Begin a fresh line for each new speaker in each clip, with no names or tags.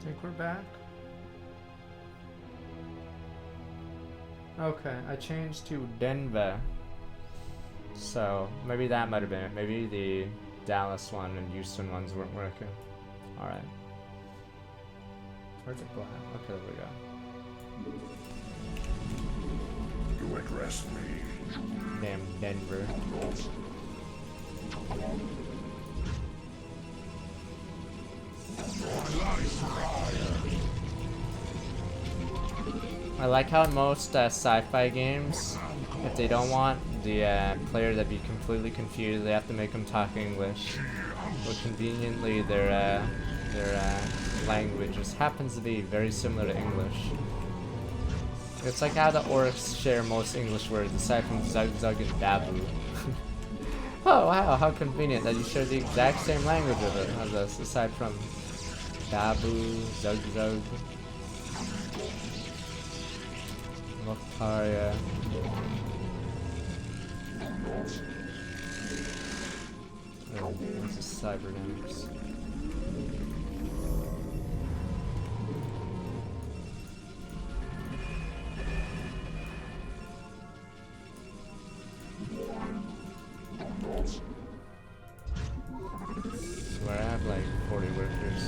think we're back. Okay, I changed to Denver. So maybe that might have been it. Maybe the Dallas one and Houston ones weren't working. Alright. Target black. Okay, there we go.
You address me.
Damn Denver. I like how in most sci-fi games, if they don't want the player to be completely confused, they have to make them talk English. But conveniently, their language just happens to be very similar to English. It's like how the orcs share most English words, aside from Zug Zug and Dabu. Oh wow, how convenient that you share the exact same language of us, aside from Dabu, Zug Zug, Mokaria. Oh, this is Cyberdynamics. Where I have like 40 workers.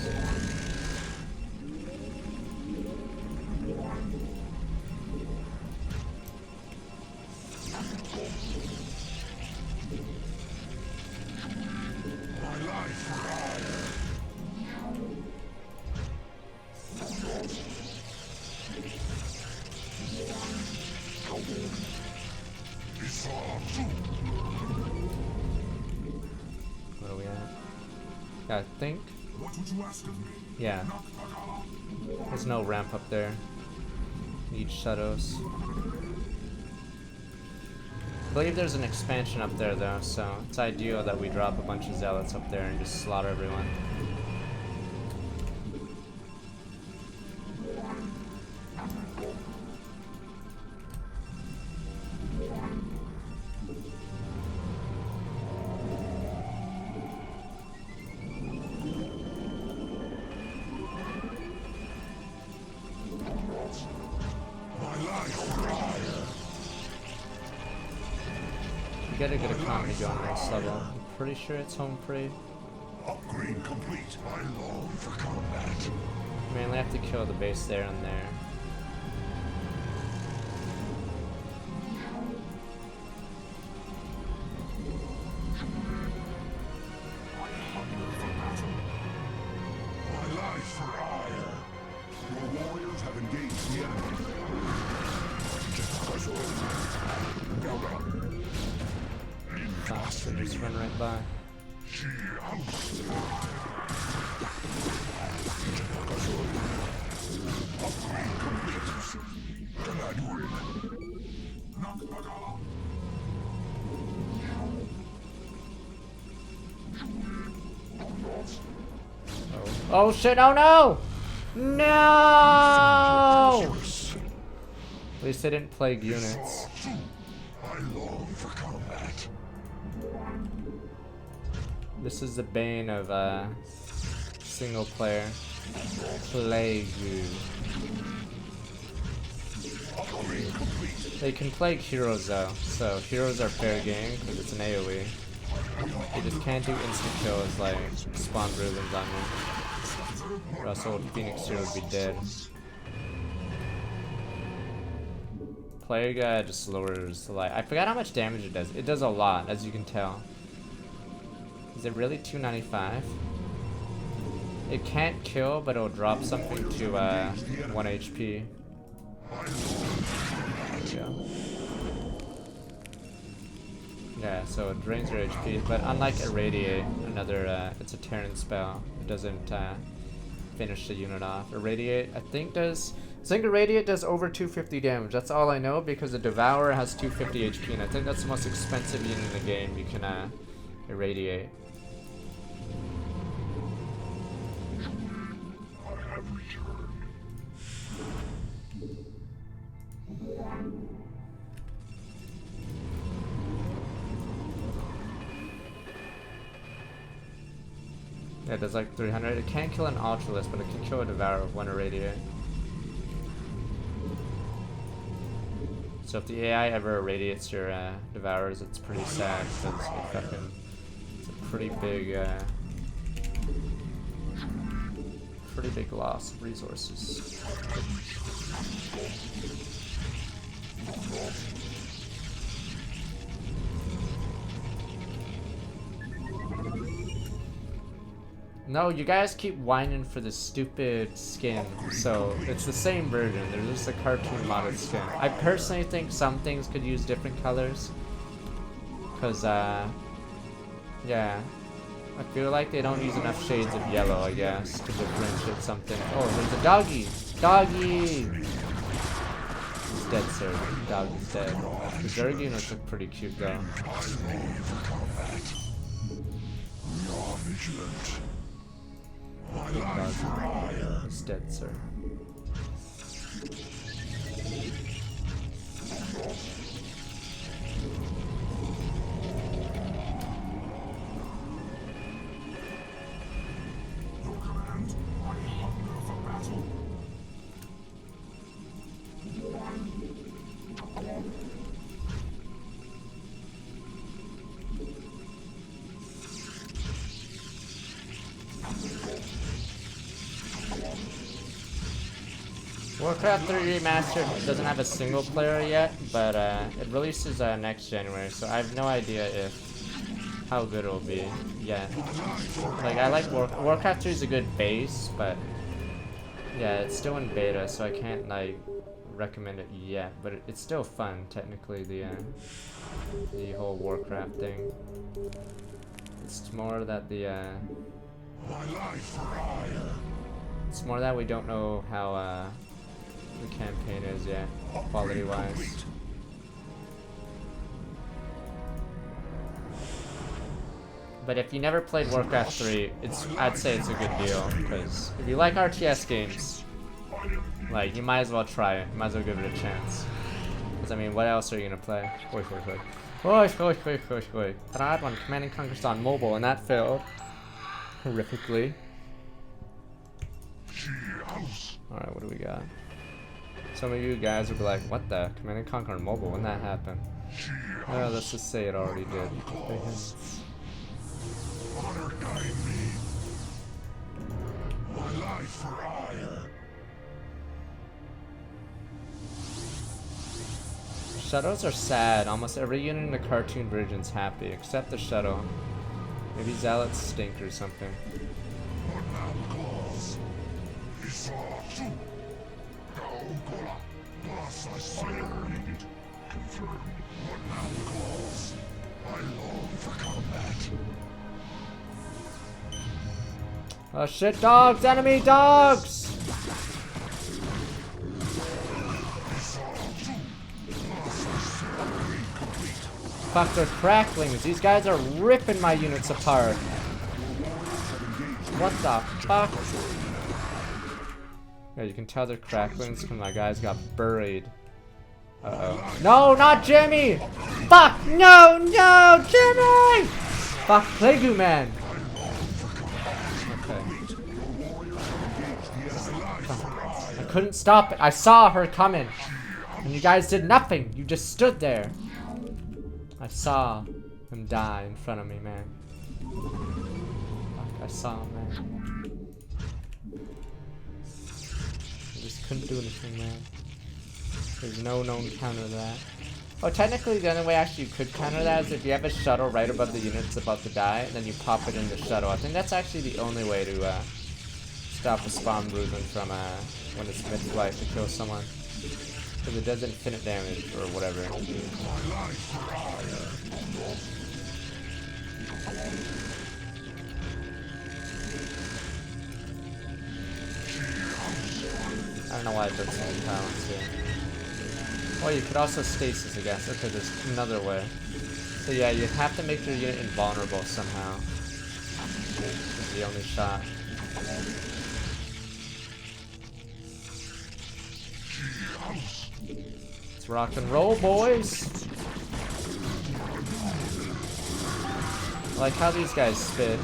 What are we at? Yeah, I think.
What would you ask of me?
Yeah. There's no ramp up there. Need shadows. I believe there's an expansion up there though, so it's ideal that we drop a bunch of zealots up there and just slaughter everyone. Get a good economy going next level. I'm pretty sure it's home free.
Upgrade complete. I long for combat.
Mainly have to kill the base there and there.
My life for ire. Your warriors have engaged the enemy.
Faster, just run right by. Oh shit, oh no! No! At least they didn't plague units.
I long for combat.
This is the bane of single player. Plague you. They can plague heroes though, so heroes are fair game because it's an AoE. You just can't do instant kills like spawn ruins on you. Or else old Phoenix here would be dead. Plague just lowers the light. I forgot how much damage it does. It does a lot, as you can tell. Is it really 295? It can't kill, but it'll drop something to 1 HP. Yeah, so it drains your HP, but unlike Irradiate, another, it's a Terran spell. It doesn't finish the unit off. Irradiate, I think Irradiate does over 250 damage. That's all I know because the Devourer has 250 HP, and I think that's the most expensive unit in the game you can Irradiate. Yeah, it does like 300. It can't kill an Ultralist, but it can kill a Devourer with 1 irradiate. So if the AI ever irradiates your Devourers, it's pretty sad because it's a pretty big loss of resources. No, you guys keep whining for the stupid skin. So it's the same version. There's just a cartoon modded skin. I personally think some things could use different colors. Cause yeah. I feel like they don't use enough shades of yellow, I guess, to differentiate something. Oh, there's a doggy! Doggy! He's dead, sir. The doggy's dead. The Zerg units look pretty cute, though. Big doggy. He's dead, sir. Warcraft 3 Remastered doesn't have a single player yet, but it releases next January, so I have no idea how good it'll be yet. Like, I like Warcraft 3 is a good base, but yeah, it's still in beta, so I can't like recommend it yet. But it's still fun, technically, the whole Warcraft thing. It's more that it's more that we don't know how the campaign is yet, quality-wise. But if you never played Warcraft 3, I'd say it's a good deal, because if you like RTS games, like, you might as well try it. You might as well give it a chance. Because, I mean, what else are you gonna play? Wait. I had one, Command & Conquer on mobile, and that failed. Horrifically. Alright, what do we got? Some of you guys will be like, what the? Command & Conquer on mobile, when that happened? Well, let's just say it already did.
Honor guide me. My life for hire.
Shadows are sad. Almost every unit in the cartoon version's happy, except the Shadow. Maybe Zealots stink or something. Oh shit, dogs! Enemy dogs! Fuck, they're cracklings. These guys are ripping my units apart. What the fuck? Yeah, you can tell they're cracklings because my guys got buried. Uh-oh. No, not Jimmy! Fuck! No, Jimmy! Fuck, Plague Man! Okay. I couldn't stop it. I saw her coming. And you guys did nothing. You just stood there. I saw him die in front of me, man. Fuck, I saw him, man. I just couldn't do anything, man. There's no known counter to that. Oh, technically the only way actually you could counter that is if you have a shuttle right above the unit that's about to die, and then you pop it in the shuttle. I think that's actually the only way to stop a spawn broodman from when it's mid-flight to kill someone. Because it does infinite damage or whatever. I don't know why I took so many talents here. Oh, you could also stasis, I guess. Okay, there's another way. So yeah, you have to make your unit invulnerable somehow. It's the only shot. Let's rock and roll, boys! I like how these guys spit.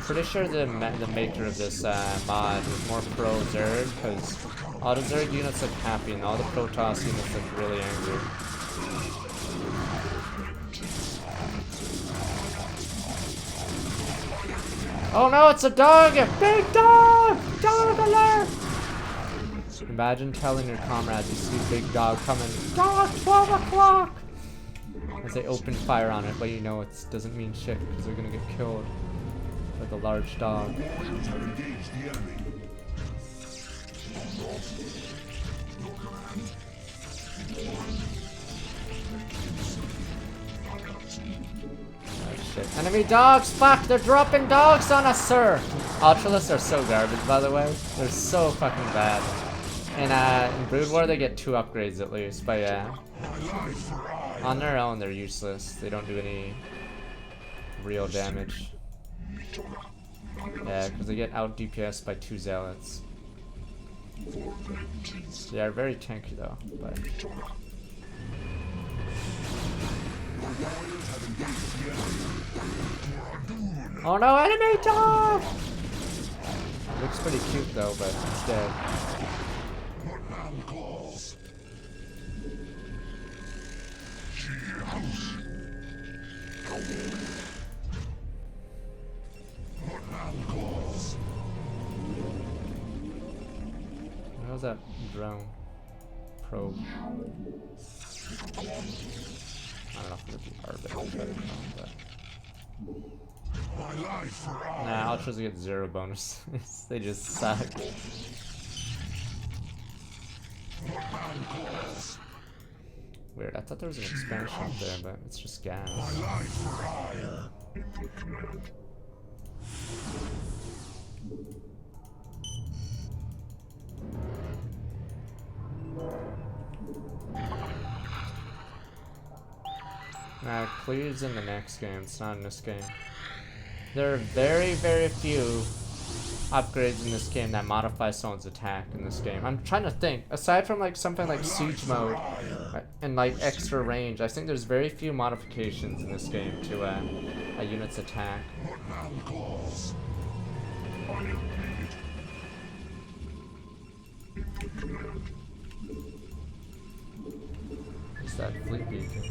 pretty sure the maker of this mod is more pro Zerg, because all the Zerg units look happy and all the protoss units look really angry. Oh no, it's a dog! A big dog! Dog alert! Imagine telling your comrades you see a big dog coming. Dog, 12 o'clock! As they open fire on it, but you know it doesn't mean shit because they're gonna get killed by the large dog. Shit. Enemy dogs! Fuck! They're dropping dogs on us, sir! Ultralists are so garbage, by the way. They're so fucking bad. And in Broodwar, they get 2 upgrades at least, but yeah. On their own, they're useless. They don't do any real damage. Yeah, because they get out DPS by 2 zealots. They are very tanky though, but... Oh no, enemy dog! Looks pretty cute though, but it's dead. How's that drone? Probe. I don't know if it'll be Arbit, but... Nah, Ultras get 0 bonuses. They just suck. Weird, I thought there was an expansion up there, but it's just gas. Nah, Cleave's in the next game, it's not in this game. There are very, very few upgrades in this game that modify someone's attack in this game. I'm trying to think, aside from like something like siege mode and like extra range, I think there's very few modifications in this game to a unit's attack. What's that fleet beacon?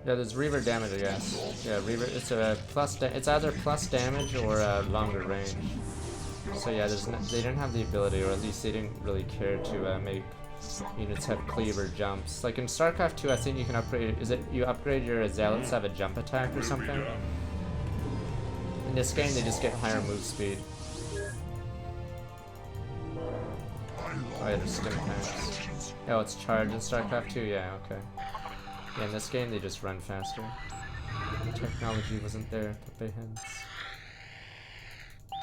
Yeah, there's Reaver damage, I guess. Yeah, Reaver. It's a plus. It's either plus damage or longer range. So yeah, they didn't have the ability, or at least they didn't really care to make units have cleaver jumps. Like in Starcraft 2, I think you can upgrade. Is it you upgrade your zealots to have a jump attack or something? In this game, they just get higher move speed. Oh yeah, there's stim packs. Oh, it's charged in Starcraft 2. Yeah, okay. Yeah, in this game they just run faster. The technology wasn't there, but hence.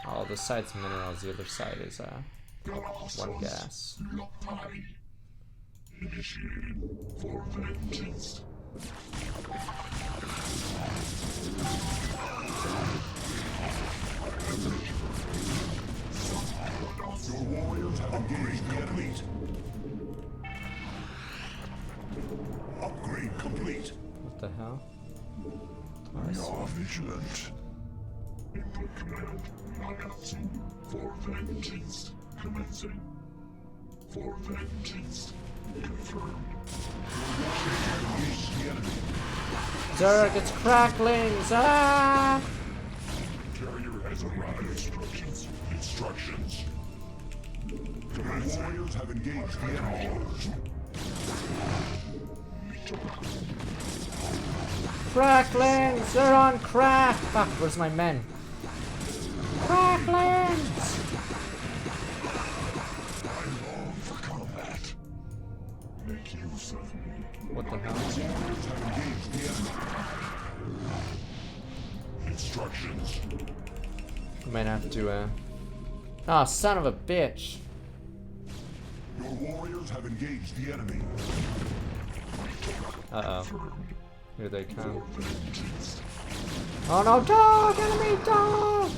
Oh, this side's minerals, the other side is 1 gas.
Your warriors have engaged the enemy. Upgrade complete.
What the hell?
We are vigilant. Input command. For vengeance. Commencing. For vengeance. Confirmed.
Zerg, it's cracklings! Ah!
Carrier has arrived. Instructions. Instructions. Your warriors have engaged the enemy.
Cracklings! They're on crack! Fuck, where's my men? Cracklings!
I long for combat. Make use of me.
What the hell?
Warriors have engaged the enemy. Instructions.
We might have to, Oh, son of a bitch!
Your warriors have engaged the enemy.
Uh-oh. Here they come. Oh no, dog! Enemy dog!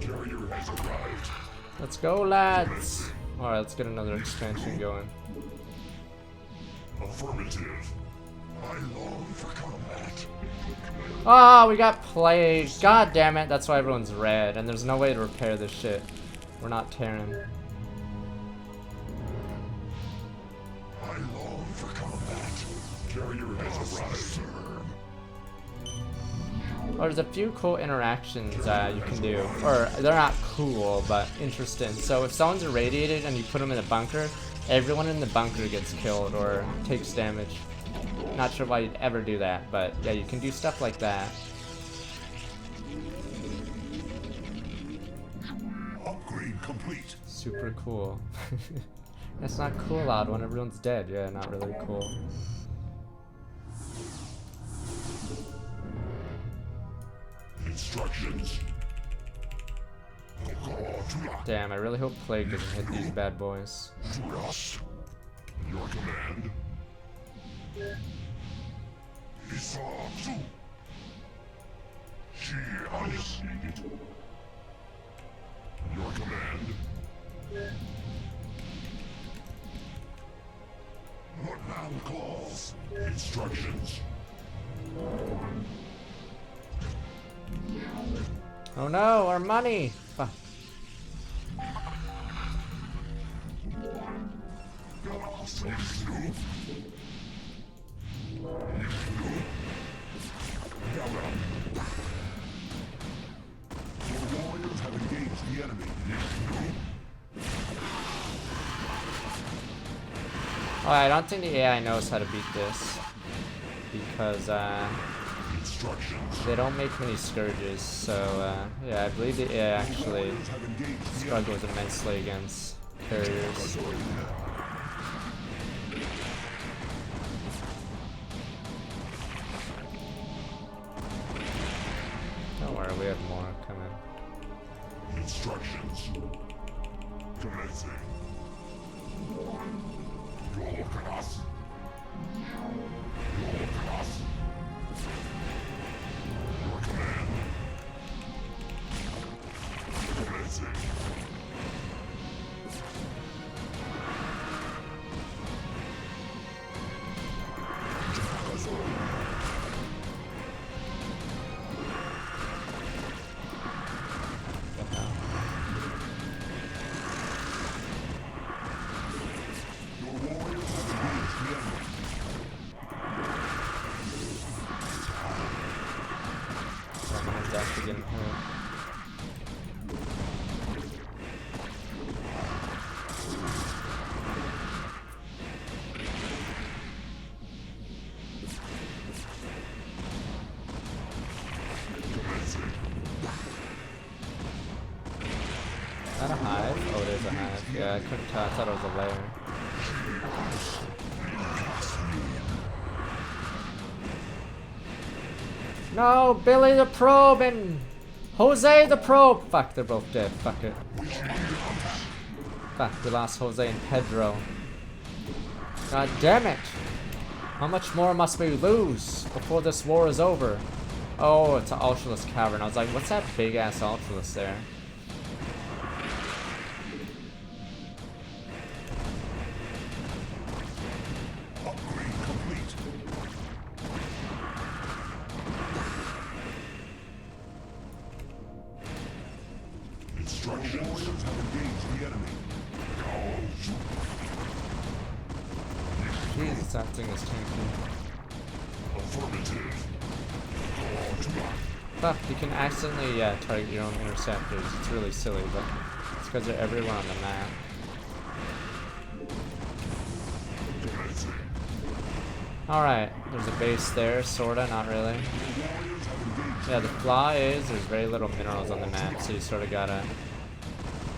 Carrier has arrived.
Let's go, lads. All right, let's get another expansion going.
Affirmative. I long for combat.
Oh, we got plague. God damn it. That's why everyone's red. And there's no way to repair this shit. We're not tearing.
I long for combat. Carrier has arrived.
Well, there's a few cool interactions you can do. Or, they're not cool, but interesting. So if someone's irradiated and you put them in a bunker, everyone in the bunker gets killed or takes damage. Not sure why you'd ever do that, but yeah, you can do stuff like that.
Upgrade complete.
Super cool. That's not cool, loud when everyone's dead. Yeah, not really cool.
Instructions.
Damn, I really hope plague doesn't hit these bad boys.
Protoss. Your command. Isatsu. She unseated. Your command. What now calls? Instructions.
Oh no, our money! Fuck.
Your warriors have engaged the enemy.
Oh, I don't think the AI knows how to beat this. Because,
Instructions.
they don't make many scourges, so, yeah, I believe the AI actually
Warriors have engaged the enemy.
struggles immensely against carriers. Don't worry, we have more coming.
Instructions. Commencing. Protoss. Protoss. Your command. Commencing. Your warriors have engaged the enemy.
Someone's actually getting hurt.
Commencing.
Is that a hive? Oh, it is a hive. Yeah, I couldn't tell. I thought it was a lair. No, Billy the Probe and Jose the Probe. Fuck, they're both dead. Fuck it. Fuck, we lost Jose and Pedro. God damn it. How much more must we lose before this war is over? Oh, it's an Ultraless Cavern. I was like, what's that big ass Ultraless there?
Upgrade complete. Instructions. Your warriors have engaged the enemy.
Jesus, that thing is tanky.
Affirmative.
Fuck, you can accidentally target your own interceptors. It's really silly, but it's because they're everywhere on the map.
Commencing.
Alright, there's a base there, sorta, not really.
Your warriors have engaged.
Yeah, the flaw is there's very little minerals on the map, so you sort of gotta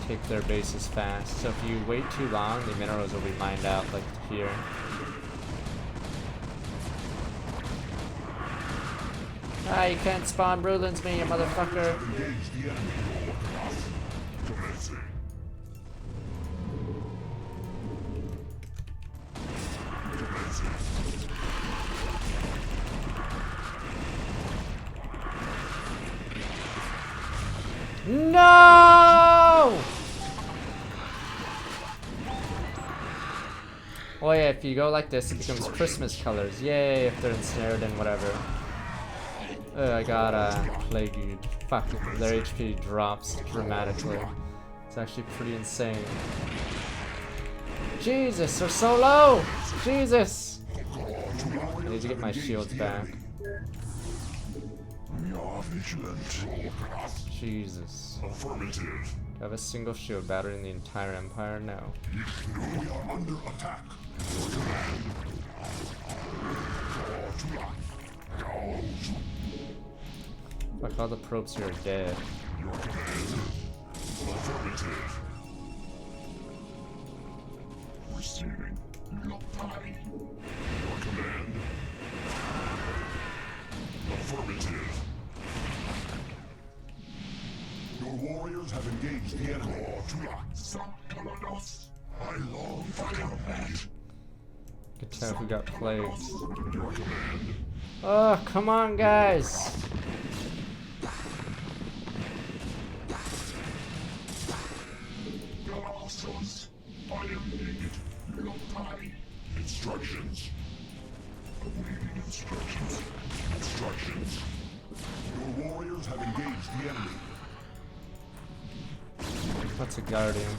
take their bases fast. So if you wait too long, the minerals will be mined out, like here. Ah, you can't spawn broodlings me, you motherfucker.
Engage the enemy. Commencing. Commencing.
No! Oh yeah, if you go like this, it becomes Christmas colors. Yay, if they're ensnared in whatever. I got plagued. Fuck, their HP drops dramatically. It's actually pretty insane. Jesus, they're so low! Jesus! I need to get my shields back. Jesus. Do I have a single shield battery in the entire empire? No.
We are under attack.
Fuck, all the probes here are dead.
Receiving. Your command. Affirmative. Your warriors have engaged the enemy. I long for combat.
Could tell who got plagued. Oh, come on, guys!
Instructions. Instructions. Your warriors have engaged the enemy.
What's a guardian?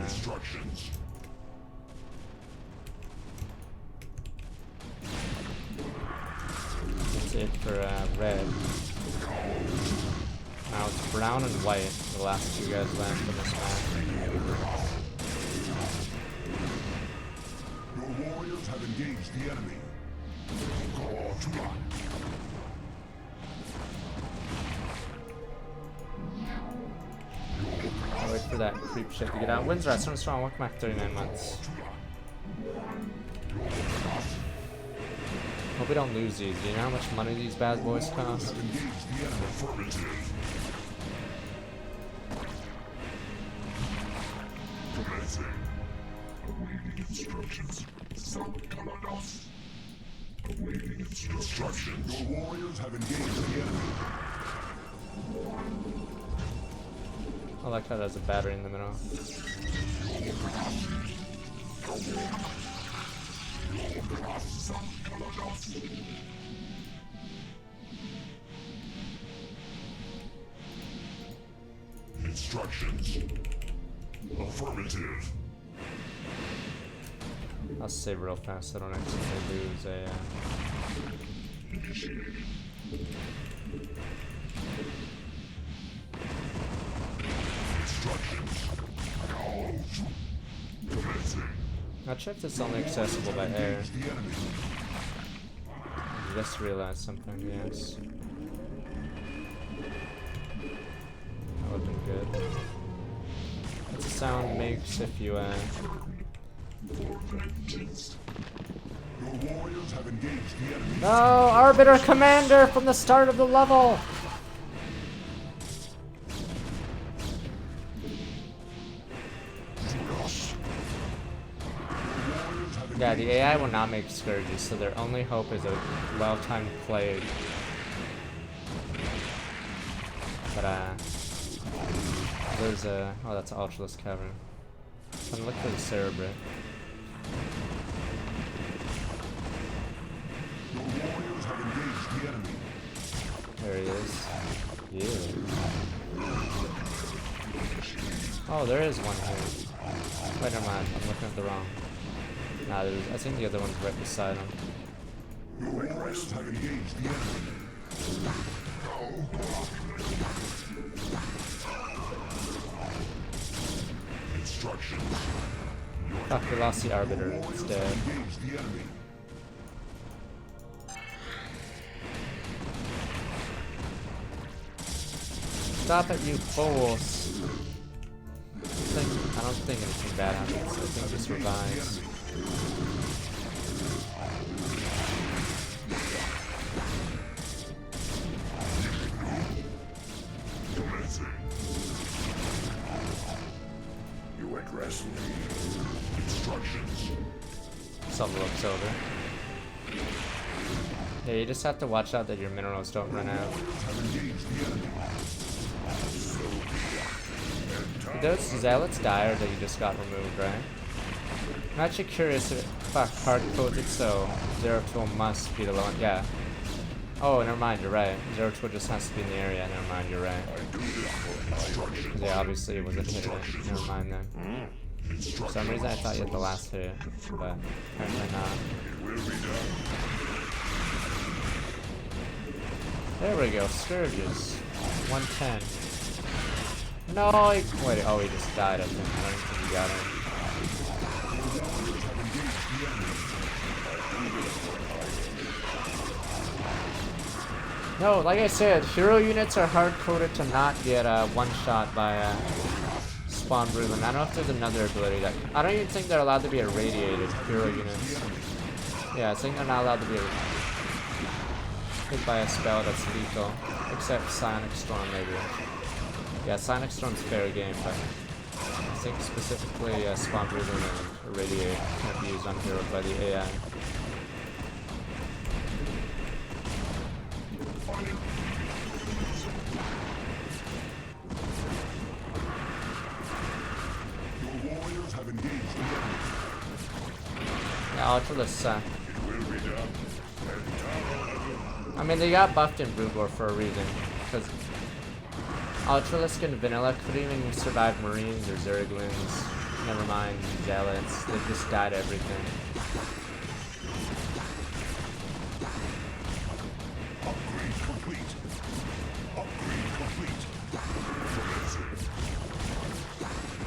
Instructions.
That's it for red. Now it's brown and white. The last two guys left in this match.
Your warriors have engaged the enemy.
I'll wait for that creep shit to get out. Windsor, so strong. Welcome back 39 months. Hope we don't lose these. Do you know how much money these bad boys cost?
Instructions. Instructions. Your warriors have engaged the enemy.
I like how there's a battery in the middle.
Instructions. Affirmative.
I'll save real fast so I don't accidentally lose a... I checked it's only accessible by air. I just realized something, yes. That would've been good. What's the sound makes if you No, Arbiter Commander from the start of the level! Yeah, the AI will not make scourges, so their only hope is a well-timed plague. But there's a... oh, that's an Ultraless Cavern. I'm trying to look for the Cerebrate. There he is. Yeah. Oh, there is one here. Wait, never mind. I'm looking at the wrong. Nah, there's, I think the other one's right beside him. Fuck, we lost the Arbiter. It's dead. Stop it, you fools. I don't think anything bad happens. I think just revives.
You address me. Instructions.
Some looks over. Yeah, you just have to watch out that your minerals don't run out. Did those zealots die or that you just got removed, right? I'm actually curious if hard coded so 0-2 must be the low one. Yeah. Oh, never mind, you're right. 0-2 just has to be in the area. Never mind, you're right. Yeah, obviously it wasn't hitting it. Never mind then. For some reason I thought you had the last hit, but apparently not. There we go, Scourges. 110. No, wait, oh, he just died, I think. I don't think he got him. No, like I said, hero units are hard-coded to not get one-shot by spawn broodwar. I don't know if there's another ability that... I don't even think they're allowed to be irradiated, hero units. Yeah, I think they're not allowed to be hit by a spell that's lethal. Except Psionic Storm, maybe. Yeah, Psionic Storm's fair game, but I think specifically spawn broodwar and irradiate can't be used on heroes by the AI. Yeah, Ultralisk I mean, they got buffed in broodwar for a reason, because Ultralisk and Vanilla couldn't even survive Marines or Zerglings. Never mind Zealots. They just died everything.
Upgrade complete. Upgrade complete.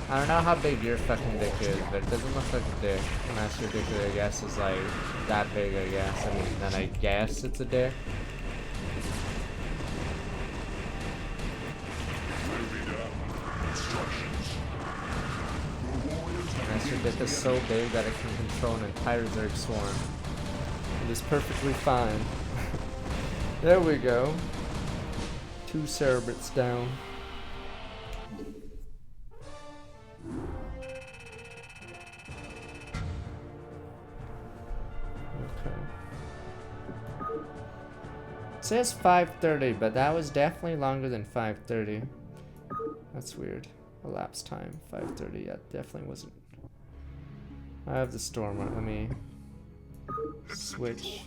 I don't know how big your fucking dick is, but it doesn't look like a dick. Unless your dick, I guess, is like that big, I guess. I mean, then I guess it's a dick. Unless your dick is so big that it can control an entire Zerg swarm. It is perfectly fine. There we go. 2 Cerebrits down. It says 5:30, but that was definitely longer than 5:30. That's weird. Elapsed time, 5:30. Yeah, definitely wasn't. I have the storm. Let me switch.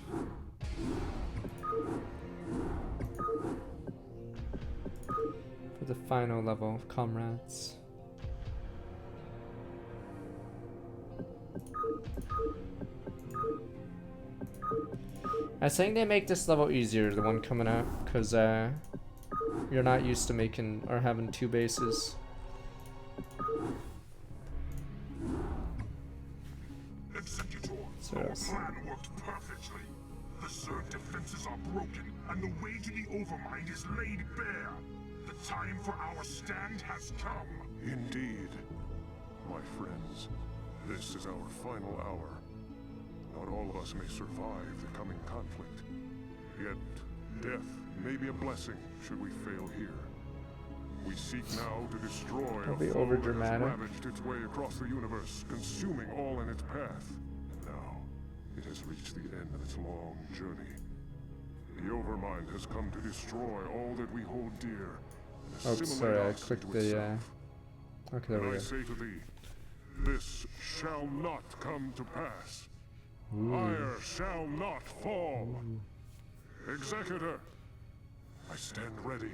For the final level of comrades. I think they make this level easier, the one coming up, because you're not used to making or having 2 bases.
Executor,
So
our plan worked perfectly. The Zerg defenses are broken, and the way to the Overmind is laid bare. The time for our stand has come.
Indeed. My friends, this is our final hour. Not all of us may survive the coming conflict. Yet, death may be a blessing should we fail here. We seek now to destroy a
Probably
foe that has
overdramatic.
ravaged its way across the universe, consuming all in its path. And now, it has reached the end of its long journey. The Overmind has come to destroy all that we hold dear. And
Oh,
assimilate
sorry, I
us
clicked
into
the,
itself.
okay, there we
And I
go.
say to thee, this shall not come to pass.
Ooh.
Ire shall not fall. Executor, I stand ready.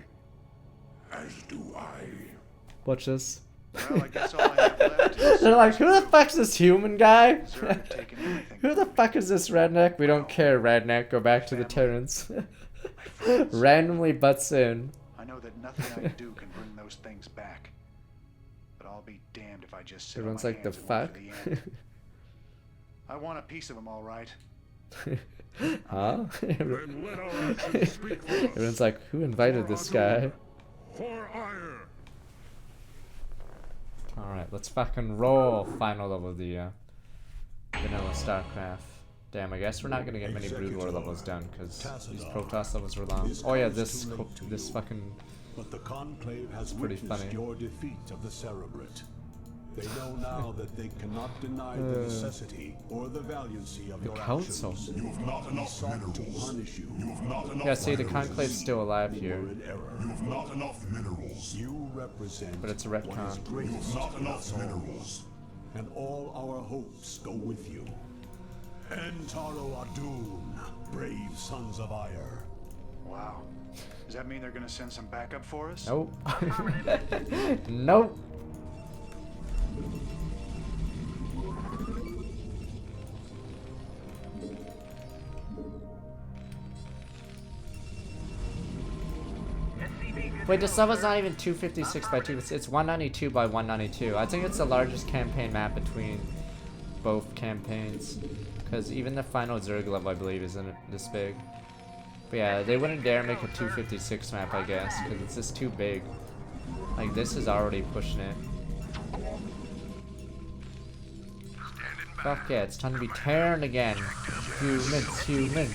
As do I.
Watch this.
Well, I guess all I have left is
They're like, who the fuck's this human guy?
Zerg taking everything
Who the
from me.
fuck is this redneck? We don't care, redneck. Go back to the Terrans. Randomly butts in.
I know that nothing I do can bring those things back. But I'll be damned if I just sit
Everyone's
on my
like, the
hands and wait
fuck?
for the end. I want a piece of them, all right.
Huh?
Then let our actions speak for us.
Everyone's like, who invited this guy?
For ire.
Alright, let's fucking roll. Final level of the vanilla StarCraft. Damn, I guess we're not gonna get many broodwar levels done because these protoss levels were long. Oh yeah, this fucking.
But the Conclave has
pretty
witnessed
funny.
your defeat of the Cerebrate. They know now that they cannot deny the necessity or the valiancy of your
council.
actions.
You have not enough minerals.
Punish you.
You have not enough
Yeah, see, the
minerals.
Conclave's still alive
You
here,
were in error.
You have not enough minerals.
You represent
but it's a
what is
retcon.
You
greatest
have not
in
enough
us all.
minerals.
And all our hopes go with you. Entaro Adun, brave sons of Ire.
Wow. Does that mean they're gonna send some backup for us?
Nope. Nope. Wait, this level's not even 256 by 2, it's 192 by 192. I think it's the largest campaign map between both campaigns. Because even the final Zerg level, I believe, isn't this big. But yeah, they wouldn't dare make a 256 map, I guess, because it's just too big. Like, this is already pushing it. Fuck yeah, it's time to be Terran again. Humans.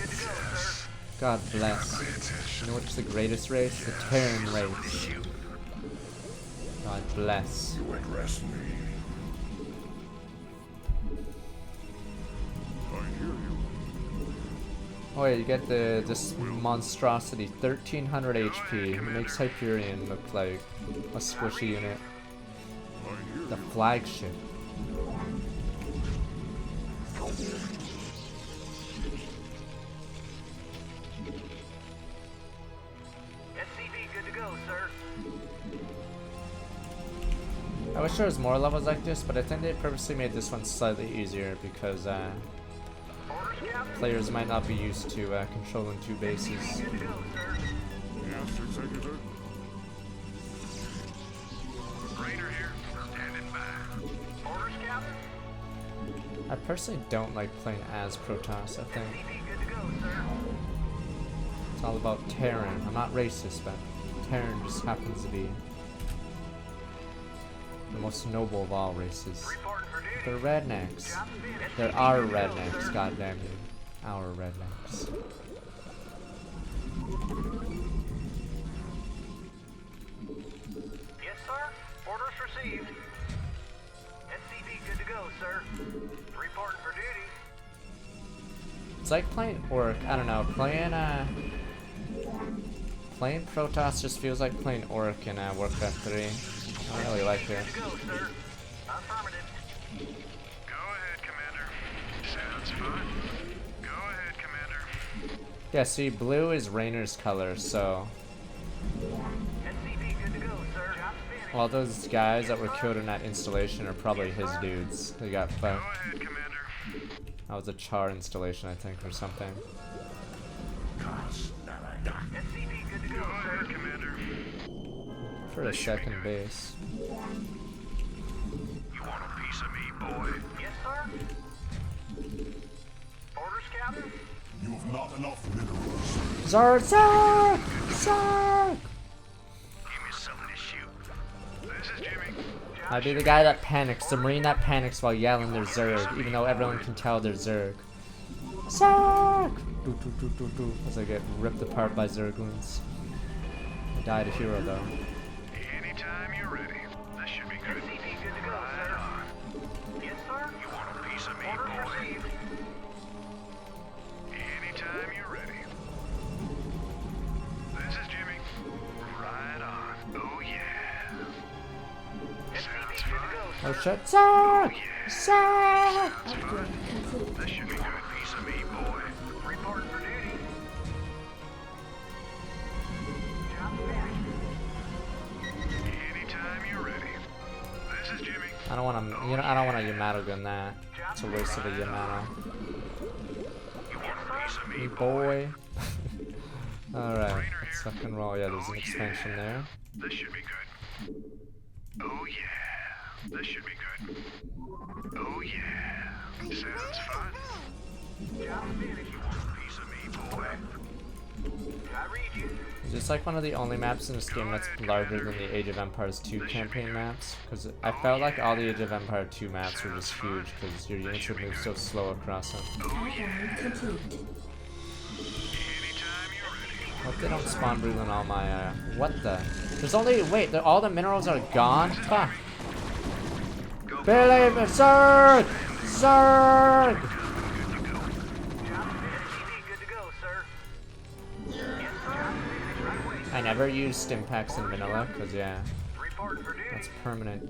God bless. You know what's the greatest race? The Terran race. God bless.
You address me.
I hear you.
Oh yeah, you get this monstrosity, 1300 HP. It makes Hyperion look like a squishy unit.
I hear
The
you.
flagship.
SCV good to go, sir.
I wish there was more levels like this, but I think they purposely made this one slightly easier because
Orders, Captain.
players might not be used to controlling two bases.
Good to go, sir.
Yes, Executor.
Raider here, standing by.
Orders, Captain.
I personally don't like playing as Protoss, I think.
SCV good to go, sir.
It's all about Terran. I'm not racist, but Terran just happens to be the most noble of all races.
Reporting for duty.
They're rednecks.
Job finished.
There are rednecks, goddamn you. Our rednecks.
Yes, sir. Orders received. SCV good to go, sir. Reporting for duty.
It's like playing Orc. I don't know. Playing Protoss just feels like playing Orc in Warcraft 3. I don't really like it.
Good to go, sir. Affirmative.
Go ahead, Commander. Sounds fun. Go ahead, Commander.
Yeah, see, blue is Rainer's color, so
SCV good to go, sir. Job finished.
all those guys that were killed in that installation are probably his dudes. They got
Go
fucked.
ahead, Commander.
That was a Char installation, I think, or something.
SCV good to
Go
go,
ahead,
sir.
Commander.
For a second base.
You want a piece of me, boy?
Yes, sir. Orders, Captain.
You have not enough minerals.
Zerg! Zerg! Zerg!
Give me something to shoot. This is Jimmy.
I'd be the guy that panics, the marine that panics while yelling their Zerg, even though everyone can tell they're Zerg. Zerg! Do, do, do, do, do, as I get ripped apart by Zerglings. I died a hero though.
Anytime you're ready. This should be good.
SCV good to go,
Right
sir.
on.
Yes, sir.
You want a piece of me,
Orders
boy?
received.
Anytime you're ready. This is Jimmy. Right on. Oh yeah. Sounds
SCV good to
fun.
go,
Oh
sir.
shit, Zerg! Zerg!
Sounds fun. This should be good piece of me, boy.
Reporting for duty. Job finished.
Anytime you're ready. This is Jimmy.
I don't want to, I don't want a Yamato gun that. It's a waste of a Yamato.
You want a piece of me,
Me
boy?
boy. Alright, let's fucking roll. Yeah, there's an expansion there.
This should be good. Oh yeah. This should be good. Oh yeah. Sounds fun.
Job finished.
You want a piece of me, boy?
I read you.
Is this like one of the only maps in this game that's larger than the Age of Empires 2 campaign maps? Because I felt like all the Age of Empires 2 maps were just huge because your units would move so slow across them. Hope they don't spawn brood in all my, what the? There's only, wait, all the minerals are gone? Fuck. Believe me, Zerg! Zerg! I never use stim packs in vanilla, cause yeah, that's permanent.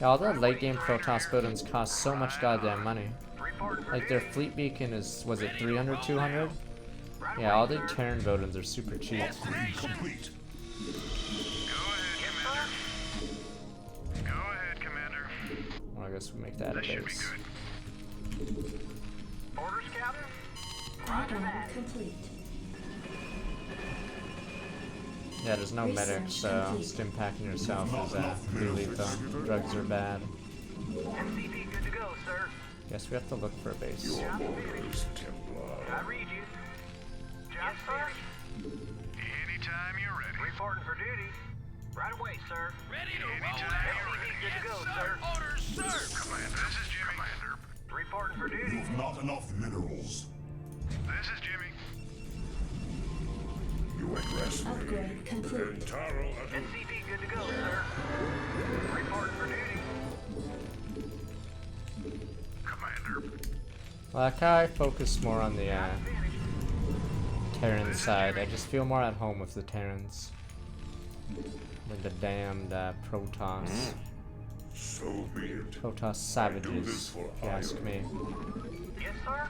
Yeah, all the late game protoss buildings cost so much goddamn money. Like their fleet beacon is, was it 300, 200? Yeah, all the Terran buildings are super cheap.
Complete.
Go ahead, Commander.
Well, I guess we make that a base.
Orders, Captain?
Program complete.
Yeah, there's no medic, so stim packing yourself is pretty lethal. Drugs are bad.
SCV good to go, sir.
Guess we have to look for a base.
Your orders, Templar.
I read you. Job finished? Anytime you're ready. Reporting for duty. Right away, sir. Ready to roll out. SCV good to go, sir. Orders, sir. Commander, this is Jimmy. Commander. Reporting for duty.
You've not enough minerals.
This is Jimmy.
You address me.
Upgrade complete.
Entaro Adun.
SCV good to go, sir. Reporting for duty. Commander.
Like I focus more on the Terran side. I just feel more at home with the Terrans than the damned protoss.
So be it.
Protoss savages, if you ask me.
Yes, sir.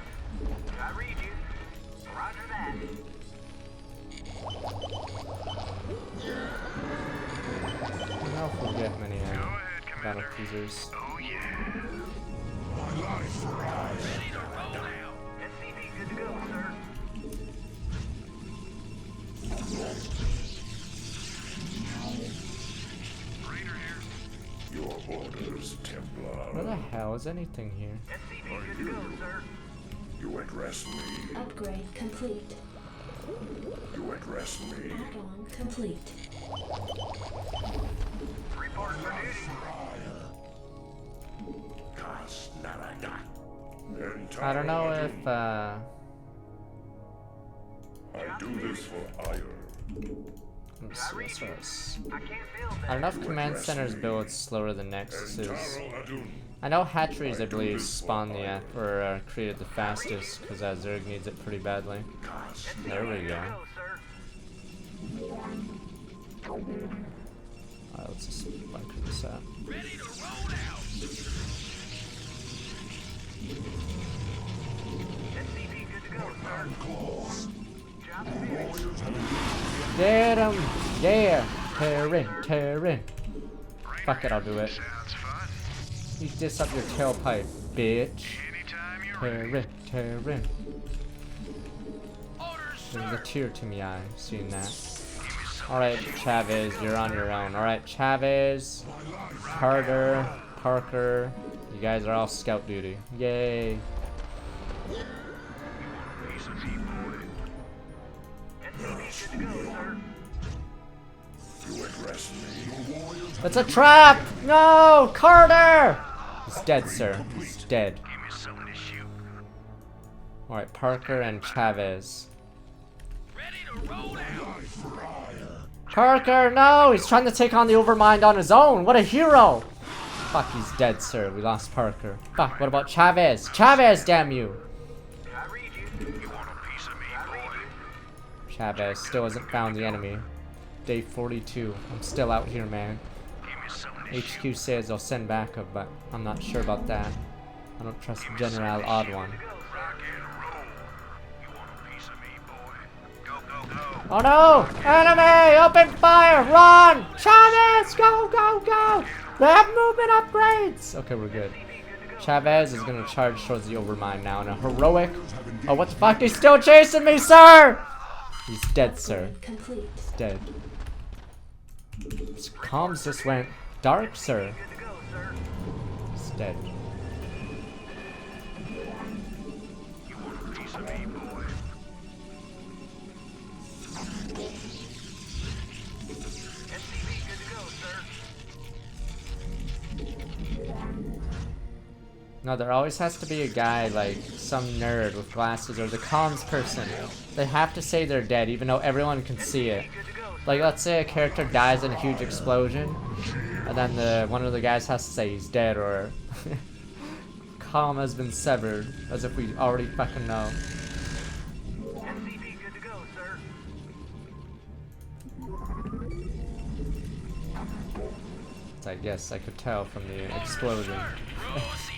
I read you. Roger that.
I don't know if we'll get many battle cruisers.
Oh, yeah.
My life rise.
Ready to roll out. SCV good to go, sir. Raider here.
Your orders, Templar.
Where the hell is anything here?
SCV good to go, sir.
You address me.
Upgrade complete.
You address me.
Add-on complete.
Reporting for duty.
I don't know if
I do this for ire.
I can't build
I don't know if Command Center's build is slower than Nexus's.
Entaro Adun.
I know hatcheries, I believe, spawn the or created the fastest because Zerg needs it pretty badly. There we go.
go, sir.
Alright, let's just bunker this up.
Ready to roll out. SCV good to go, sir. Job finished.
Get him! Yeah! Terran! Terran! Fuck it, I'll do it.
Sounds fun.
You diss up your tailpipe, bitch.
Anytime you're ready.
Terran! Terran!
Orders,
There's a
sir.
tear to me eye, seeing that. Alright, Chavez, you're on your own. Alright, Chavez, Carter, Parker, you guys are all scout duty. Yay.
Piece of meat, boy. SCV good to go, sir.
You address me.
It's a trap! No! Carter! He's dead, sir. He's dead.
Give me something to shoot.
Alright, Parker and Chavez.
Ready to roll out.
Parker, no! He's trying to take on the Overmind on his own. What a hero! Fuck, he's dead, sir. We lost Parker. Fuck, what about Chavez? Chavez, damn you!
I read you. You want a piece of me, boy?
Chavez still hasn't found the enemy. Day 42. I'm still out here, man.
Give me something to shoot.
HQ says they'll send backup, but I'm not sure about that. I don't trust General Odd One.
Rock and roll. You want a piece of me, boy? Go, go, go.
Oh no! Enemy! Open fire! Run! Chavez! Go, go, go! They have movement upgrades! Okay, we're good. Chavez is gonna charge towards the Overmind now in a heroic... Oh, what the fuck? He's still chasing me, sir! He's dead, sir.
Complete.
He's dead. His comms just went dark, sir.
Good to go, sir.
He's dead.
You want a piece of me, boy?
No, there always has to be a guy, like, some nerd with glasses or the comms person. They have to say they're dead, even though everyone can see it. Like, let's say a character dies in a huge explosion, and then one of the guys has to say he's dead, or comm has been severed, as if we already fucking know.
SCP good to go, sir.
I guess I could tell from the explosion.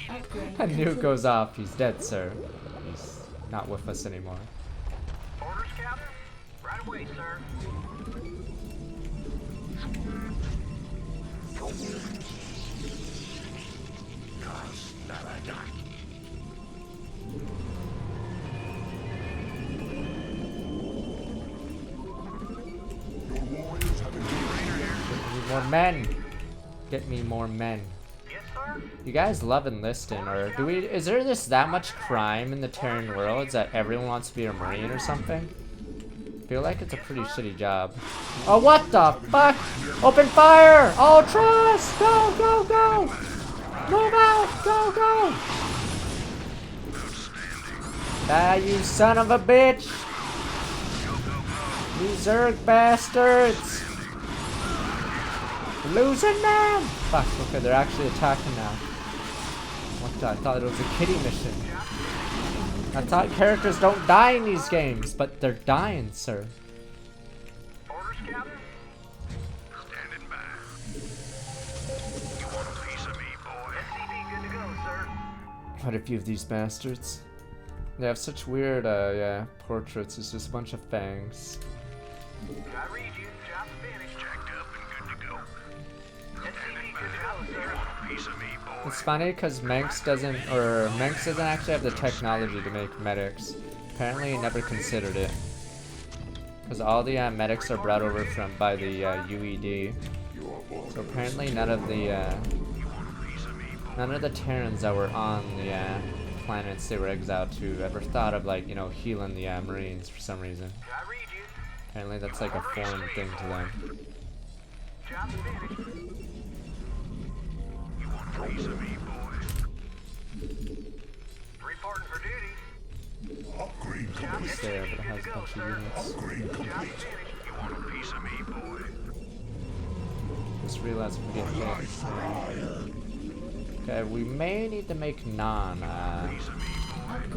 Upgrade
A nuke
complete.
goes off, he's dead, sir. He's not with us anymore.
Orders, Captain? Right away, sir.
Get me more men! Get me more men.
Yes, sir?
You guys love enlisting, or is there just that much crime in the Terran worlds that everyone wants to be a Marine or something? I feel like it's a pretty shitty job. Oh, what the fuck? Open fire! All trust! Go, go, go! Move out! Go, go! Ah, you son of a bitch! You Zerg bastards! Losing them! Fuck, okay, they're actually attacking now. What the? I thought it was a kiddie mission. I thought characters don't die in these games, but they're dying, sir.
Orders, Captain?
Standing by. You want a piece of me, boy?
SCP good to go, sir.
Quite a few of these bastards. They have such weird, yeah, portraits. It's just a bunch of fangs.
I read you. Job's finished.
Jacked up and good to go.
SCP good to go, sir.
Piece of me, boy.
It's funny because Manx doesn't actually have the technology to make medics. Apparently, he never considered it. Because all the medics are brought over by the UED. So apparently, none of the Terrans that were on the planets they were exiled to ever thought of, like, you know, healing the Marines for some reason.
I read you.
Apparently, that's like a foreign thing to them.
Job's finished.
You want a piece of me, boy?
Reporting for duty.
Upgrade complete.
It's there, but it has a bunch of units.
Upgrade
Job's
complete.
finished.
You want a piece of me, boy?
Just realized we're getting hit. Okay, we may need to make
Upgrade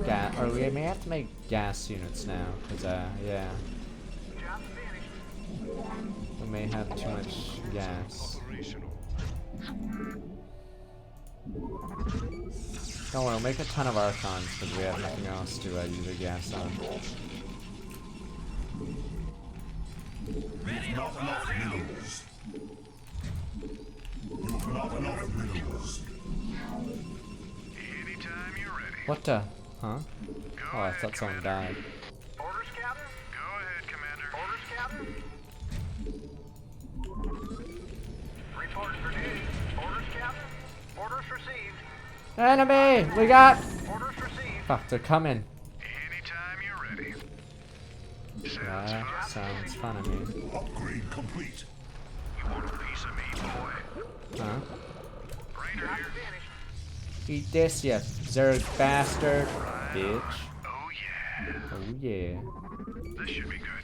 gas, or we
complete.
may have to make gas units now, because yeah,
Job's finished.
we may have too much gas. Don't worry, we'll make a ton of Archons because we have nothing else to use the gas on.
Not enough minerals. You've not enough minerals.
Anytime you're ready.
What the? Huh? Oh, I thought someone died.
Orders, Captain?
Go ahead, Commander.
Orders, Captain? Reporting for duty. Orders, Captain? Orders received.
Enemy! We got.
Orders received.
Fuck, they're coming.
Anytime you're ready.
That sounds fun to me.
Upgrade complete.
You want a piece of me, boy?
Huh?
Raider
Job's
here.
finished.
Eat this, you Zerg bastard, bitch.
Oh yeah.
Oh yeah.
This should be good.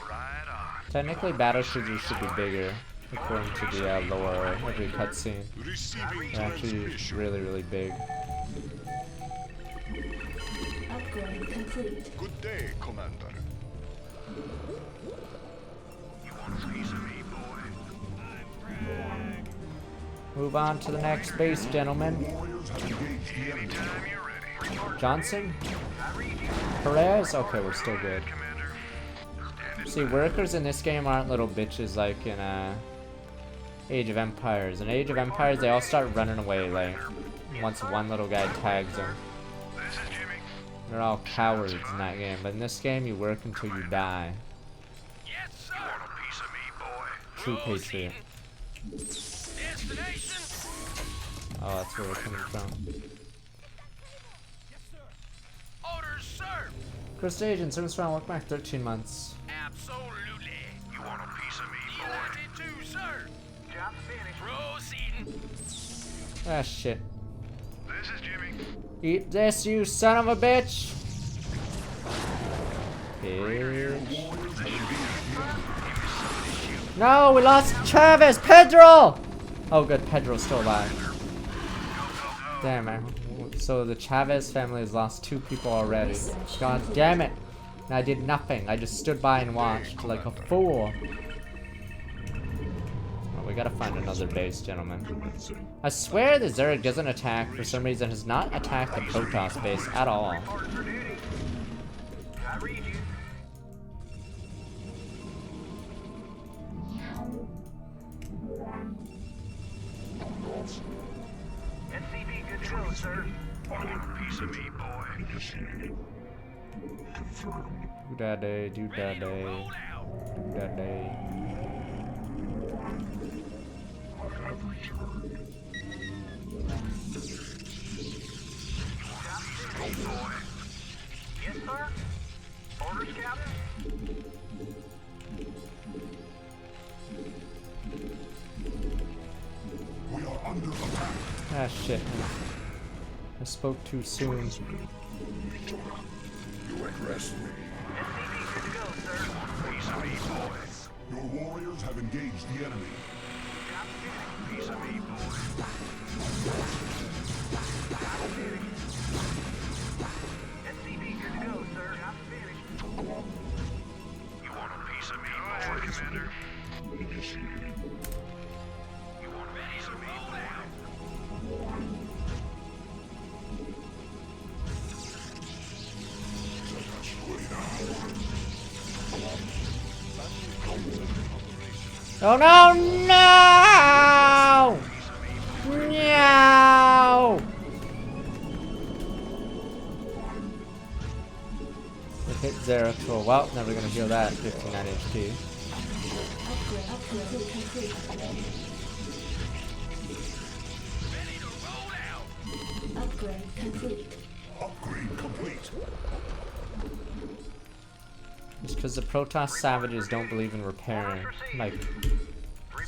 Right on.
Technically, battle cruisers should be bigger, according to the lore. Every cutscene, they're actually really, really big.
Upgrade complete.
Good day, Commander.
You want a piece of me, boy?
Move on to the next base, gentlemen.
Warriors have engaged the enemy.
Anytime you're ready.
Johnson? Perez? Okay, we're still good.
Commander. Standing
See, workers in this game aren't little bitches like in Age of Empires. In Age of Empires, they all start running away, like, once one little guy tags them.
This is Jimmy.
They're all cowards in that game, but in this game, you work until you die.
Yes, sir. You want a piece of me, boy?
True patriot.
Destination.
Oh, that's where we're coming from.
Orders, sir.
Chris Agent, service around work back 13 months.
Absolutely. You want a piece of me, boy? You sir.
Job's finished.
Proceeding.
Ah, shit.
This is Jimmy.
Eat this, you son of a bitch! Bitch. No, we lost Chavez! Pedro! Oh good, Pedro's still alive. Damn, man. So the Chavez family has lost 2 people already. God damn it! And I did nothing. I just stood by and watched like a fool. Well, we gotta find another base, gentlemen. I swear the Zerg doesn't attack, for some reason has not attacked the Protoss base at all.
I read you. SCV good to go, sir.
Want a piece of me, boy? Confirmed.
Do that day, do that day, do that day.
I have returned.
Yes, sir. Orders, Captain.
We are under attack.
Ah shit. I spoke too soon.
You address me.
SCV good to go, sir.
Piece of me, boy. Your warriors have engaged the enemy. Piece of me, boy.
SCV good to go, sir. Not finished.
You want a piece of me, boy, Commander? Initiated. You want a piece of me, boy?
Oh no, no! No! We hit 0 to well, never gonna heal that 59 HP.
Upgrade complete. Upgrade complete.
Upgrade complete.
It's because the Protoss savages don't believe in repairing, like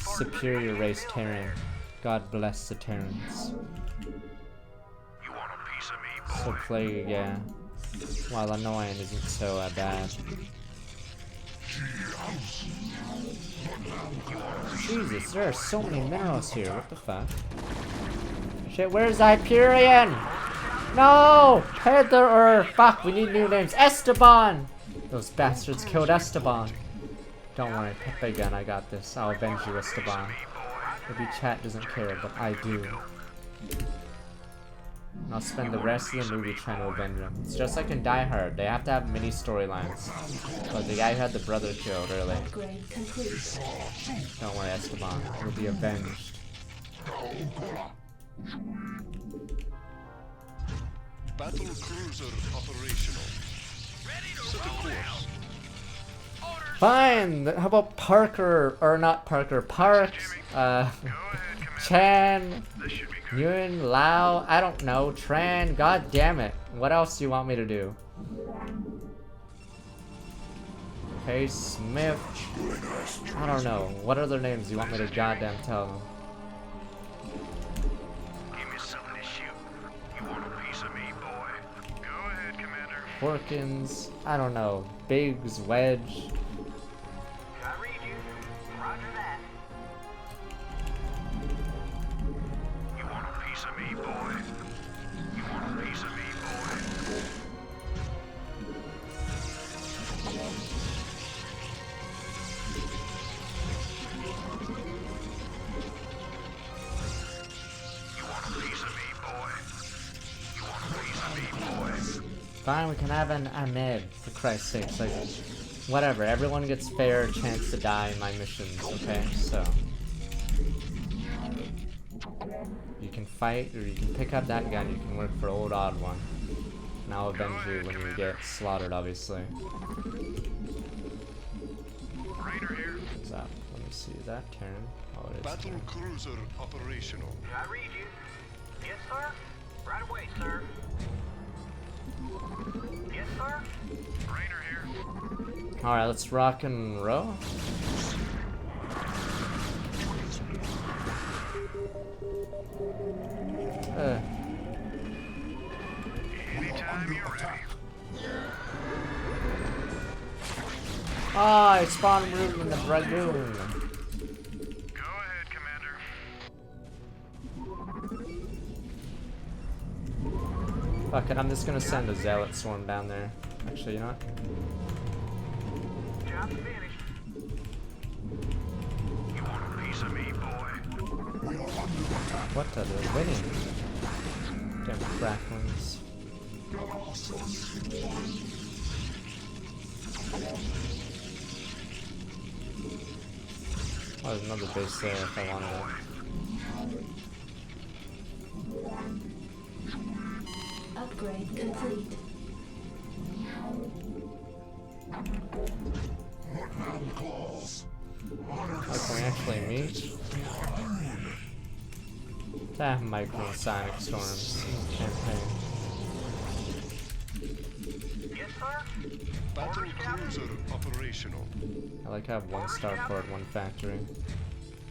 superior race Terran. God bless the Terrans.
You want a piece of me, boy?
So Plague, yeah. While annoying, isn't so bad. Jesus, there are so many minerals here. What the fuck? Shit, where's Hyperion? No! Heather, fuck, we need new names. Esteban! Those bastards killed Esteban. Don't worry, Pepe Gun, I got this. I'll avenge you, Esteban. Maybe chat doesn't care, but I do. And I'll spend the rest of the movie trying to avenge him. It's just like in Die Hard, they have to have mini storylines. But the guy who had the brother killed early.
Upgrade complete.
Don't worry, Esteban. You'll be avenged.
Battle cruiser operational. Set a course.
Fine! How about Parker, or not Parker, Parks, Chan, Yun, Lao, I don't know, Tran, god damn it. What else do you want me to do? Okay, Smith, I don't know. What other names do you want me to goddamn tell them?
Give me something to shoot. You want a piece of me, boy? Go ahead, Commander.
Porkins, I don't know, Biggs, Wedge.
I read you. Roger that.
You want a piece of me, boy? You want a piece of me, boy? You want a piece of me, boy? You want a piece of me, boy?
Fine, we can have an Ahmed, for Christ's sake. Like, whatever, everyone gets fair chance to die in my missions, okay? So. You can fight, or you can pick up that gun, you can work for old odd one. And I'll avenge you when you get slaughtered, obviously.
Raider here.
What's up? Let me see, is that Terran? Oh, it is
Battle
Terran.
cruiser operational.
I read you. Yes, sir. Right away, sir. Yes, sir.
Raider here.
Alright, let's rock and roll.
Anytime you're ready.
Ah, I spawned room in the dragoon.
Go ahead, Commander.
Fuck it, I'm just gonna send a zealot swarm down there. Actually, you know what?
Job finished. You want a piece of me, boy?
What are they winning? Damn cracklings. Oh, there's another base there if I wanted it.
Upgrade complete.
Oh, can we actually meet? Microsonic storms campaign.
Yes, sir?
Battle cruiser operational.
I like to have one starport, one factory.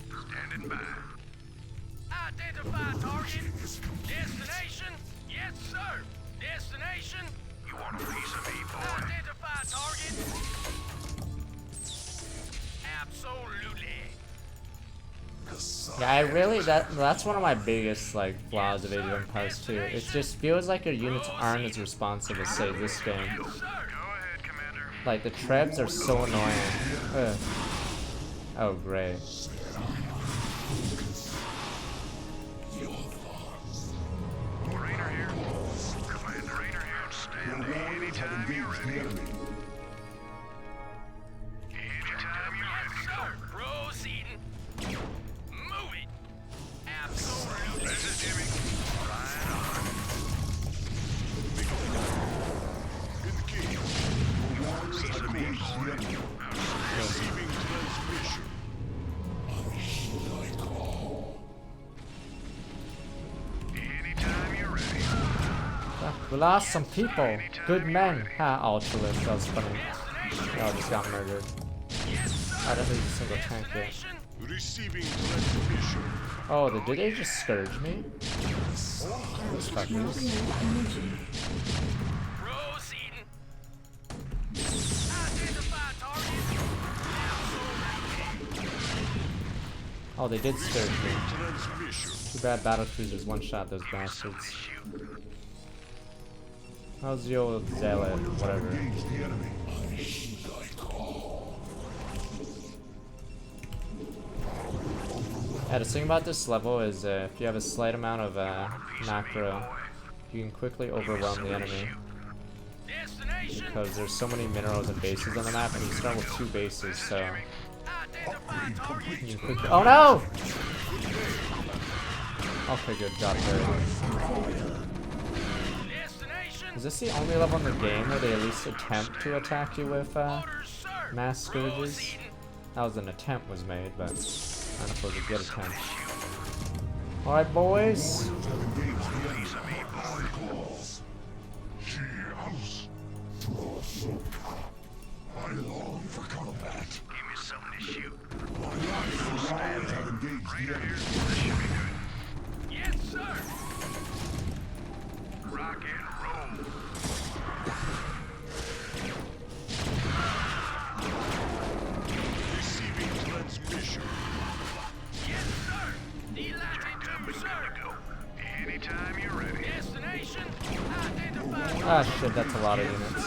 Standing by.
Identify target. Destination. Yes, sir. Destination.
You want a piece of me, boy?
Identify target. Absolutely.
Yeah, I really that's one of my biggest like flaws of Age of Empires 2. It just feels like your units aren't as responsive as say this game.
Go ahead, Commander.
Like the trebs are so annoying. Ugh. Oh great.
Rainer here. Commander Rainer here. Stand anytime you're ready. Anytime you're ready.
Sir, proceeding. Move it. Absolutely.
This is Jimmy. Right on.
Engage. Receiving transmission.
Anytime you're ready.
We lost some people. Good men. Ha, Ultralist. That was funny. They all just got murdered. I don't lose a single tank yet.
Receiving transmission.
Oh, did they just scourge me? Those fuckers.
No energy.
Proceeding. Identify target. Absolutely.
Oh, they did scourge me.
Transmission.
Too bad battle cruisers one-shot those bastards. How's the old zealot? Whatever. Yeah, the thing about this level is if you have a slight amount of macro, you can quickly overwhelm the enemy.
Destination.
Because there's so many minerals and bases on the map, and you start with 2 bases, so
Identify target.
you can quickly— oh no! Okay, good, got her.
Destination.
Is this the only level in the game where they at least attempt to attack you with
Orders, sir.
mass scourges?
Proceeding.
That was an attempt was made, but I don't know if it was a good attempt. Alright, boys.
I long for combat.
Give me something to shoot.
My rifles have engaged the enemy.
This should be good.
Yes, sir.
Rock and roll.
Receiving transmission.
Yes, sir. Delighted to serve.
Go. Anytime you're ready.
Destination. Identify
Ah, shit, that's a lot of units.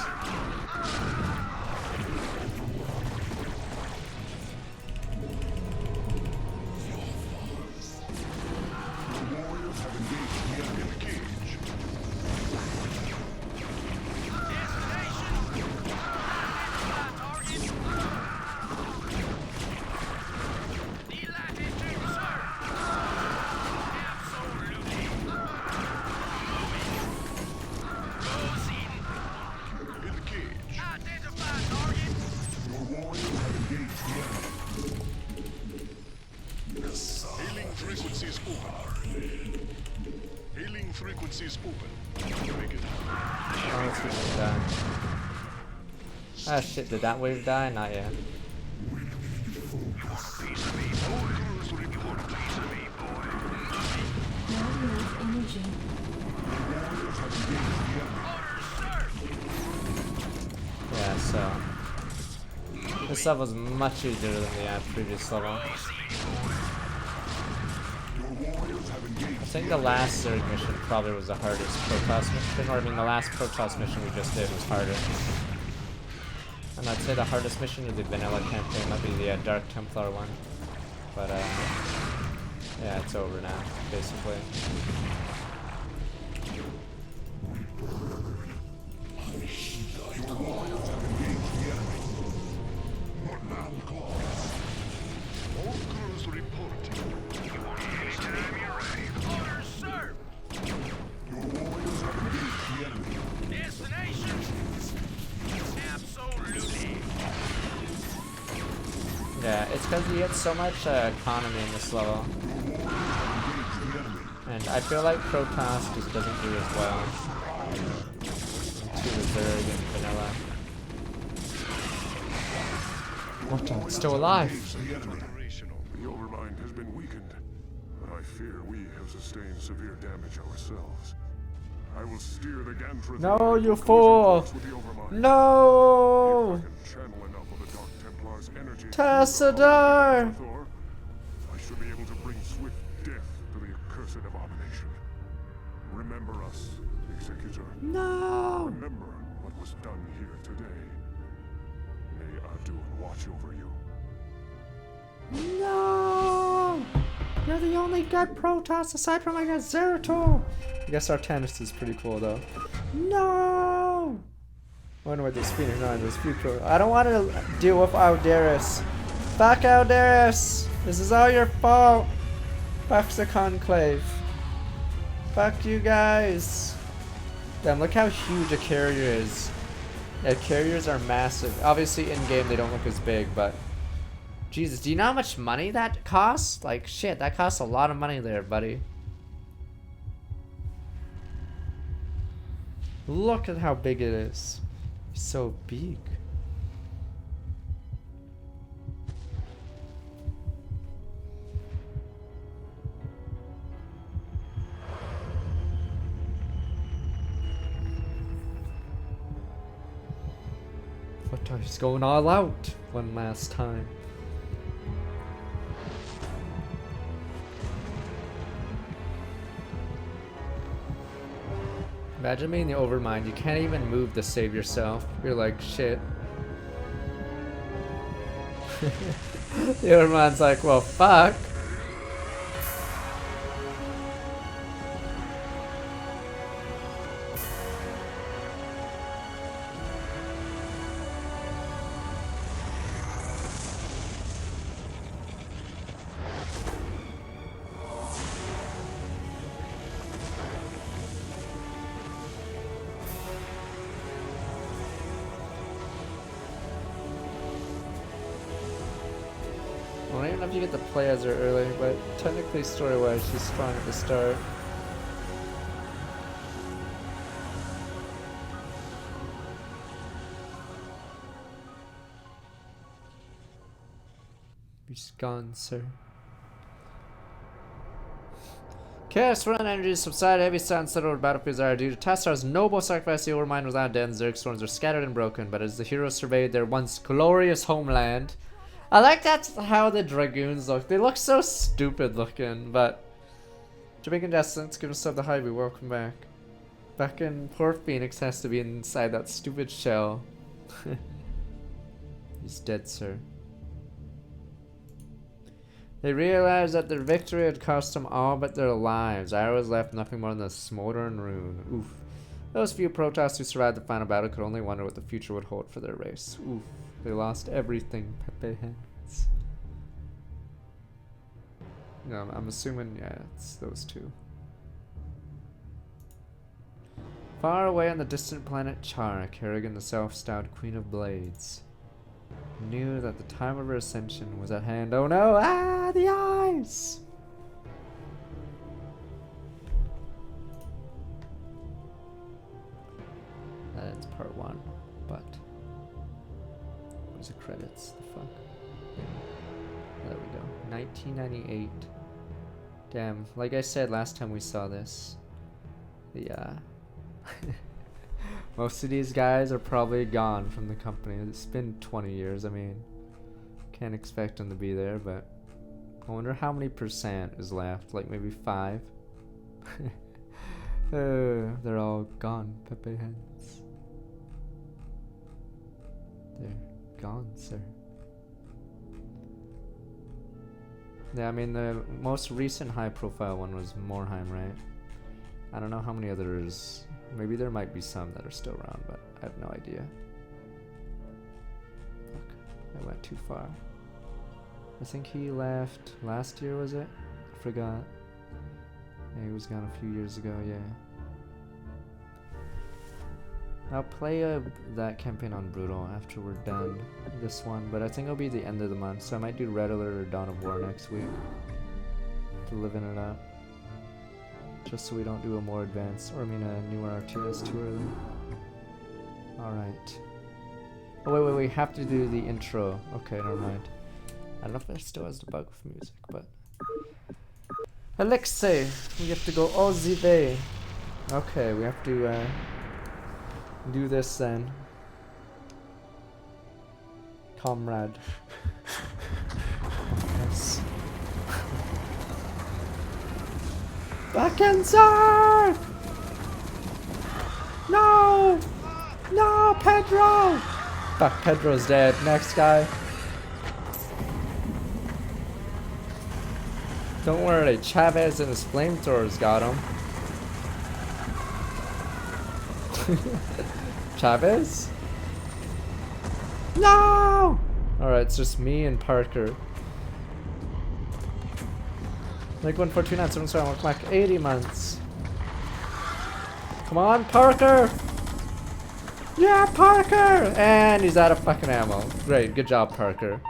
Hailing frequencies open. Hailing frequencies open. Make it
Oh, let's see if we die. Ah, shit, did that wave die? Not yet.
Piece of me, boy. You want a piece of me, boy?
Not enough energy.
This level's much easier than the previous level. I think the last Zerg mission probably was the hardest protoss mission, or I mean the last protoss mission we just did was harder. And I'd say the hardest mission of the vanilla campaign might be the Dark Templar one. But yeah, it's over now, basically.
All crews reporting.
Anytime you're ready. Orders, sir.
Your warriors have engaged the enemy.
Destination. Absolutely.
Yeah, it's because you get so much economy in this level. And I feel like Protoss just doesn't do as well to the Zerg and vanilla. What the? It's still alive!
Operational. The Overmind has been weakened. I fear we have sustained severe damage ourselves. I will steer the Gantra.
No, you fool! No! Tassadar!
I should be able to bring swift death to the accursed abomination. Remember us, Executor.
No!
Remember what was done here today. May Adun watch over you.
No! You're the only good Protoss aside from, I guess, Zeratul! I guess Artanis is pretty cool, though. No! I wonder what this Phoenix 9 was future. I don't want to deal with Aldaris. Fuck Aldaris! This is all your fault! Fuck the Conclave. Fuck you guys! Damn, look how huge a carrier is. Yeah, carriers are massive. Obviously, in-game they don't look as big, but... Jesus, do you know how much money that costs? Like, shit, that costs a lot of money there, buddy. Look at how big it is. It's so big. He's going all out one last time. Imagine being the Overmind. You can't even move to save yourself. You're like, shit. The Overmind's like, well, fuck. I don't even know if you get to play as her early, but technically story-wise she's strong at the start. He's gone, sir. Chaos run energy subsided, heavy sound settled over battlefields are due to Tassar's noble sacrifice. The Overmind was not dead, and Zerg storms are scattered and broken, but as the heroes surveyed their once glorious homeland, I like that's how the Dragoons look. They look so stupid looking, but Jamaican Descents, give us up the Highway, welcome back. Back in poor Phoenix has to be inside that stupid shell. He's dead, sir. They realized that their victory had cost them all but their lives. Arrows left nothing more than a smoldering ruin. Oof. Those few Protoss who survived the final battle could only wonder what the future would hold for their race. Oof. They lost everything, Pepe hands. No, I'm assuming, yeah, it's those two. Far away on the distant planet Char, Kerrigan, the self-styled Queen of Blades, knew that the time of her ascension was at hand. Oh no! Ah, the eyes! That ends part 1, but... where's the credits? The fuck? There we go. 1998. Damn, like I said last time we saw this, the most of these guys are probably gone from the company. It's been 20 years, I mean. Can't expect them to be there, but I wonder how many percent is left. Like maybe 5. They're all gone, Pepe heads. They're gone, sir. Yeah, I mean the most recent high-profile one was Morheim, right? I don't know how many others. Maybe there might be some that are still around, but I have no idea. Fuck, I went too far. I think he left last year, was it? I forgot. Yeah, he was gone a few years ago, yeah. I'll play that campaign on Brutal after we're done this one, but I think it'll be the end of the month, so I might do Red Alert or Dawn of War next week to liven it up. Just so we don't do a more advanced, or I mean a newer RTS too early. Alright. Oh wait, we have to do the intro. Okay, never mind. I don't know if it still has the bug with music, but... Alexei! We have to go all the way. Okay, we have to do this then. Comrade. Yes. Back inside! No! No, Pedro! Fuck, Pedro's dead. Next guy. Don't worry, Chavez and his flamethrowers got him. Chavez? No! Alright, it's just me and Parker. Like 1429, 77, welcome back 80 months. Come on, Parker! Yeah, Parker! And he's out of fucking ammo. Great, good job, Parker.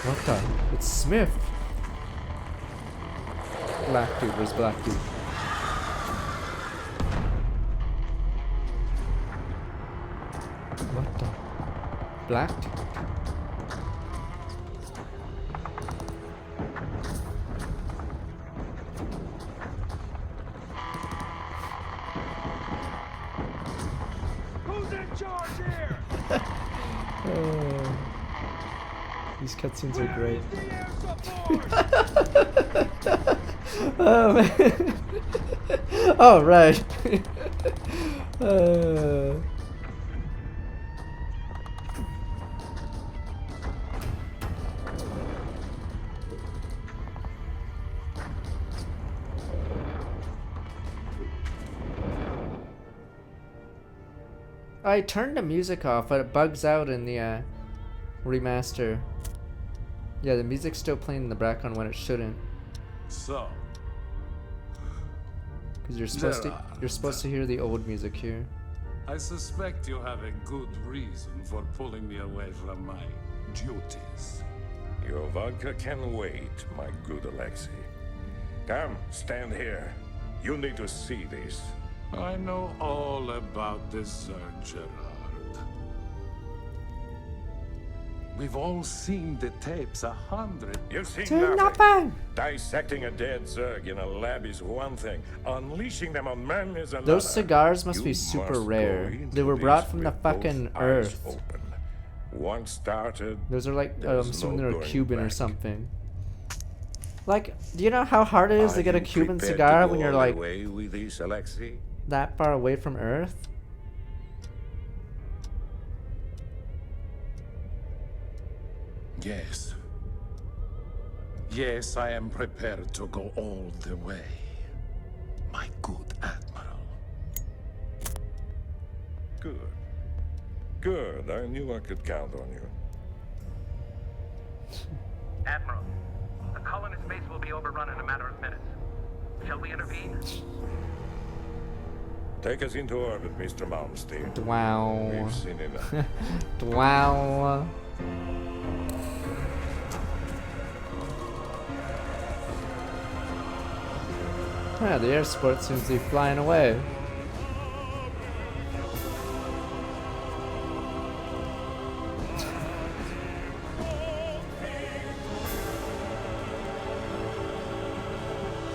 What the? It's Smith. Black dude, where's Black dude? What the? Black dude?
Who's in charge here?
These cutscenes are great. Oh man. Oh right. I turned the music off, but it bugs out in the remaster. Yeah, the music's still playing in the background when it shouldn't.
So,
Because you're supposed to hear the old music here.
I suspect you have a good reason for pulling me away from my duties.
Your vodka can wait, my good Alexei. Come, stand here. You need to see this.
I know all about this Zerg, Gerard. We've all seen the tapes 100.
You've seen
Do
nothing.
nothing.
Dissecting a dead Zerg in a lab is one thing. Unleashing them on men is another.
Those cigars must
You
be super
must
rare.
go into
They were
this
brought from the
with
fucking
both eyes
Earth.
open. Once started,
Those are like, I'm
there's
assuming
no
they're
going
Cuban or
back.
something. Like, do you know how hard it is to get a
Are you
Cuban
prepared
cigar
to
when
go
you're
all the
like
way with this, Alexei?
that far away from Earth?
Yes. Yes, I am prepared to go all the way. My good Admiral.
Good. Good. I knew I could count on you.
Admiral, the colonist base will be overrun in a matter of minutes. Shall we intervene?
Take us into orbit, Mr. Malmsteen.
Wow.
We've seen enough.
Wow. Yeah, the air sport seems to be flying away.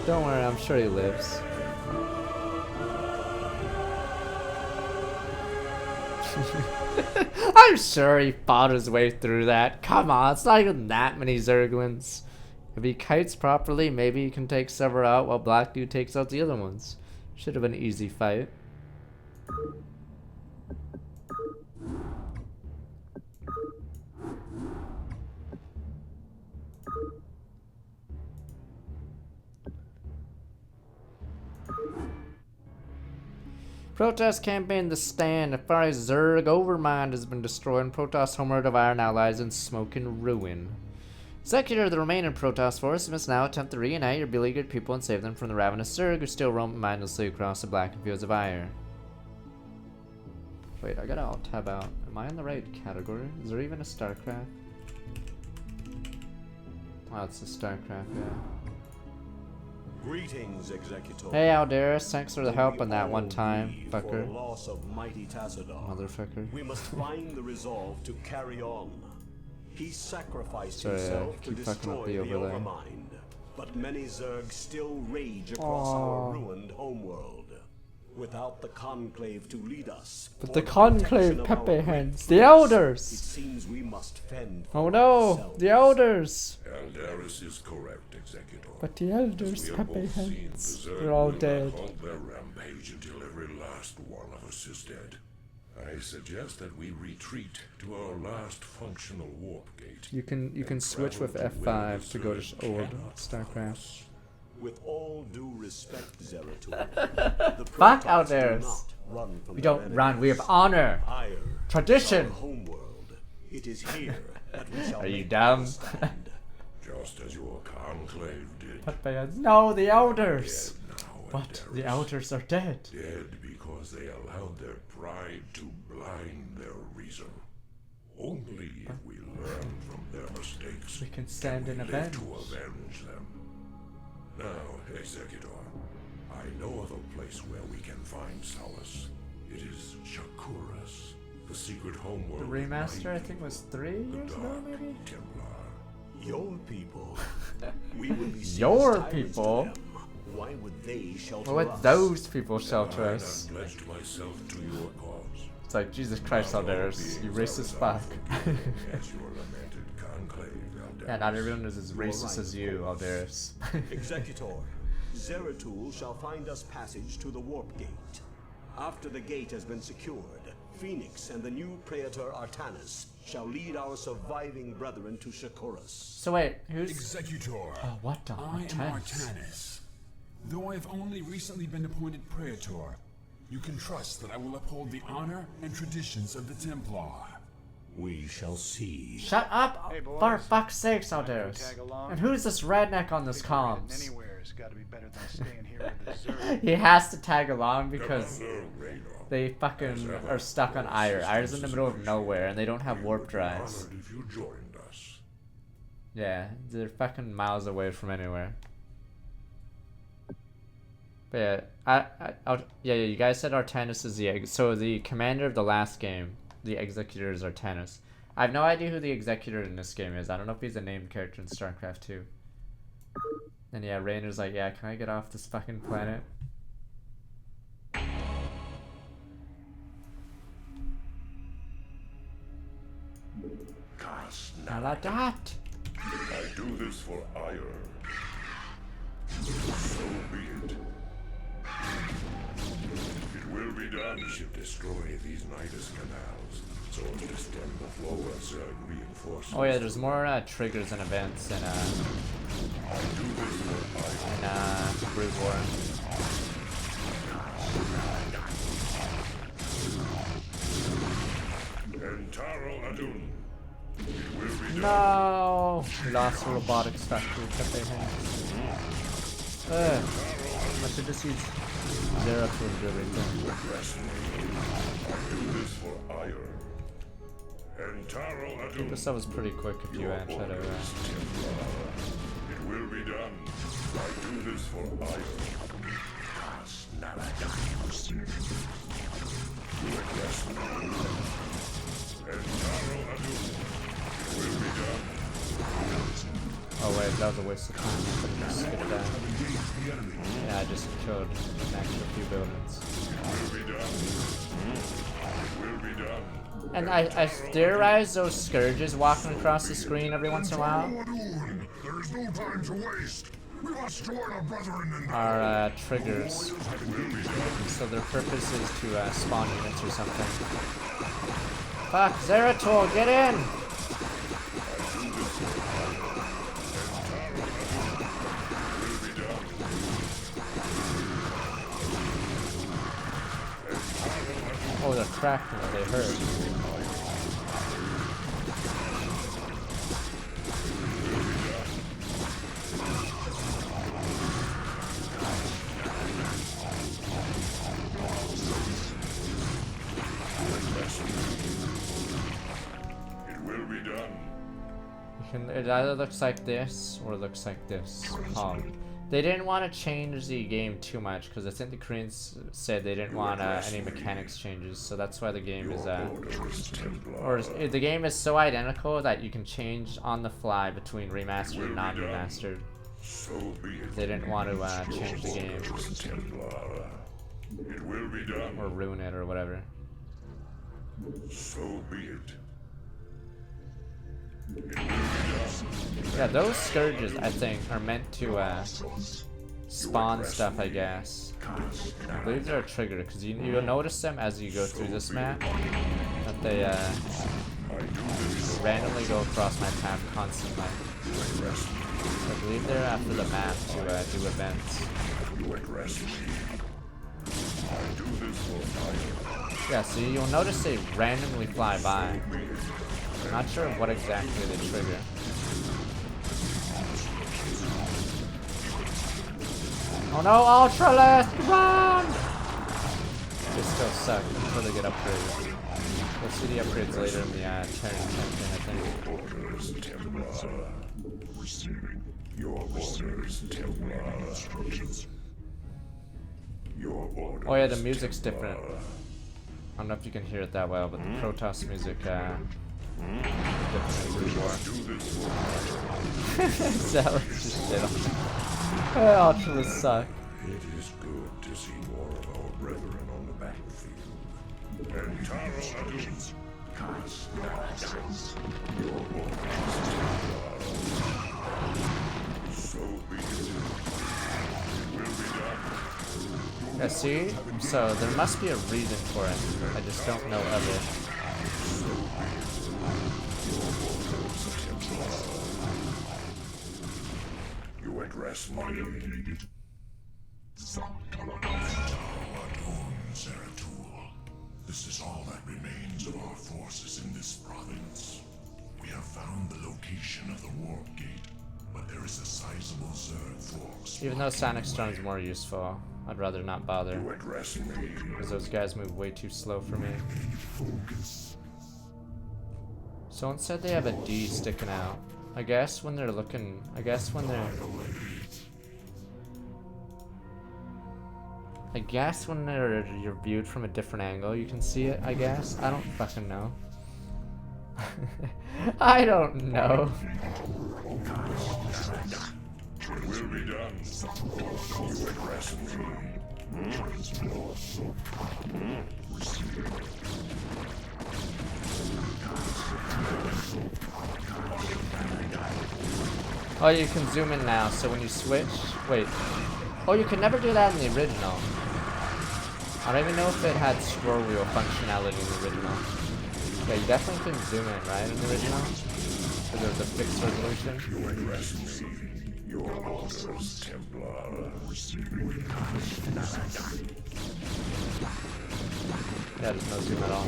Don't worry, I'm sure he lives. I'm sure he fought his way through that. Come on, it's not even that many Zerglings. If he kites properly, maybe he can take several out while Black Dude takes out the other ones. Should have been an easy fight. Protoss Campaign The Stand. A fiery Zerg overmind has been destroyed and Protoss homeworld of Iron now lies in smoke and ruin. Executor of the remaining Protoss force must now attempt to reunite your beleaguered people and save them from the ravenous Zerg who still roam mindlessly across the blackened fields of Ire. Wait, I gotta alt tab out. Am I in the right category? Is there even a Starcraft? Oh, it's a Starcraft, yeah.
Greetings, Executor.
Hey Aldaris, thanks for the help on that one time,
For
fucker.
loss of mighty Tassadar,
Motherfucker.
we must find the resolve to carry on. He sacrificed
Sorry,
himself to
keep fucking up
destroy
the
the
overlay.
Overmind, but many Zerg still rage across our ruined homeworld. Without the Conclave to lead us,
But
or
the
protection
Conclave,
of our
Pepe
great
Hands, the
force,
Elders!
It seems we must fend for
Oh no,
ourselves.
the Elders!
Aldaris is correct, Executor.
But the Elders,
We have
Pepe
both seen
Hands,
the Zerg
they're all
will not
dead.
halt their rampage until every last one of us is dead. I suggest that we retreat to our last functional warp gate.
You can switch with
travel to where
F5
the
to go to
Zerg
old
cannot
Starcraft.
With all due respect, Zeratul, the
Fuck
Protoss
out
do
there.
not run from
We
their
don't run, we have
enemies.
honor!
Ire
Tradition.
is our homeworld. It is here that we shall
Are you
make
dumb?
our stand.
Just as your conclave did.
Pepe Hands, no, the Elders!
Dead now,
What? The
Aldaris.
Elders are dead.
Dead because they allowed their pride to blind their reason. Only if we learn from their mistakes
We can stand and
live
avenge.
to avenge them. Now, Executor, I know of a place where we can find solace. It is Shakuras, the secret homeworld.
The
of
remaster, I
might,
think, was 3
the
years ago,
Dark
maybe?
Templar.
Your people. We will be seen
Your
as tyrants to
people?
them. Why would they shelter
What would
us?
those people shelter
I have
us?
pledged myself to your cause.
It's like, Jesus Christ, Aldaris, you racist fuck.
As your lamented conclave, Aldaris.
Yeah, not everyone is as racist
right,
as you,
of
Aldaris.
Executor, Zeratul shall find us passage to the warp gate. After the gate has been secured, Phoenix and the new Praetor Artanis shall lead our surviving brethren to Shakuras.
So wait, who's...
Executor,
what the
I am
Artanis?
Artanis. Though I have only recently been appointed Praetor, you can trust that I will uphold the honor and traditions of the Templar.
We shall see.
Shut up!
Hey, boys.
For fuck's sakes, Aldaris.
Tag along.
And who's this redneck on this
Figuring
comms?
Anywhere has got to be better than staying here with the Zerg.
He has to tag along because
Commander Raynor,
they fucking are stuck on Ire. Ire's in the middle of nowhere and they don't have warp drives.
honored if you joined us.
Yeah, they're fucking miles away from anywhere. But yeah, you guys said Artanis is so the commander of the last game, the executor is Artanis. I have no idea who the executor in this game is. I don't know if he's a named character in StarCraft 2. And yeah, Raynor's like, yeah, can I get off this fucking planet? Naladat!
I do this for ire. So be it. It will be done. We should destroy these Nidus canals so as to stem the flow of Zerg reinforcements.
Oh yeah, there's more triggers and events in
I do this for ire.
broodwar.
Entaro Adun. It will be done.
No! We lost the robotics factory. Pepe hands. I should just use Zero to do everything.
I do this for ire. Entaro
I think
Adun.
this stuff was pretty quick if you try to.
It will be done. I do this for ire. Entaro Adun. It will be done.
Oh wait, that was a waste of time. I could have just skipped that. Yeah, I just killed an extra few buildings. And I theorize those scourges walking across the screen every once in a while
There's no time to waste. We must join our brethren in
are triggers. So their purpose is to spawn units or something. Fuck, Zeratul, get in! Oh, they're cracking, they hurt. It either looks like this or it looks like this. They didn't want to change the game too much because I think the Koreans said they didn't want any mechanics changes, so that's why the game is the game is so identical that you can change on the fly between remastered and non-remastered. They didn't want to change the game or ruin it or whatever.
So be it.
Yeah, those scourges, I think, are meant to spawn stuff, I guess. I believe they're a trigger, because you'll notice them as you go through this map, that they randomly go across my path constantly. I believe they're after the map to do events. Yeah, so you'll notice they randomly fly by. I'm not sure what exactly they trigger. Oh no, Ultralith! Run! They still suck until they get upgraded. We'll see the upgrades later in the Terran campaign, I think.
Receiving your orders, Templar. Your orders.
Oh yeah, the music's different. I don't know if you can hear it that well, but the protoss music, different broodwar. Zealous just shit on it. Ultras suck.
It is good to see more of our brethren on the battlefield. And Taro Adun's cast your orders, so be it. It will be done.
Yeah, see? So there must be a reason for it. I just don't know of it.
You address my need.
Zeratul. This is all that remains of our forces in this province. We have found the location of the warp gate, but there is a sizable Zerg force.
Even though Sonic Storm's more useful, I'd rather not bother.
You address me.
Because those guys move way too slow for me. Someone said they have a D sticking out. I guess when they're looking, you're viewed from a different angle, you can see it, I guess. I don't fucking know. I don't know.
It will be done. You address me.
Oh, you can zoom in now, so when you switch... Wait. Oh, you could never do that in the original. I don't even know if it had scroll wheel functionality in the original. Yeah, you definitely couldn't zoom in, right, in the original? Because there was a fixed resolution.
You address me. Your orders, Templar.
Yeah, there's no zoom at all.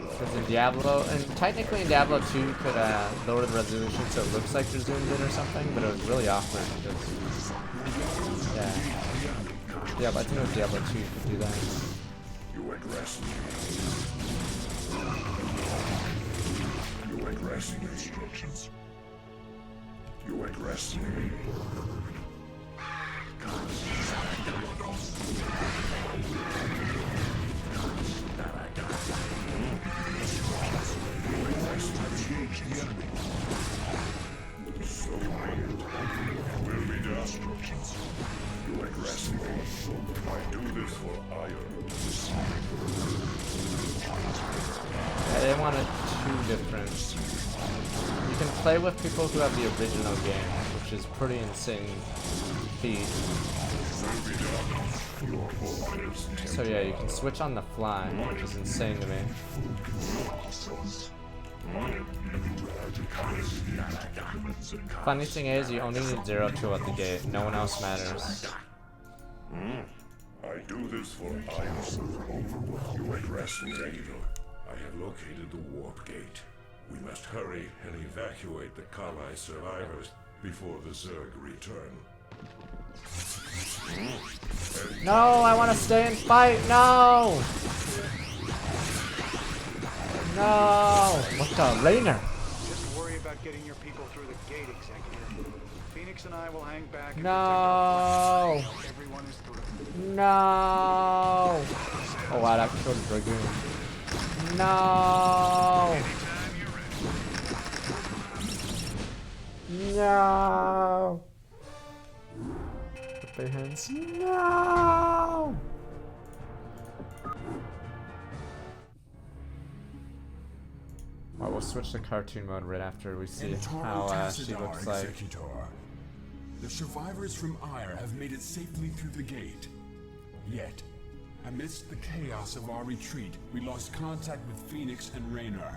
Because in Diablo, and technically in Diablo 2 you could lower the resolution so it looks like you're zoomed in or something, but it was really awkward because, yeah, but I think with Diablo 2 you could do that.
You address me. You address me. Instructions. You address me. So be it.
You can play with people who have the original game, which is pretty insane feat. So yeah, you can switch on the fly, which is insane to me. Funny thing is, you only need 0 tool at the gate. No one else matters.
I do this for Ire. You address me, Angel. I have located the warp gate. We must hurry and evacuate the Kali survivors before the Zerg return.
No, I want to stay and fight. No! No! What the Rainer?
Just worry about getting your people through the gate, Executive. Phoenix and I will hang back and
No!
protect our flag. Everyone is through.
No! Oh wow, that killed Dragoon. No! No! Put their hands. No! Well, we'll switch to cartoon mode right after we see how she looks like.
Executor. The survivors from Ire have made it safely through the gate. Yet, amidst the chaos of our retreat, we lost contact with Phoenix and Raynor.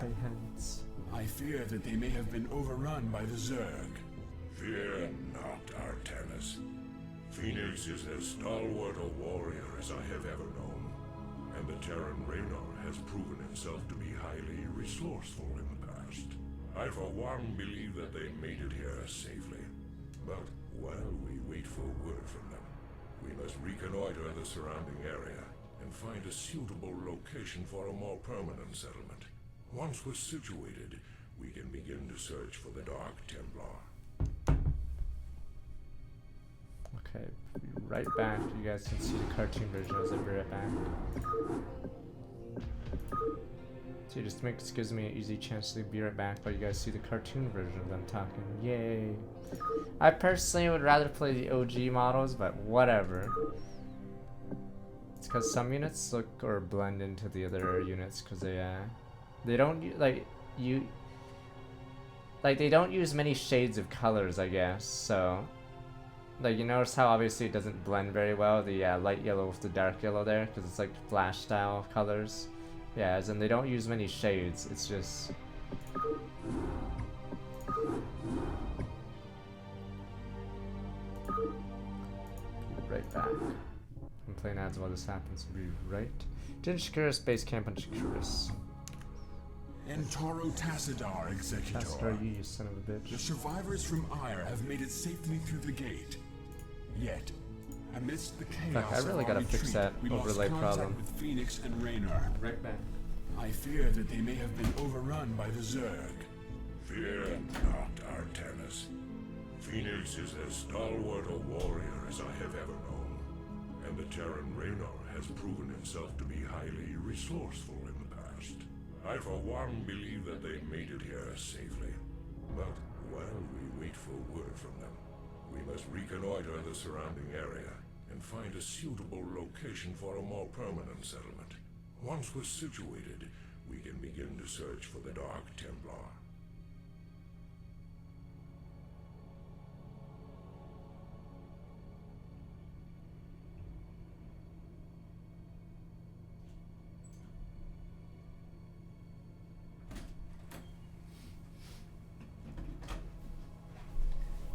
I fear that they may have been overrun by the Zerg.
Fear not, Artanis. Phoenix is as stalwart a warrior as I have ever known, and the Terran Raynor has proven himself to be highly resourceful in the past. I for one believe that they made it here safely, but while we wait for word from them, we must reconnoiter the surrounding area and find a suitable location for a more permanent settlement. Once we're situated, we can begin to search for the Dark Templar.
Okay, be right back. You guys can see the cartoon version as I be right back. See, just gives me an easy chance to be right back while you guys see the cartoon version of them talking. Yay! I personally would rather play the OG models, but whatever. It's because some units look or blend into the other units because they don't they don't use many shades of colors, I guess. So, like, you notice how obviously it doesn't blend very well, the light yellow with the dark yellow there, because it's like flash style colors. Yeah, as in they don't use many shades. It's just. Right back. I'm playing ads while this happens. Be right. Didn't Shakuris base camp on Shakuris?
Entaro Tassadar, Executor.
Tassadar, you son of a bitch.
The survivors from Ire have made it safely through the gate. Yet, amidst the chaos
Fuck, I really
of our
gotta fix
retreat,
that
we
overlay
lost
problem.
contact with Phoenix and Raynor.
Right back.
I fear that they may have been overrun by the Zerg.
Fear not, Artanis. Phoenix is as stalwart a warrior as I have ever known, and the Terran Raynor has proven himself to be highly resourceful in the past. I for one believe that they made it here safely, but while we wait for word from them, we must reconnoiter the surrounding area and find a suitable location for a more permanent settlement. Once we're situated, we can begin to search for the Dark Templar.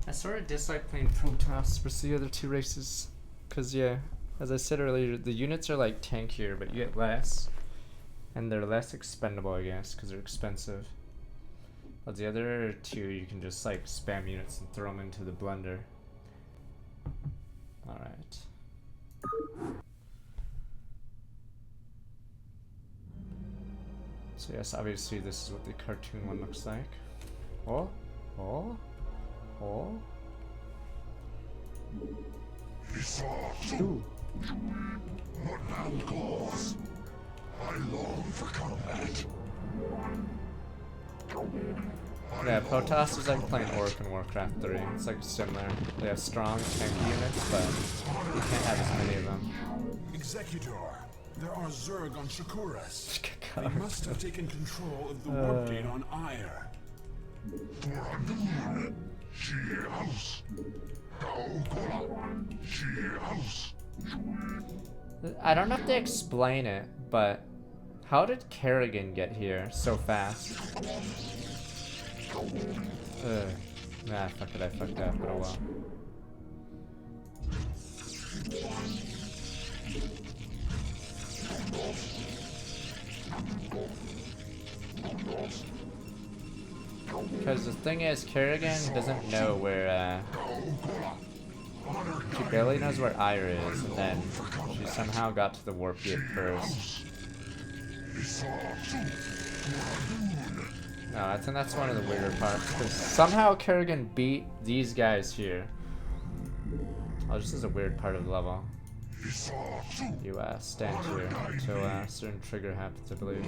I sort of dislike playing protoss versus the other two races, cause yeah, as I said earlier, the units are like tankier, but you get less, and they're less expendable, I guess, cause they're expensive. But the other two, you can just like spam units and throw them into the blender. All right. So yes, obviously this is what the cartoon one looks like. Oh, oh. Oh. Ooh.
What land calls? I long for combat.
Yeah, protoss is like playing Orc in Warcraft 3. It's like similar. They have strong, tanky units, but you can't have as many of them.
Executor, there are Zerg on Shakuris. They must have taken control of the warp gate on Ire.
I don't know if they explain it, but how did Kerrigan get here so fast? Nah, fuck it, I fucked up, but oh well. Because the thing is, Kerrigan doesn't know where, she barely knows where Ire is, and then she somehow got to the warp gate first. No, I think that's one of the weirder parts, because somehow Kerrigan beat these guys here. Oh, this is a weird part of the level. You stand here until a certain trigger happens, I believe.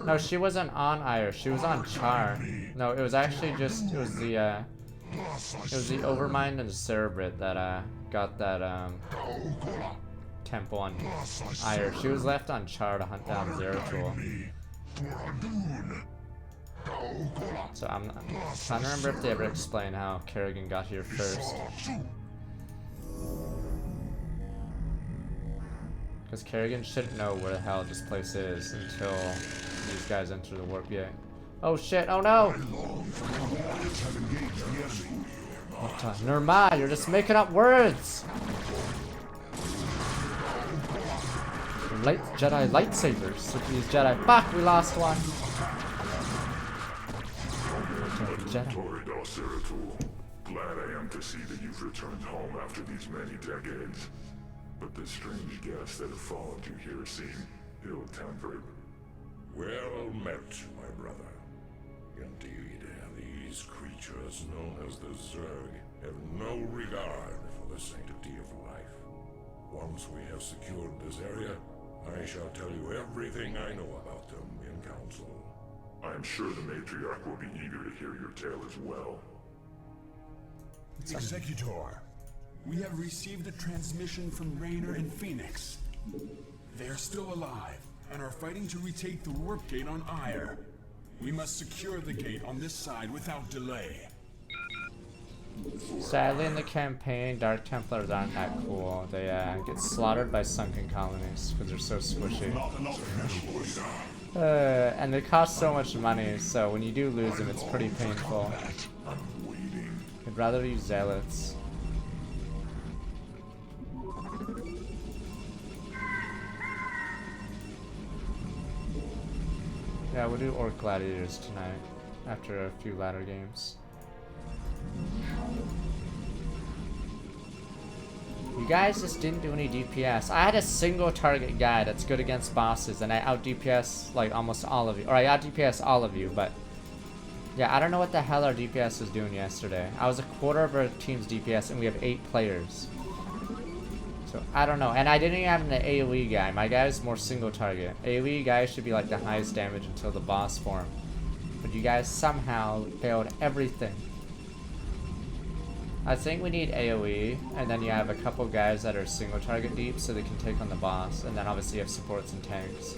No, she wasn't on Ire, she was on Char. No, it was actually just, it was the Overmind and the Cerebrit that got that temple on Ire. She was left on Char to hunt down Zeratul. So I'm trying to remember if they ever explain how Kerrigan got here first. Because Kerrigan shouldn't know where the hell this place is until these guys enter the warp gate. Oh shit, oh no! What the? Nirma, you're just making up words! Jedi lightsabers with these Jedi. Fuck, we lost one! Jedi.
Glad I am to see that you've returned home after these many decades. But the strange guests that have followed you here seem ill-tempered.
Well met, my brother. Indeed, these creatures known as the Zerg have no regard for the sanctity of life. Once we have secured this area, I shall tell you everything I know about them in council.
I am sure the matriarch will be eager to hear your tale as well.
Executor, we have received a transmission from Raynor and Phoenix. They are still alive and are fighting to retake the warp gate on Ire. We must secure the gate on this side without delay.
Sadly, in the campaign, Dark Templars aren't that cool. They get slaughtered by sunken colonies because they're so squishy. And they cost so much money, so when you do lose them, it's pretty painful. I'd rather use Zealots. Yeah, we'll do Orc Gladiators tonight, after a few ladder games. You guys just didn't do any DPS. I had a single target guy that's good against bosses, and I out DPS like almost all of you. Or I out DPS all of you, but yeah, I don't know what the hell our DPS was doing yesterday. I was a quarter of our team's DPS, and we have 8 players. So I don't know. And I didn't even have an AoE guy. My guy is more single target. AoE guys should be like the highest damage until the boss form. But you guys somehow failed everything. I think we need AoE, and then you have a couple guys that are single target deep so they can take on the boss, and then obviously you have supports and tanks.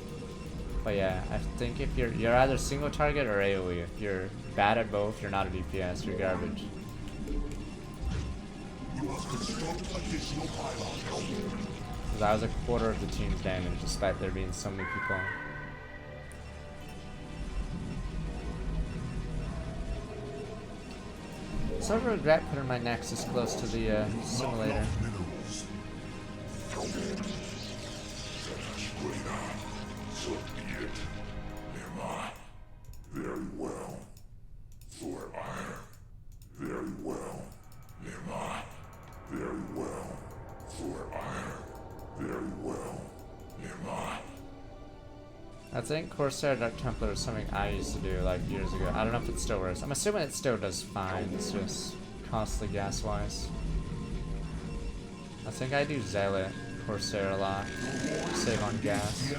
But yeah, I think if you're either single target or AoE. If you're bad at both, you're not a DPS, you're garbage. Because I was a quarter of the team's damage despite there being so many people. So I regret putting my Nexus close to the simulator.
Very well. For Ire. Very well. Nirma. Very well. For Ire. Very well. Nirma.
I think Corsair Dark Templar is something I used to do like years ago. I don't know if it still works. I'm assuming it still does fine. It's just costly gas wise. I think I do Zealot Corsair a lot. Save on gas.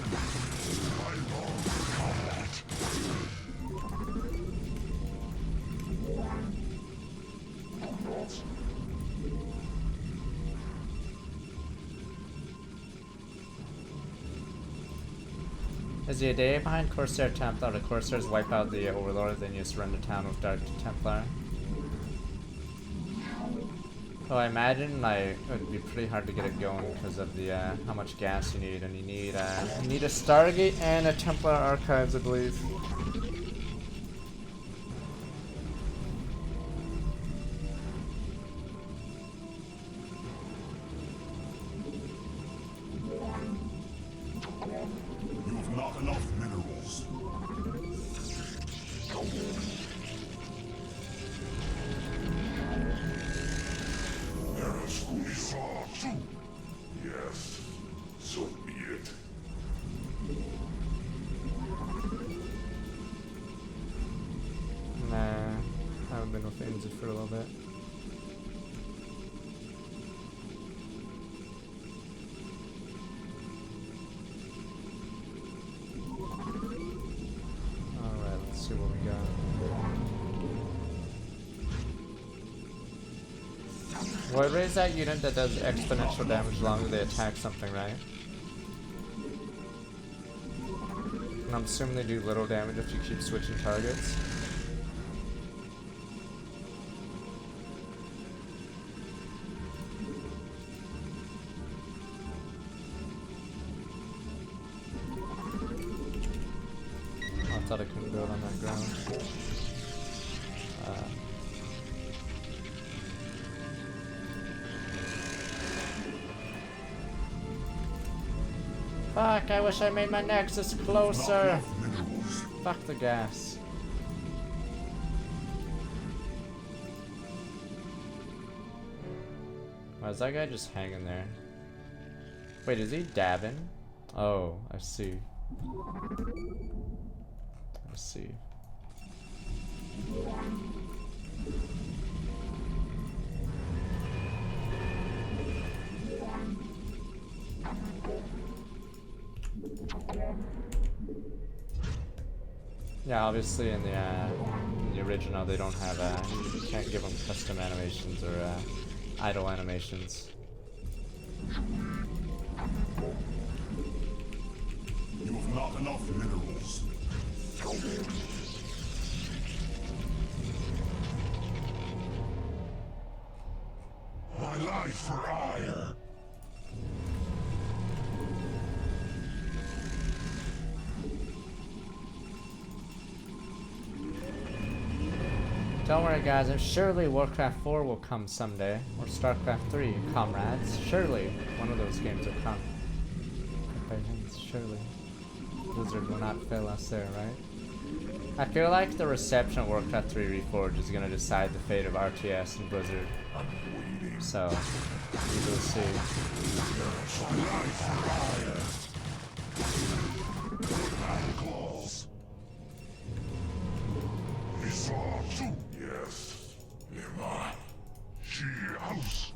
Is the idea behind Corsair Templar the Corsairs wipe out the Overlord, then you just run the town with Dark Templar? Oh, I imagine like it would be pretty hard to get it going because of the how much gas you need, and you need a Stargate and a Templar Archives, I believe.
You have not enough minerals. Yes, so be it.
Nah, I haven't been with Inza for a little bit. Alright, let's see what we got. What raise that unit that does exponential damage as long as they attack something, right? And I'm assuming they do little damage if you keep switching targets. I thought I couldn't build on that ground. Fuck, I wish I made my nexus closer. Fuck the gas. Why is that guy just hanging there? Wait, is he dabbing? Oh, I see. I see. Yeah, obviously in the original they don't have you can't give them custom animations or idle animations.
You have not enough minerals. My life for ire.
Don't worry guys, and surely Warcraft 4 will come someday, or Starcraft 3, comrades. Surely one of those games will come. Surely. Blizzard will not fail us there, right? I feel like the reception of Warcraft 3 Reforged is going to decide the fate of RTS and Blizzard. So, we will see.
Yes, Lima. She house.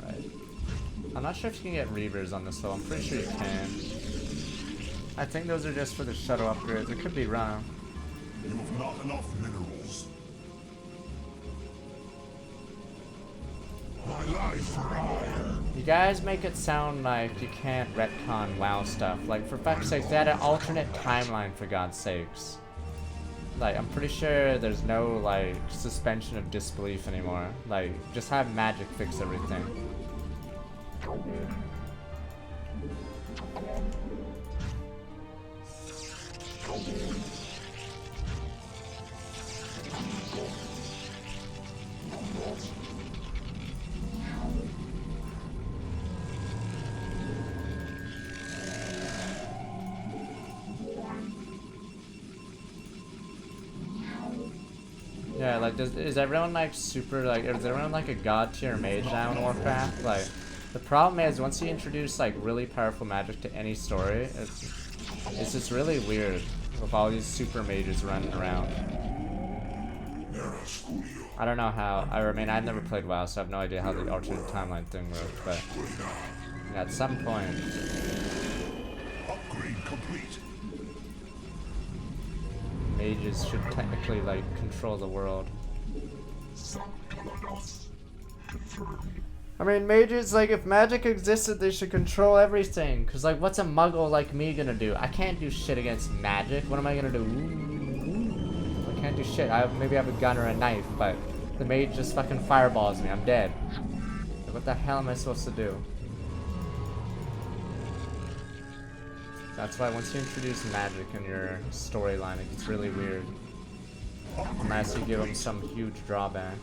Right. I'm not sure if you can get Reavers on this though. I'm pretty sure you can. I think those are just for the shuttle upgrades. It could be wrong.
You have not enough minerals. My life for hire.
You guys make it sound like you can't retcon WoW stuff. Like, for fuck's sake, they had an alternate timeline, for God's sakes. Like, I'm pretty sure there's no, like, suspension of disbelief anymore. Like, just have magic fix everything. Yeah, like, is everyone, like, super, like, is everyone, like, a god tier mage now in Warcraft? Like, the problem is, once you introduce, like, really powerful magic to any story, it's just really weird with all these super mages running around. I don't know how, I mean, I've never played WoW, so I have no idea how the alternate timeline thing works, but at some point...
Upgrade complete.
Mages should technically, like, control the world.
Suck
I mean, mages, like, if magic existed, they should control everything. Cause, like, what's a muggle like me gonna do? I can't do shit against magic. What am I gonna do? I can't do shit. Maybe I have a gun or a knife, but the mage just fucking fireballs me. I'm dead. Like, what the hell am I supposed to do? That's why once you introduce magic in your storyline, it gets really weird. Unless you give them some huge drawback.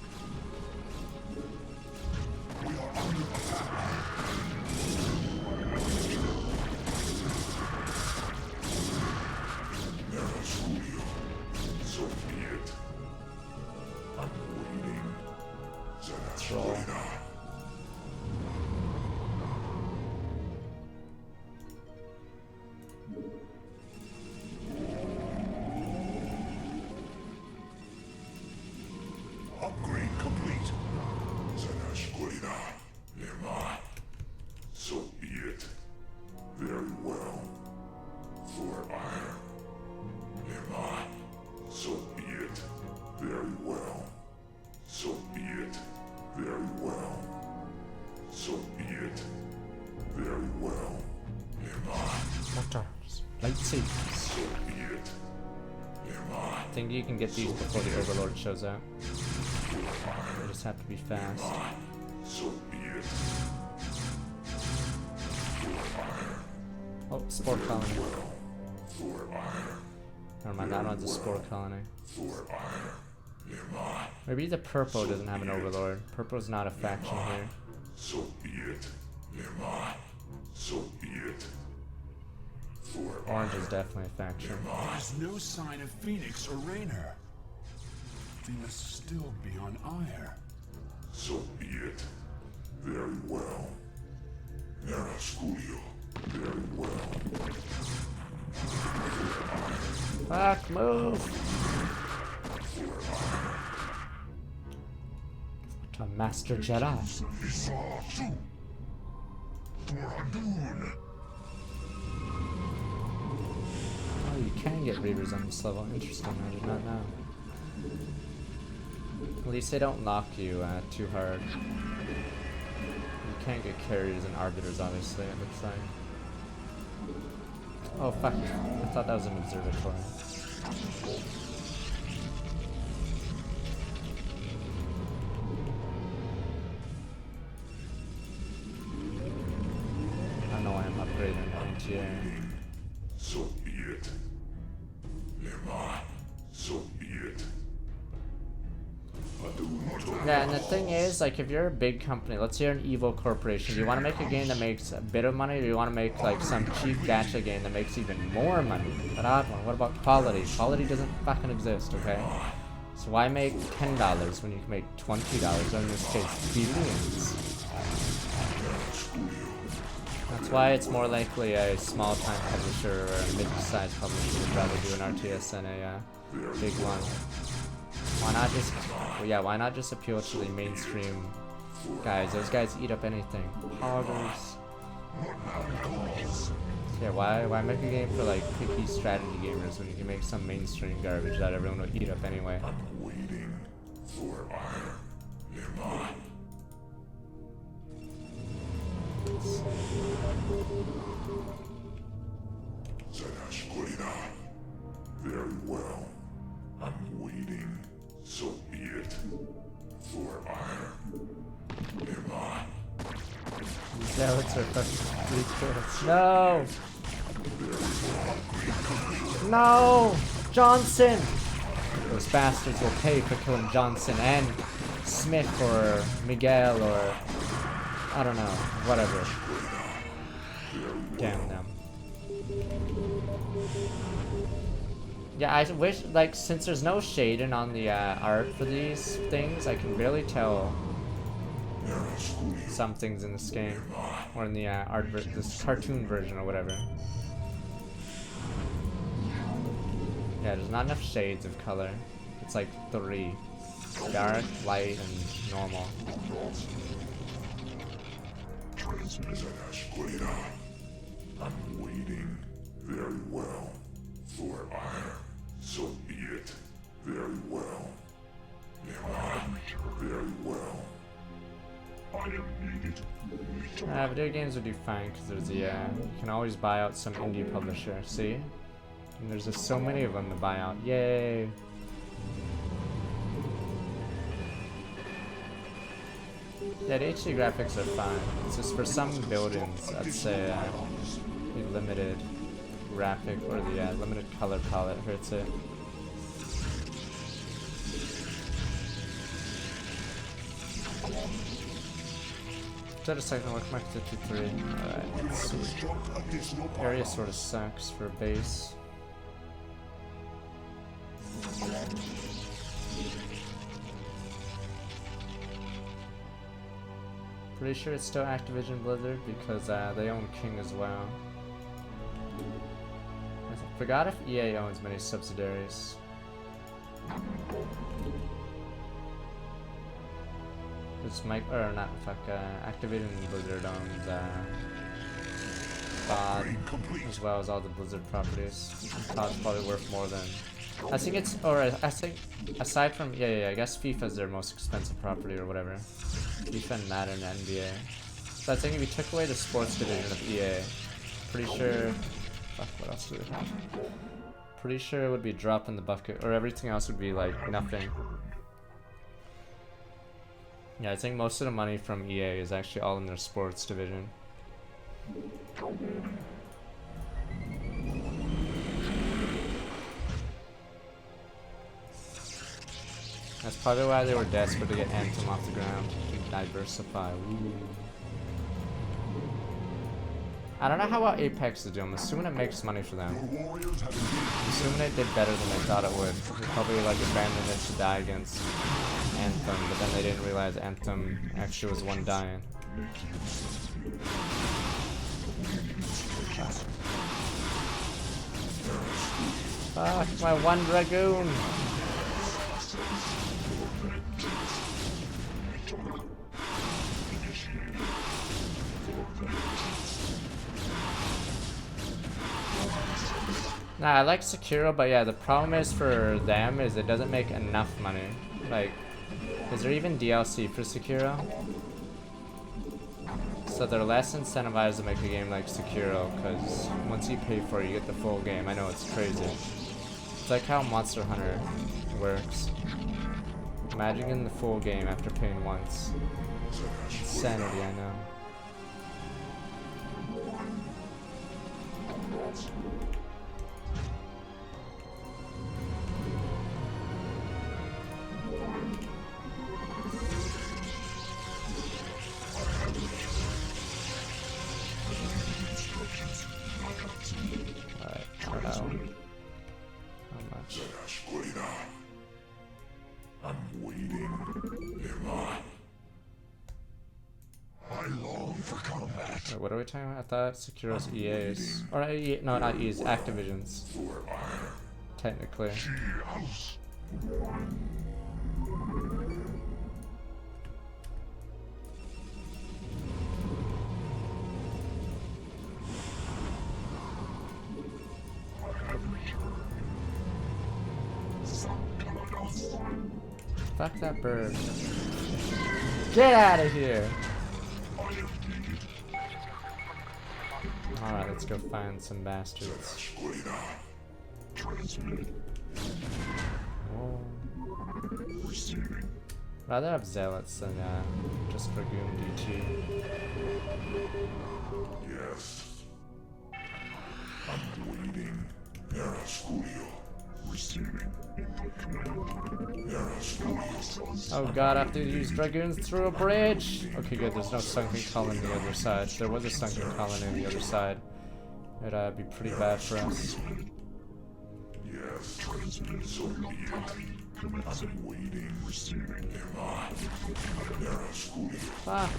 So be it. I'm waiting.
Roll.
Upgrade complete. Zanashkorina. Nema. So be it. Very well. For ire. Nema. So be it. Very well. So be it. Very well. So be it. Very well. Nema.
What lightsaber.
So be it. Nema.
I think you can get these before the Overlord shows up. You just have to be fast.
So be it.
Oh, spore colony.
For ire.
Never mind, that one's a spore colony.
For ire. Nema.
Maybe the Purpo doesn't have an Overlord. Purpo's not a faction here.
So be it. Nema. So be it. For
Orange is definitely a faction.
There's no sign of Phoenix or Raynor. They must still be on Ire.
So be it. Very well. Nera Sculio. Very well.
Fuck, move! To Master Jedi. Oh, you can get Reavers on this level. Interesting, I did not know. At least they don't lock you too hard. You can't get carriers and arbiters, obviously, it looks like. Oh, fuck. I thought that was an observatory. I know I am upgrading NTA.
So be it. Nema. So be it.
Yeah, and the thing is, like, if you're a big company, let's say you're an evil corporation, do you want to make a game that makes a bit of money, or do you want to make, like, some cheap gacha game that makes even more money? That odd one. What about quality? Quality doesn't fucking exist, okay? So why make $10 when you can make $20, or in this case, billions? That's why it's more likely a small-time publisher or a mid-sized publisher would rather do an RTS than a big one. Why not just, well, yeah, why not just appeal to the mainstream guys? Those guys eat up anything. Poggers. Yeah, why make a game for, like, picky strategy gamers when you can make some mainstream garbage that everyone will eat up anyway?
I'm waiting for ire. Nema. Zanashkorina. Very well. I'm waiting. So be it. For ire. Nema.
These zealots are fucking ridiculous. No! No! Johnson! Those bastards will pay for killing Johnson and Smith or Miguel or I don't know, whatever. Damn them. Yeah, I wish, like, since there's no shading on the art for these things, I can barely tell some things in this game, or in the this cartoon version or whatever. Yeah, there's not enough shades of color. It's like 3. Dark, light, and normal.
I'm waiting. Very well. For ire. So be it. Very well. Nema. Very well.
Video games would do fine because there's the you can always buy out some indie publisher. See, and there's just so many of them to buy out. Yay! Yeah, the HD graphics are fine. It's just for some buildings, I'd say the limited graphic or the limited color palette hurts it. That a second look, Mark 53. Alright, let's see. Area sort of sucks for base. Pretty sure it's still Activision Blizzard because they own King as well. I forgot if EA owns many subsidiaries. It's Activision Blizzard owns COD as well as all the Blizzard properties. COD's probably worth more than I think it's, or I think aside from I guess FIFA's their most expensive property or whatever. FIFA and Madden and NBA. So I think if you took away the sports division of EA, pretty sure what else do we have? Pretty sure it would be a drop in the bucket, or everything else would be like nothing. Yeah, I think most of the money from EA is actually all in their sports division. That's probably why they were desperate to get Anthem off the ground, to diversify. Ooh. I don't know how well Apex is doing. I'm assuming it makes money for them. I'm assuming it did better than I thought it would. They probably like abandoned it to die against Anthem, but then they didn't realize Anthem actually was one dying. Fuck, my one Dragoon! Nah, I like Sekiro, but yeah, the problem is for them is it doesn't make enough money. Like, is there even DLC for Sekiro? So they're less incentivized to make a game like Sekiro, because once you pay for it, you get the full game. I know it's crazy. It's like how Monster Hunter works. Imagine getting the full game after paying once. Insanity, I know.
I'm waiting. I long for combat.
Wait, what are we talking about? I thought Sekiro's EA's. Or no, not EA's, Activision's. Technically. Fuck that bird. Get out of here! Alright, let's go find some bastards. Oh. Rather have zealots than just Dragoon DT.
Yes. I'm waiting. Receiving.
Oh god, I have to use Dragoons through a bridge! Okay, good, there's no sunken colony on the other side. If there was a sunken colony on the other side, it'd be pretty bad for us.
Yes. I'm waiting. Receiving.
Ah.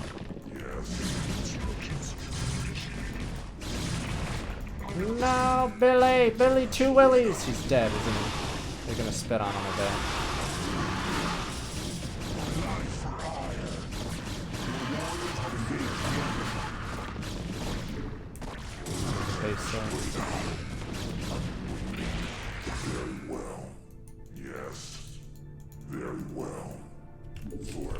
No, Billy! Billy, 2 willies! He's dead, isn't he? They're gonna spit on him, I bet.
Very well. Yes. Very well. For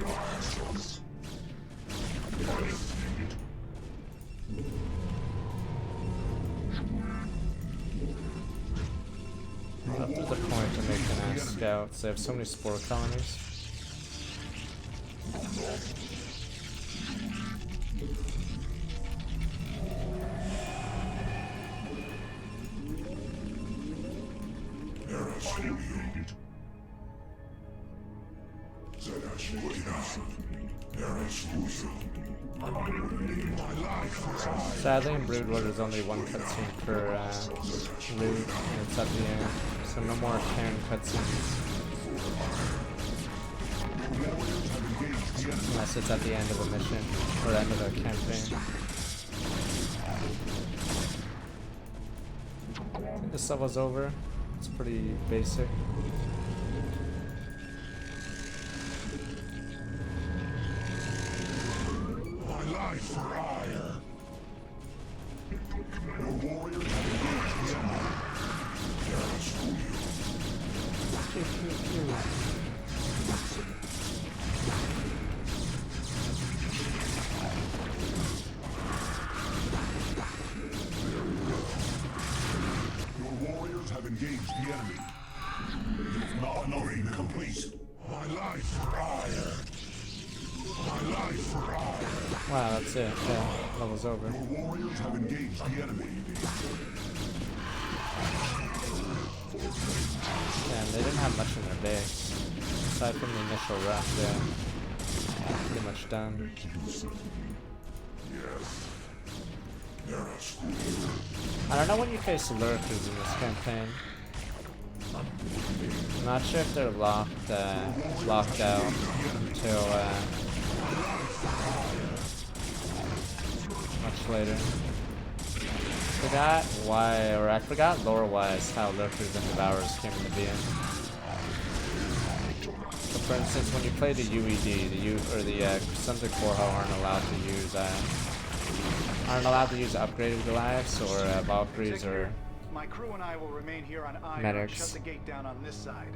Up to the point to making scouts. They have so many spore colonies. Sadly, in Broodwar there's only one cutscene per loot, and it's at the end, so no more canon cutscenes. Unless it's at the end of a mission, or end of a campaign. This level's over. It's pretty basic.
My life for hire. Your warrior has engaged the enemy. There is Your warriors have engaged the enemy. You've not upgrade complete. My life for hire. My life for hire.
Wow, that's it. Yeah, level's over.
Your warriors have engaged the enemy.
Yeah, and they didn't have much in their base. Aside from the initial rush, they're pretty much done. I don't know when you face lurkers in this campaign. I'm not sure if they're locked out until much later. Forgot why, or I forgot lore-wise how lurkers and devourers came into being. So for instance, when you play the UED, the Sons of Korhal aren't allowed to use upgraded Goliaths or Valkyries or
my crew and I will remain here on Iron and shut the gate down on this side.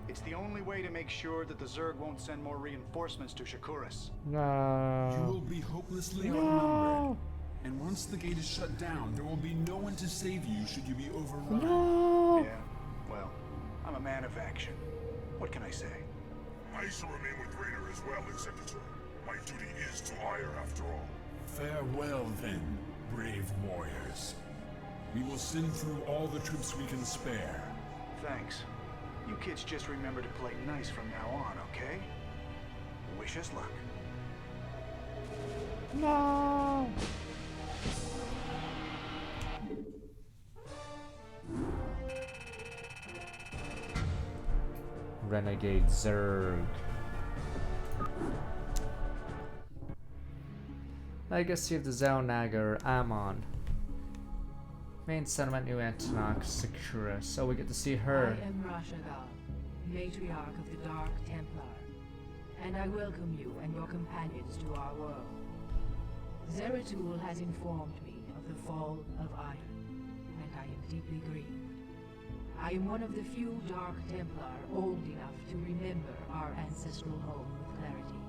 It's the only way to make sure that the Zerg won't send more reinforcements to Shakuras.
No.
You will be hopelessly outnumbered. And once the gate is shut down, there will be no one to save you should you be overrun.
No.
Yeah, well, I'm a man of action. What can I say?
I shall remain with Raynor as well, Executor. My duty is to Ire after all.
Farewell then, brave warriors. We will send through all the troops we can spare.
Thanks. You kids just remember to play nice from now on, okay? Wish us luck.
No. Renegade Zerg. Legacy of the Zelnaga or Amon. Main settlement New Antonok, Sakura. So we get to see her.
I am Rashagal, matriarch of the Dark Templar, and I welcome you and your companions to our world. Zeratul has informed me of the fall of Iron, and I am deeply grieved. I am one of the few Dark Templar old enough to remember our ancestral home with clarity.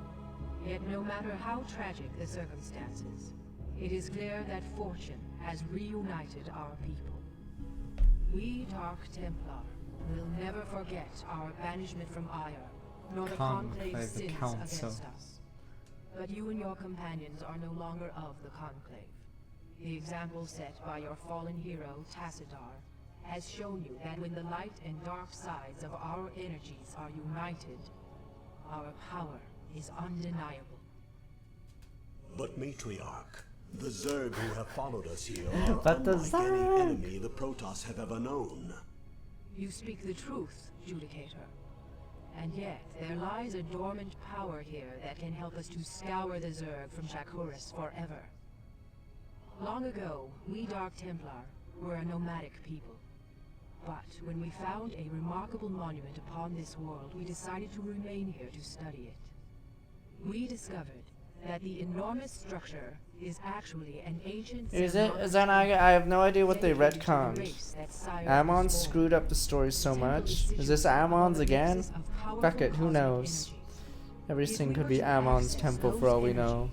Yet no matter how tragic the circumstances, it is clear that fortune has reunited our people. We Dark Templar will never forget our banishment from Ire, nor the Conclave's sins against us. But you and your companions are no longer of the Conclave. The example set by your fallen hero, Tassadar, has shown you that when the light and dark sides of our energies are united, our power is undeniable.
But Matriarch, the Zerg who have followed us here are
But the
unlike any
Zerg!
enemy the Protoss have ever known.
You speak the truth, Judicator. And yet, there lies a dormant power here that can help us to scour the Zerg from Shakuras forever. Long ago, we Dark Templar were a nomadic people. But when we found a remarkable monument upon this world, we decided to remain here to study it. We discovered that the enormous structure is actually an ancient...
Is it? Is that I have no idea what they retconned. Amon screwed up the story so much. Is this Amon's again? Fuck it, who knows? Everything could be Ammon's temple for all we know.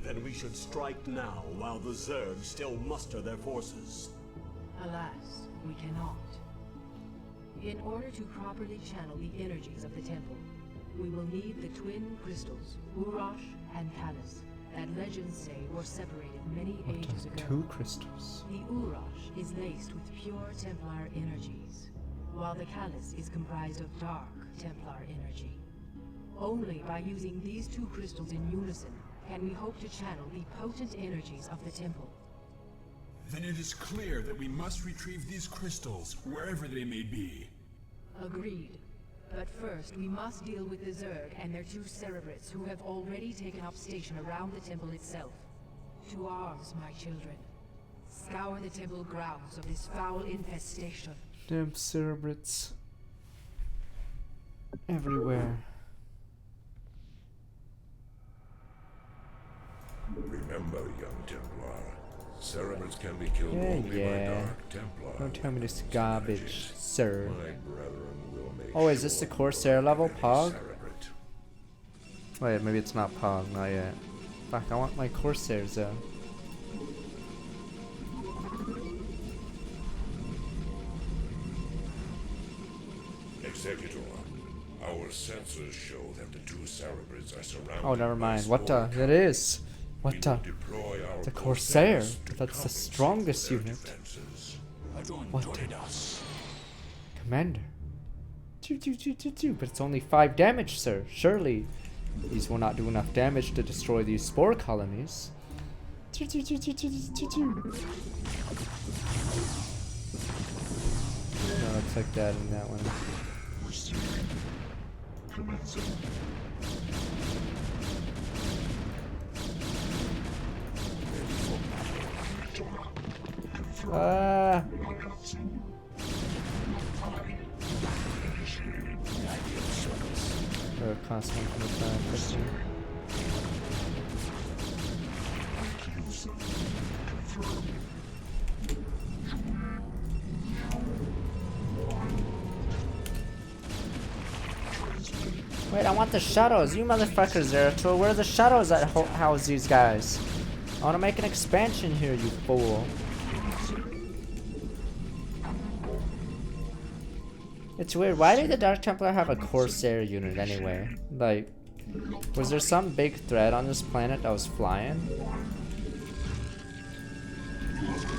Then we should strike now while the Zerg still muster their forces.
Alas, we cannot. In order to properly channel the energies of the temple, we will need the twin crystals, Urash and Callus, that legends say were separated many ages ago.
2 crystals.
The Urash is laced with pure Templar energies, while the Callus is comprised of dark Templar energy. Only by using these 2 crystals in unison can we hope to channel the potent energies of the temple.
Then it is clear that we must retrieve these crystals, wherever they may be.
Agreed. But first, we must deal with the Zerg and their 2 Cerebrates who have already taken up station around the temple itself. To arms, my children. Scour the temple grounds of this foul infestation.
Damn Cerebrates. Everywhere.
Remember, young Templar, Cerebrates can be killed only by Dark Templar.
Don't tell me this garbage, sir.
My brethren will make
Oh, is this the Corsair level, Pog?
Cerebrate.
Wait, maybe it's not Pog, not yet. Fuck, I want my Corsairs though.
Executor, our sensors show that the 2 Cerebrates are surrounded.
Oh, never
by
mind. What the?
small
It is. What
We
the?
will deploy our
The Corsair.
Corsairs to
That's the
cut
strongest
their
unit.
defenses.
What? Commander. But it's only 5 damage, sir. Surely these will not do enough damage to destroy these spore colonies. No, it's like that in that one. Ah. Constant from the time. Wait, I want the shadows. You motherfuckers, Zeratul. Where are the shadows that house these guys? I want to make an expansion here, you fool. It's weird. Why did the Dark Templar have a Corsair unit anyway? Like, was there some big threat on this planet that was flying?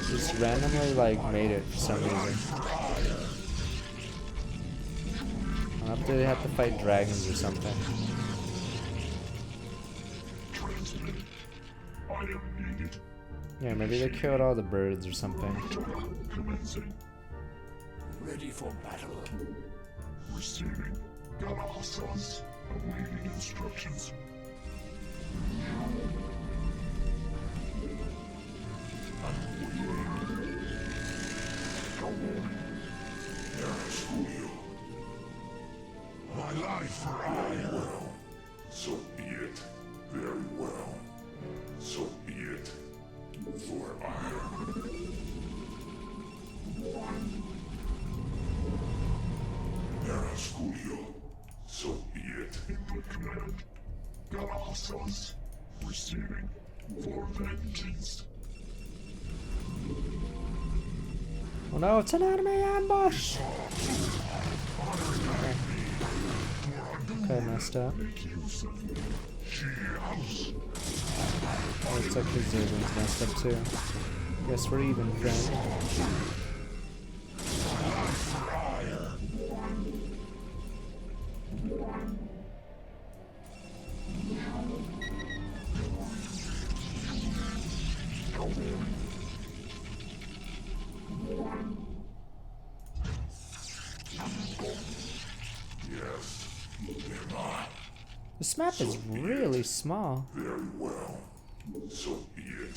Just randomly, like, made it for some reason. I'll have to fight dragons or something. Yeah, maybe they killed all the birds or something.
Ready for battle. Receiving. Galahasas. Awaiting instructions. My life I will. So be it. Very well. So be it. For iron. Julio. So be it. Input command. Galahasas. Receiving. For vengeance.
Oh no, it's an enemy ambush! Okay, messed up. Oh, looks like his Zergling's messed up too. Guess we're even, friend. This map is really small.
Very well. So be it.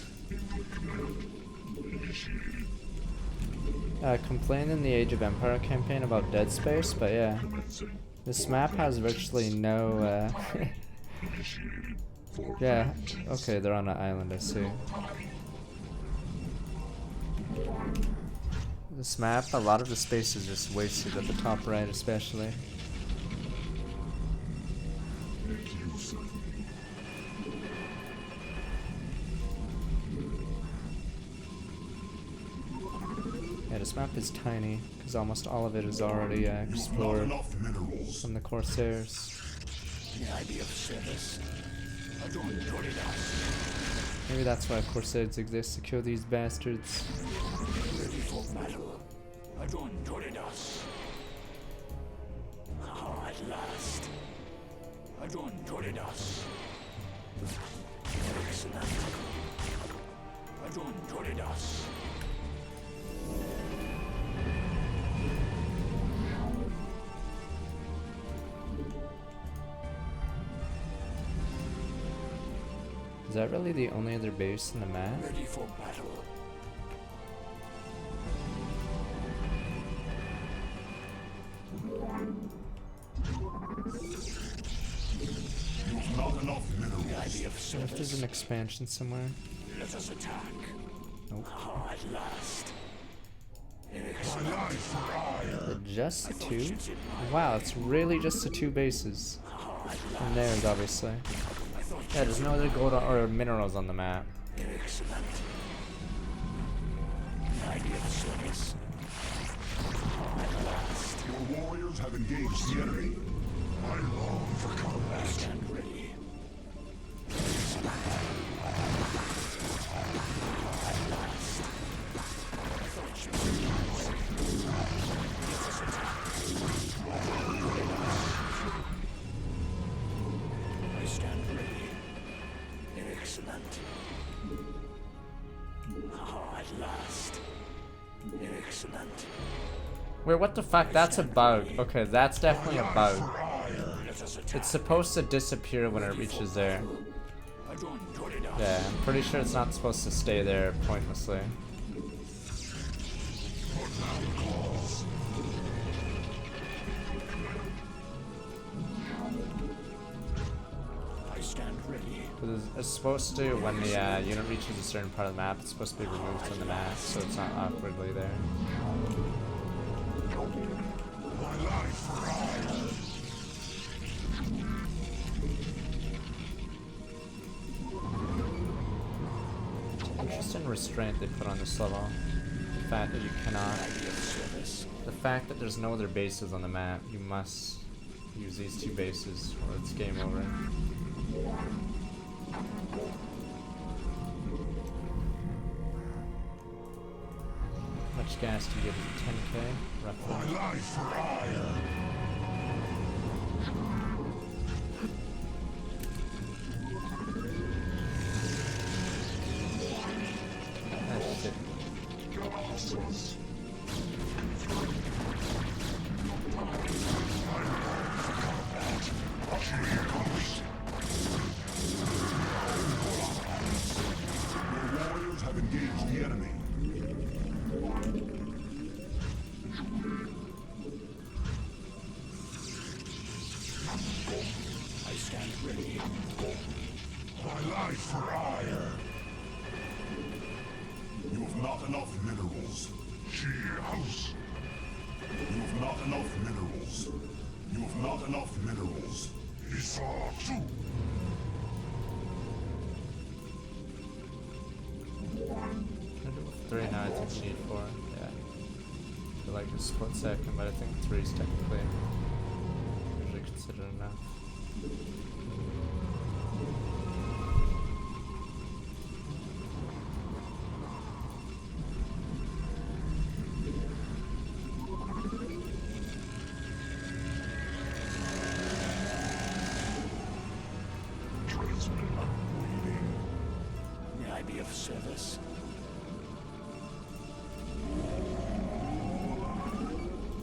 Complained in the Age of Empire campaign about Dead Space, but yeah. This map has virtually no, yeah, okay, they're on an island, I see. This map, a lot of the space is just wasted at the top right especially. Yeah, this map is tiny, because almost all of it is already explored from the Corsairs. Maybe that's why Corsairs exist, to kill these bastards.
Ready for battle. At last. Excellent.
Is that really the only other base in the map?
Ready for battle.
Not enough minerals.
I wonder if there's an expansion somewhere.
Let us attack.
Nope.
At last.
Just two? Wow, it's really just the two bases. And there's obviously. Yeah, there's no other gold or minerals on the map.
Excellent. Idea of service. At last.
Your warriors have engaged the enemy. I long for combat.
Stand ready. I stand ready. Excellent. At last. Excellent.
Wait, what the fuck? That's a bug. Okay, that's definitely a bug. It's supposed to disappear when it reaches there. Yeah, I'm pretty sure it's not supposed to stay there pointlessly.
I stand ready.
It's supposed to, when the unit reaches a certain part of the map, it's supposed to be removed from the map, so it's not awkwardly there. Interesting restraint they put on this level. The fact that you cannot... The fact that there's no other bases on the map, you must use these two bases or it's game over. How much gas do you get? 10k? Roughly. Ah, shit.
Your warriors have engaged the enemy.
I stand ready.
My life for ire. You have not enough minerals. She house. You have not enough minerals. You have not enough minerals. He saw too.
3 now, I think you need 4. Yeah. For like a split second, but I think 3 is technically usually considered enough.
May I be of service?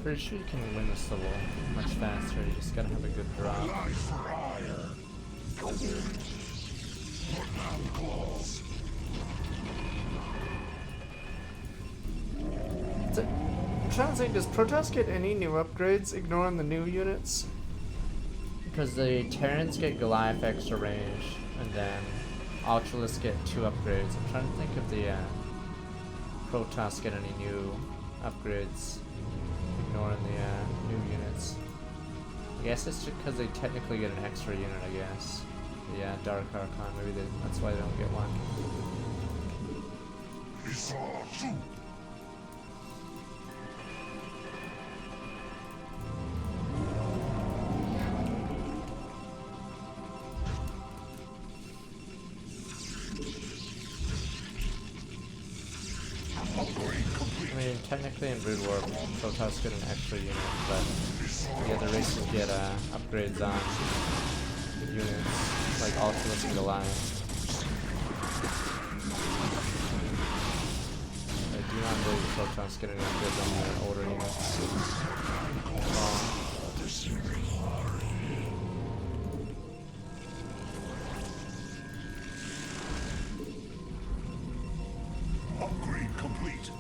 Pretty sure you can win this level much faster, you just gotta have a good drop. I'm trying to think, does Protoss get any new upgrades ignoring the new units? Because the Terrans get Goliath extra range, and then Ultralists get 2 upgrades. I'm trying to think if the Protoss get any new upgrades ignoring the new units. I guess it's just because they technically get an extra unit, I guess. the Dark Archon. Maybe that's why they don't get one. I mean, technically in broodwar, protoss get an extra unit, but the other races get upgrades on units, like Ultimates and Goliath. I do not believe protoss get any upgrades on their older units.
Upgrade complete.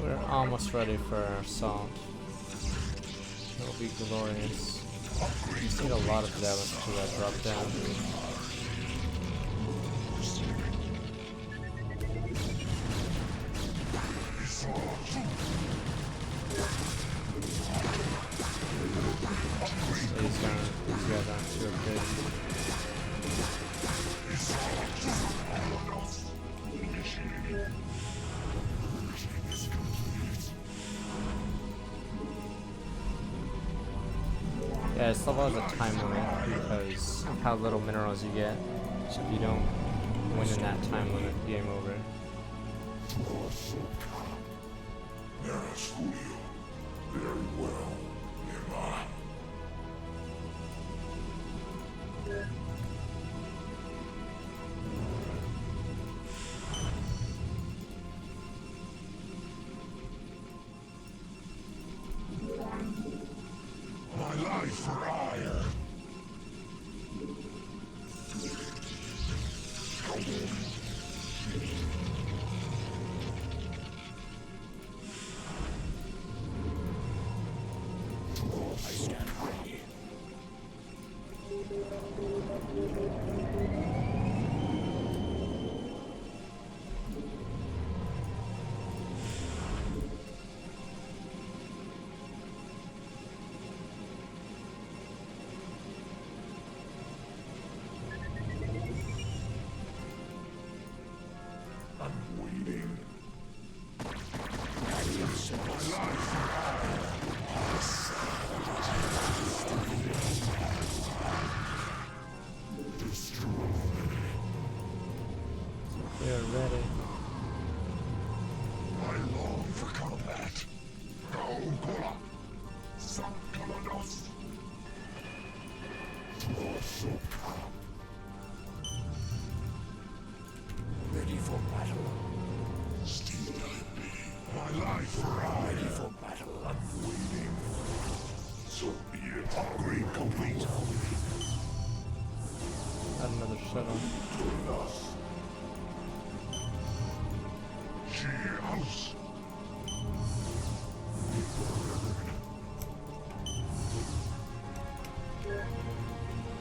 We're almost ready for our assault. It'll be glorious. We just need a lot of damage to drop down. So these guys aren't too upgraded. Yeah, this level has a time limit because of how little minerals you get. So if you don't win in that time limit, game over.
Very well, Emma. My life for ire.
I stand ready.
I'm waiting.
We are ready.
I long for combat. Gaogola. Sankalados.
Ready for battle.
Still I be. My life for ire.
Ready for battle.
I'm waiting. So be it. Upgrade complete.
Add another shuttle.
House.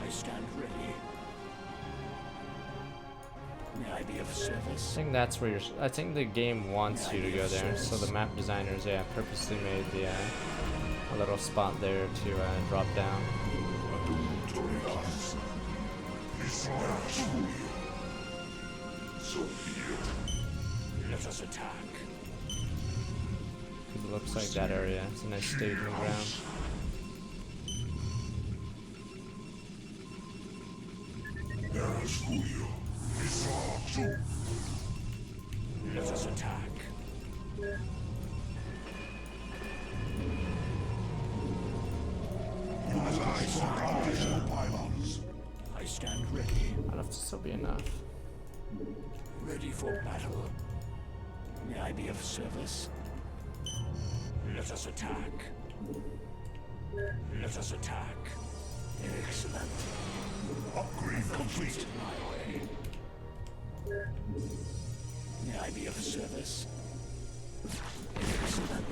I stand ready. May I be of service?
I think that's where I think the game wants you to go there. So the map designers, yeah, purposely made the a little spot there to drop down.
So be it.
Let us attack.
Because it looks like that area. It's a nice staging ground.
There is Julio. He saw
Let us attack. I stand ready.
I'd have to still be enough.
Ready for battle. May I be of service? Let us attack. Let us attack. Excellent.
Upgrade complete.
My way. May I be of service? Excellent.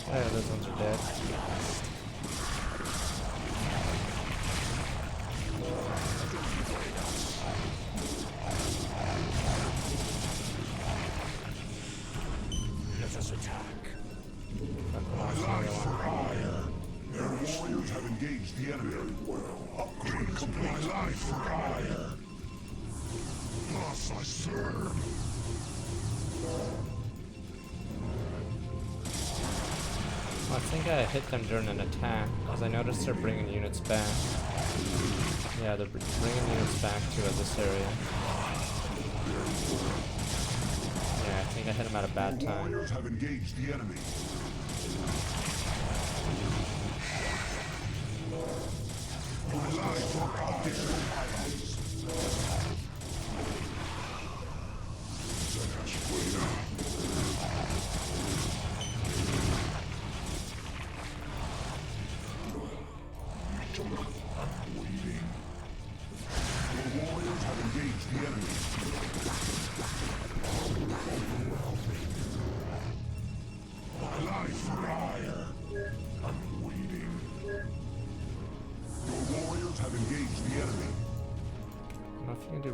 Yeah, those ones are dead.
Let us attack.
Their warriors have engaged the enemy. Upgrade complete. My life for hire. Thus I serve.
I think I hit them during an attack, because I noticed they're bringing units back. Yeah, they're bringing units back to this area. Yeah, I think I hit them at a bad time.
Warriors have engaged the enemy. My life for additional pilots.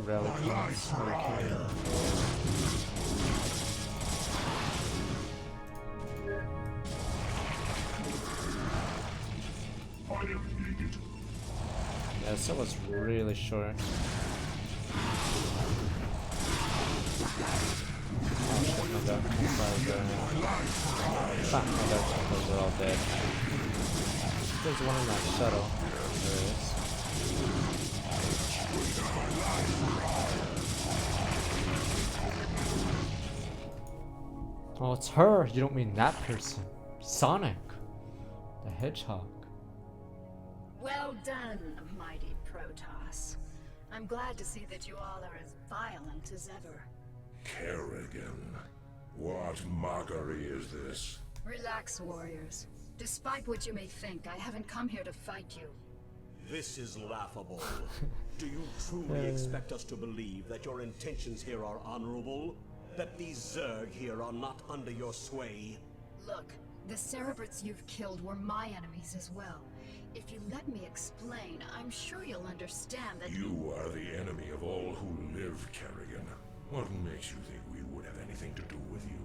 Rally points. Yeah, so was really short. Oh shit, my dark templars are... Fuck, my dark templars are all dead. There's one in that shuttle. There is. Oh, it's her! You don't mean that person. Sonic! The Hedgehog.
Well done, mighty protoss. I'm glad to see that you all are as violent as ever.
Kerrigan, what mockery is this?
Relax, warriors. Despite what you may think, I haven't come here to fight you.
This is laughable. Do you truly expect us to believe that your intentions here are honorable? That these Zerg here are not under your sway?
Look, the Cerebrates you've killed were my enemies as well. If you let me explain, I'm sure you'll understand that—
You are the enemy of all who live, Kerrigan. What makes you think we would have anything to do with you?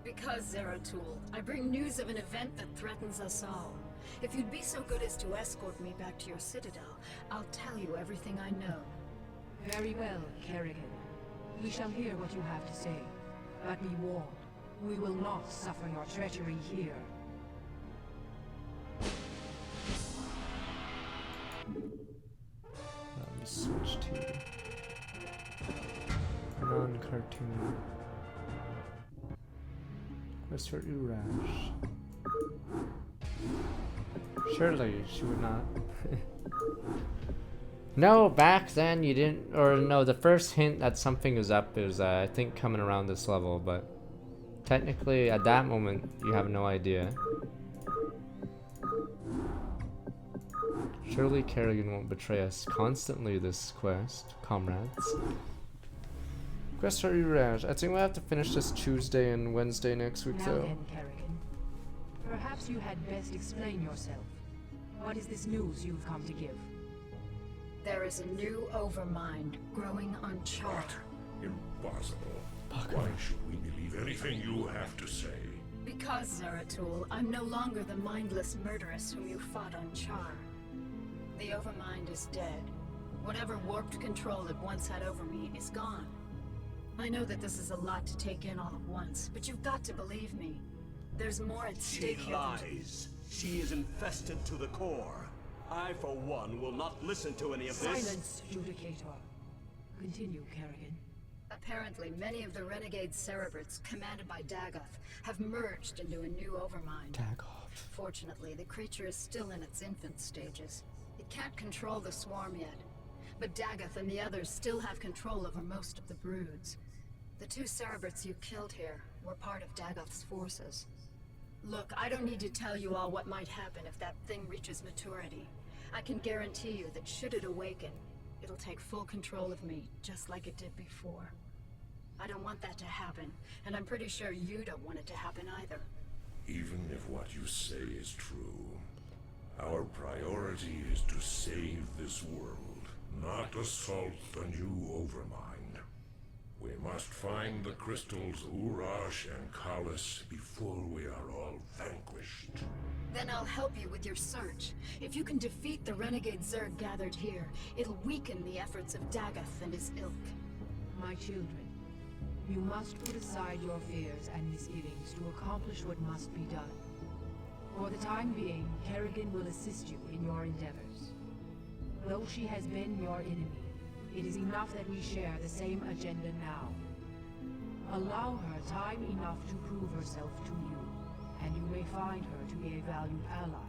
Because, Zeratul, I bring news of an event that threatens us all. If you'd be so good as to escort me back to your citadel, I'll tell you everything I know.
Very well, Kerrigan. We shall hear what you have to say. But be warned, we will not suffer your treachery here.
Let me switch to non-cartoon. Quest for Urash. Surely she would not. No, back then you didn't, or no, the first hint that something was up is I think coming around this level, but technically at that moment you have no idea. Surely Kerrigan won't betray us constantly this quest, comrades. Quest for Urash. I think we'll have to finish this Tuesday and Wednesday next week
Now
though.
then, Kerrigan. Perhaps you had best explain yourself. What is this news you've come to give?
There is a new Overmind growing on Char.
What? Impossible. Why should we believe anything you have to say?
Because, Zeratul, I'm no longer the mindless murderess whom you fought on Char. The Overmind is dead. Whatever warped control it once had over me is gone. I know that this is a lot to take in all at once, but you've got to believe me. There's more at stake
She
here.
lies. She is infested to the core. I, for one, will not listen to any of this.
Silence, Judicator. Continue, Kerrigan.
Apparently, many of the renegade cerebrates, commanded by Dagoth, have merged into a new overmind.
Dagoth.
Fortunately, the creature is still in its infant stages. It can't control the swarm yet, but Dagoth and the others still have control over most of the broods. The 2 cerebrates you killed here were part of Dagoth's forces. Look, I don't need to tell you all what might happen if that thing reaches maturity. I can guarantee you that should it awaken, it'll take full control of me, just like it did before. I don't want that to happen, and I'm pretty sure you don't want it to happen either.
Even if what you say is true, our priority is to save this world, not assault the new Overmind. We must find the crystals Urash and Kalis before we are all vanquished.
Then I'll help you with your search. If you can defeat the renegade Zerg gathered here, it'll weaken the efforts of Dagoth and his ilk.
My children, you must put aside your fears and misgivings to accomplish what must be done. For the time being, Kerrigan will assist you in your endeavors. Though she has been your enemy, it is enough that we share the same agenda now. Allow her time enough to prove herself to you, and you may find her to be a valued ally.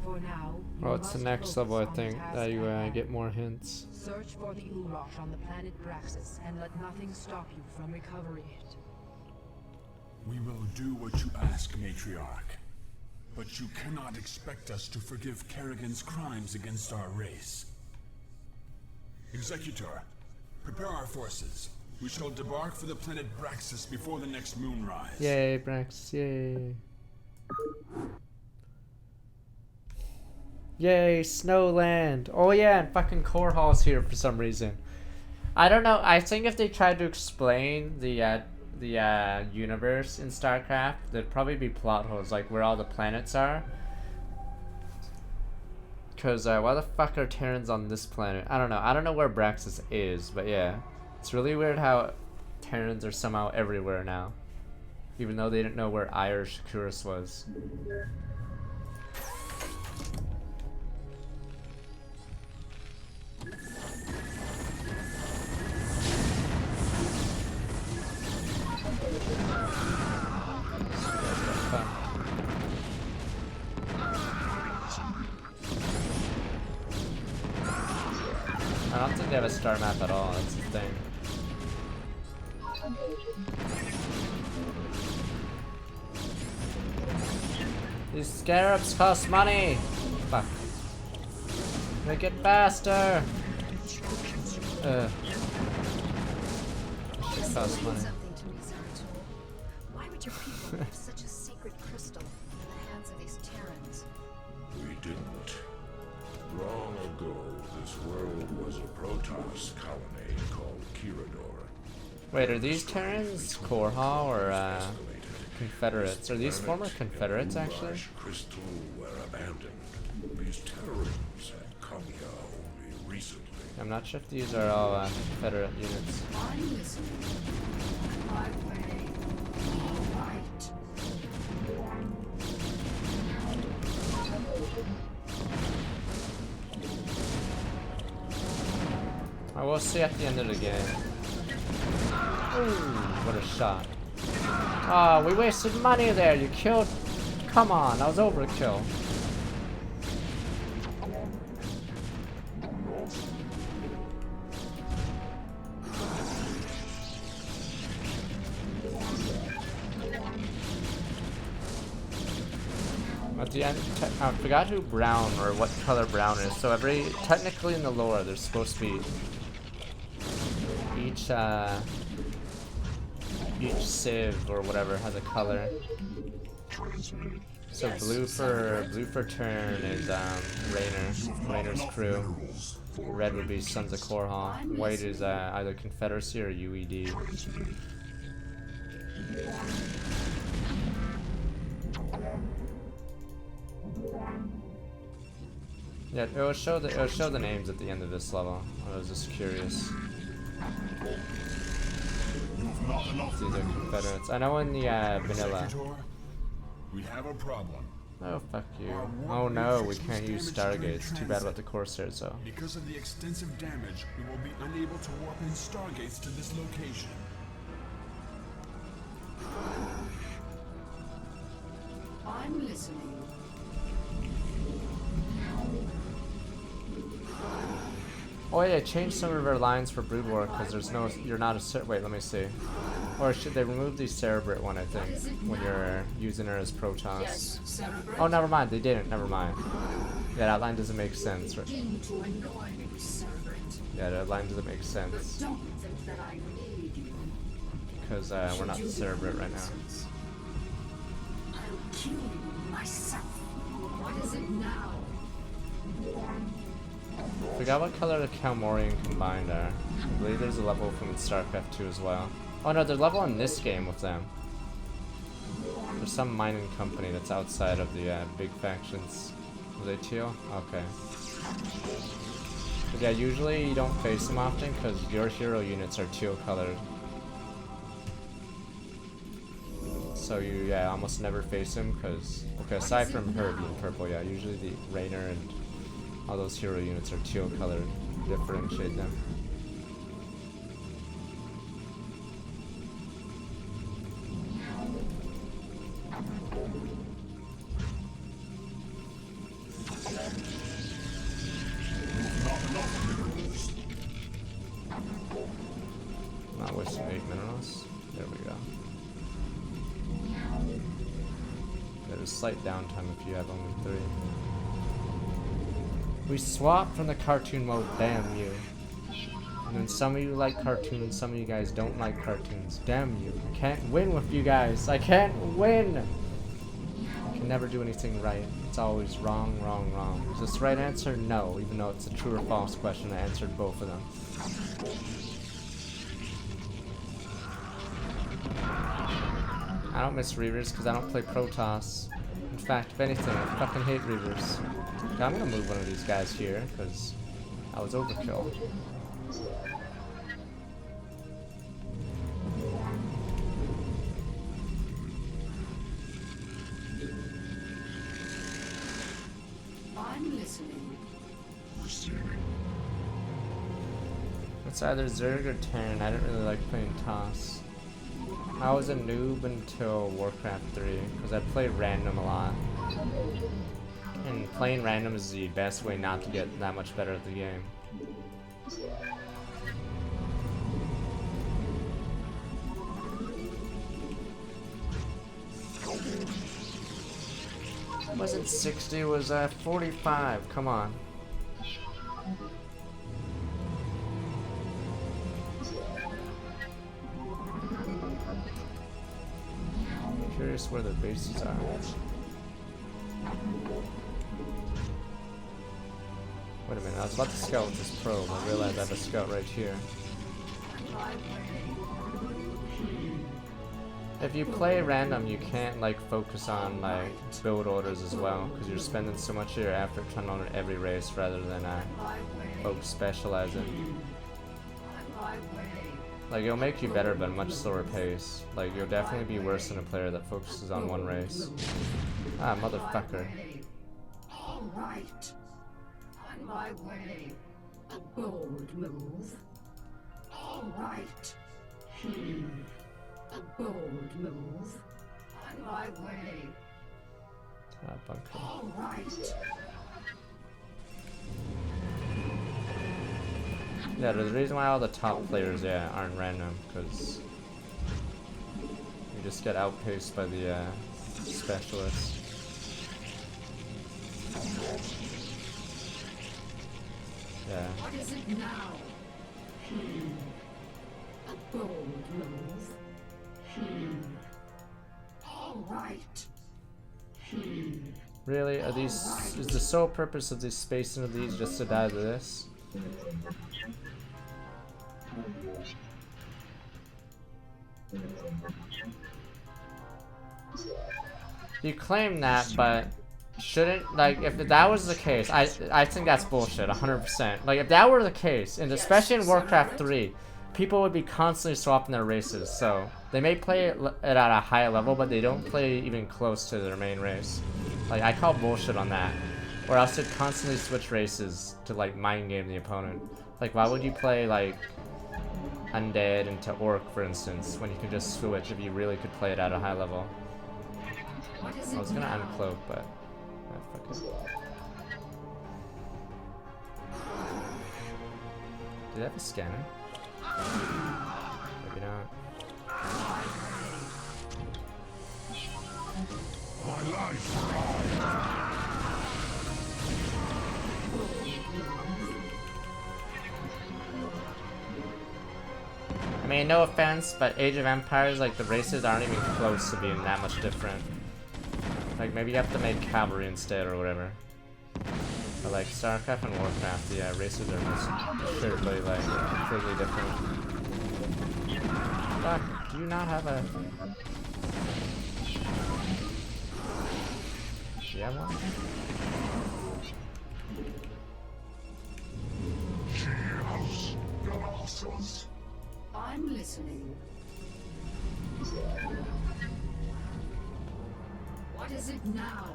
For now,
Oh, it's the next level, I think, that you get more hints.
Search for the Urash on the planet Braxis, and let nothing stop you from recovering it.
We will do what you ask, Matriarch. But you cannot expect us to forgive Kerrigan's crimes against our race. Executor, prepare our forces. We shall debark for the planet Braxis before the next moonrise.
Yay, Braxis, yay. Yay, Snowland. Oh yeah, and fucking Core Hall's here for some reason. I don't know, I think if they tried to explain the universe in StarCraft, there'd probably be plot holes, like where all the planets are. Cause why the fuck are Terrans on this planet? I don't know. I don't know where Braxis is, but yeah. It's really weird how Terrans are somehow everywhere now. Even though they didn't know where Ire Shakuris was. I don't think they have a star map at all, that's the thing. These scarabs cost money! Fuck. Make it faster! Shit costs money.
Something to me, Zeratul. Why would your people leave such a secret crystal in the hands of these Terrans?
We didn't. Long ago, this world was a protoss colony called Kirador.
Wait, are these Terrans Korha or Confederates? Are these former Confederates actually?
Crystal were abandoned. These Terrans had come here only recently.
I'm not sure if these are all Confederate units.
I'm listening. My way. All right.
I will see at the end of the game. Ooh, what a shot. Ah, we wasted money there. You killed... Come on, that was overkill. At the end, I forgot who Brown or what color Brown is. So technically in the lore, there's supposed to be each civ or whatever has a color. So blue for turn is Rainer's crew. Red would be Sons of Korha. White is either Confederacy or UED. Yeah, it'll show the names at the end of this level. I was just curious. These are Confederates. I know in the vanilla.
We have a problem.
Oh fuck you. Oh no, we can't use Stargates. Too bad about the Corsairs though.
Because of the extensive damage, we will be unable to warp in Stargates to this location.
I'm listening.
Oh yeah, change some of our lines for broodwar because there's no. You're not a. Wait, let me see. Or should they remove the Cerebrate one? I think when you're using her as protoss.
Yes, Cerebrate.
Oh, never mind. They didn't. Never mind. Yeah, that line doesn't make sense. Right? Yeah, that line doesn't make sense.
Don't think that I need you.
Because we're not Cerebrate right now.
I'll kill you myself. What is it now?
Forgot what color the Kalmorian combined are. I believe there's a level from Starcraft 2 as well. Oh no, there's a level in this game with them. There's some mining company that's outside of the big factions. Are they teal? Okay. But yeah, usually you don't face them often because your hero units are teal colored. So you almost never face them because, okay, aside from her being purple, yeah, usually the Rainer and all those hero units are teal colored. Differentiate them. Not wasting 8 minerals. There we go. There's slight downtime if you have only 3. We swapped from the cartoon mode, damn you. And then some of you like cartoons, some of you guys don't like cartoons. Damn you. I can't win with you guys. I can't win! I can never do anything right. It's always wrong, wrong, wrong. Is this the right answer? No, even though it's a true or false question, I answered both of them. I don't miss Reavers because I don't play Protoss. In fact, if anything, I fucking hate Reavers. Okay, I'm gonna move one of these guys here because I was overkill.
I'm listening.
It's either Zerg or Terran. I didn't really like playing Toss. I was a noob until Warcraft 3 because I played random a lot. And playing random is the best way not to get that much better at the game. Wasn't 60, it was 45, come on. I'm curious where their bases are. Wait a minute, I was about to scout with this probe. I realized I have a scout right here. If you play random, you can't like focus on like build orders as well, because you're spending so much of your effort trying to learn every race rather than folks specializing. Like it'll make you better, but at a much slower pace. Like you'll definitely be worse than a player that focuses on one race. Ah, motherfucker.
All right. On my way. A bold move. All right. A bold move. On my way.
Ah, bunker.
All right.
Yeah, there's a reason why all the top players, aren't random, because you just get outpaced by the specialists. Yeah.
What is it now? A bold move. All right.
Really? Are these? Is the sole purpose of this spacing of these just to die to this? You claim that, but shouldn't, like, if that was the case, I think that's bullshit, 100%. Like, if that were the case, and especially in Warcraft 3, people would be constantly swapping their races, so they may play it at a high level, but they don't play even close to their main race. Like, I call bullshit on that. Or else they'd constantly switch races to, like, mind game the opponent. Like, why would you play, like, Undead into Orc, for instance, when you could just switch if you really could play it at a high level? I was gonna uncloak, but... fuck it. Do they have a scanner? Maybe not.
My life.
I mean, no offense, but Age of Empires, like, the races aren't even close to being that much different. Like, maybe you have to make cavalry instead or whatever. But, like, Starcraft and Warcraft, yeah, races are most assuredly, like, completely different. Fuck, do you not have a... Do you have one?
I'm listening. What is it now?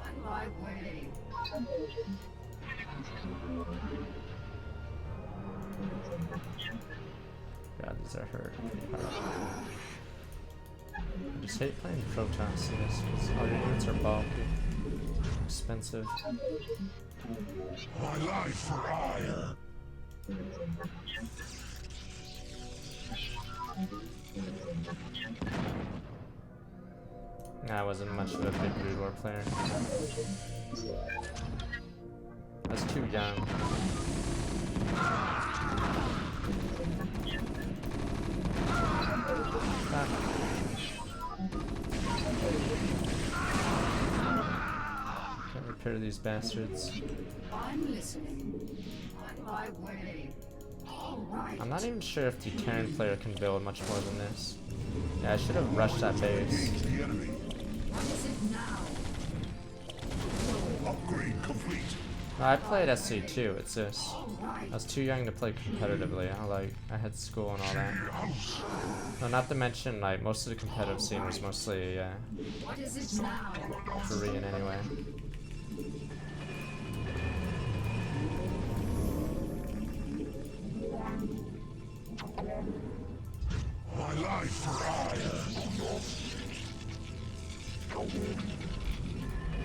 On my way.
God, these are hurt pretty hard. I just hate playing protoss in this because all your units are bulky, expensive.
My life for hire.
I wasn't much of a big broodwar player. I was too young. Can't repair these bastards.
I'm listening. On my way.
I'm not even sure if the Terran player can build much more than this. Yeah, I should have rushed that base.
Upgrade complete.
No, I played SC too, it's this. I was too young to play competitively. I had school and all that. No, not to mention, like, most of the competitive scene was mostly Korean anyway.
My life for hire.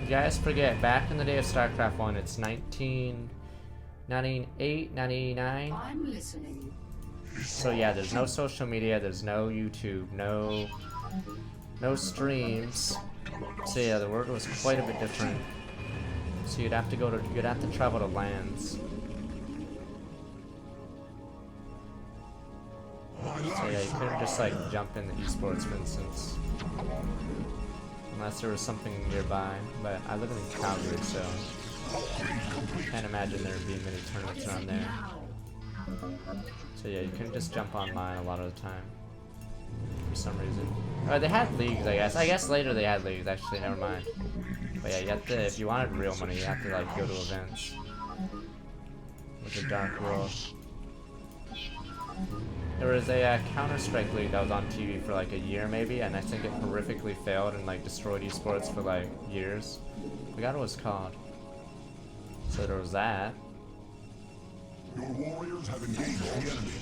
You guys forget, back in the day of Starcraft 1, it's 1998, 99.
I'm listening.
So yeah, there's no social media, there's no YouTube, no streams. So yeah, the world was quite a bit different. So you'd have to travel to lands. So yeah, you couldn't just like jump into esports, for instance. Unless there was something nearby, but I live in Calgary, so I can't imagine there being many tournaments around there. So yeah, you couldn't just jump online a lot of the time, for some reason. Oh, they had leagues, I guess. I guess later they had leagues, actually, never mind. But yeah, you have to, if you wanted real money, you have to like go to events. With the Dark World. There was a Counter-Strike league that was on TV for like a year maybe, and I think it horrifically failed and like destroyed esports for like years. I forgot what it was called. So there was that.
Your warriors have engaged the enemy.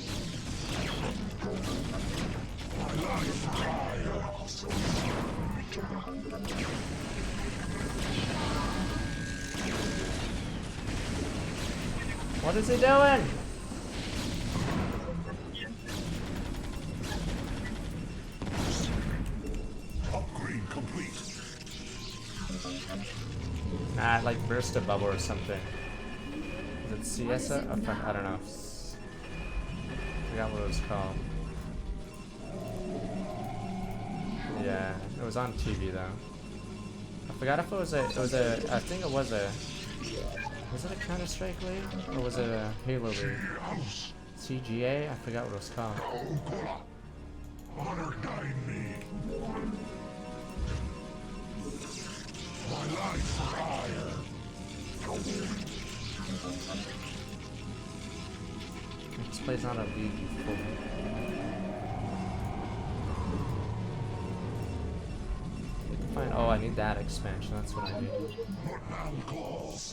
My life for hire.
What is he doing?
Upgrade complete.
Nah, like burst a bubble or something. Is it CSA? Oh, fuck, I don't know. I forgot what it was called. Yeah, it was on TV though. I forgot if it was a, I think it was a, was it a Counter-Strike league? Or was it a Halo league? CGA? I forgot what it was called.
Honor guide me.
This plays on a league before. Fine. Oh, I need that expansion. That's what I need.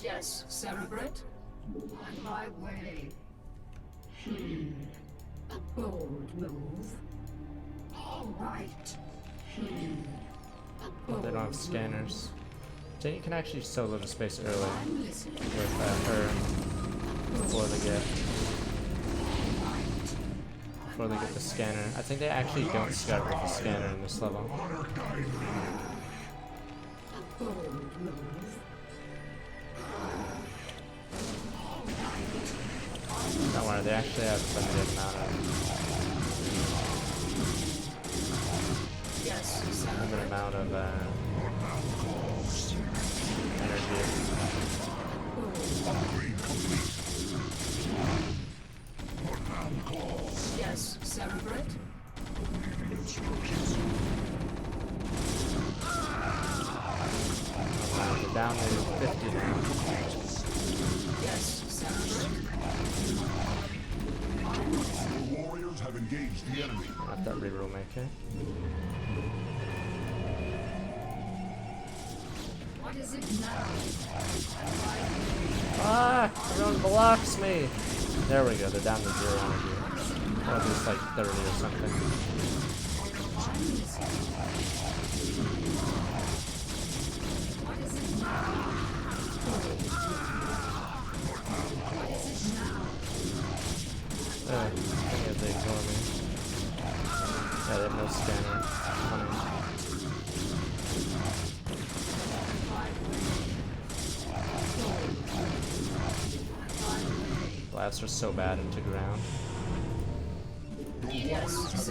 Yes, Cerebrate? On my way. A bold move. All right.
Oh, they don't have scanners. So you can actually solo the space early with her before they get the scanner. I think they actually don't scout with the scanner in this level. Don't worry, they actually have a limited amount of energy.
Yes, Cerebrate?
We're down to 50 now.
Yes, Cerebrate?
The warriors have engaged the enemy.
Not that reroll maker.
What is it now?
Ah! Everyone blocks me! There we go, they're down to 0 energy. Or at least like 30 or something. I think they ignore me. Yeah, they have no scanner. Funny. Blasts are so bad into ground.
Yes,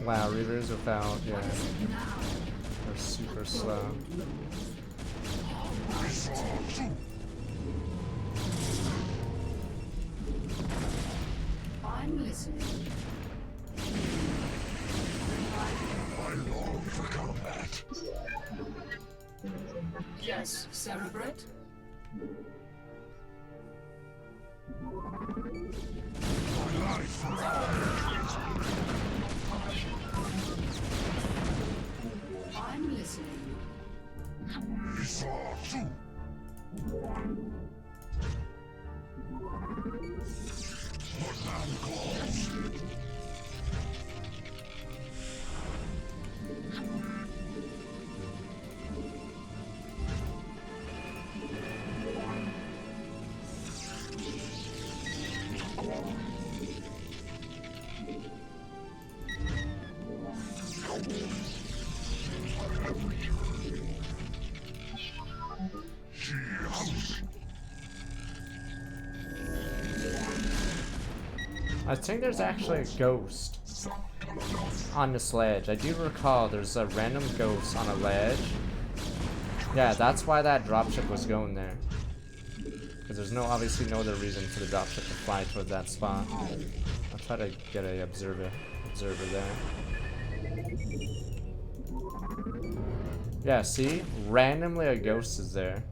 Wow, Reavers without, yeah, they're super slow.
I'm listening.
I long for combat.
Yes, Cerebrate? I'm listening.
I think there's actually a ghost on this ledge. I do recall there's a random ghost on a ledge. Yeah, that's why that dropship was going there. Because there's obviously no other reason for the dropship to fly toward that spot. I'll try to get a observer there. Yeah, see? Randomly a ghost is there.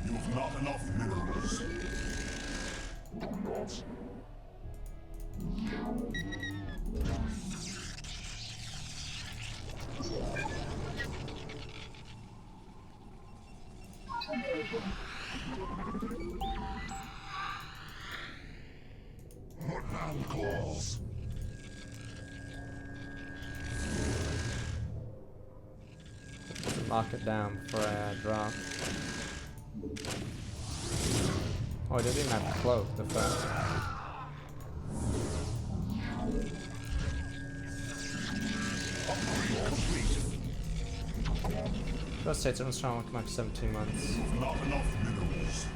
You have not enough minerals. Woodland calls.
Lock it down before I drop. Oh, I didn't even have to cloak the fact. Ghost States are strong come back 17 months.
Not enough minerals.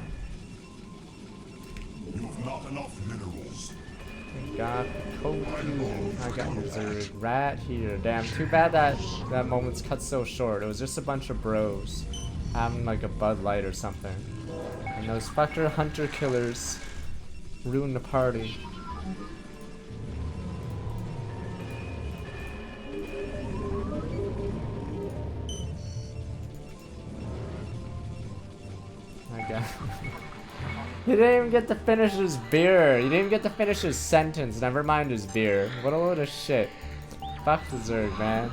You've not enough minerals.
Got cold fusion. I got reserved right here. Damn, too bad that moment's cut so short. It was just a bunch of bros having like a Bud Light or something. And those fucker hunter killers ruined the party. My God. He didn't even get to finish his beer. He didn't even get to finish his sentence. Never mind his beer. What a load of shit. Fuck the Zerg, man.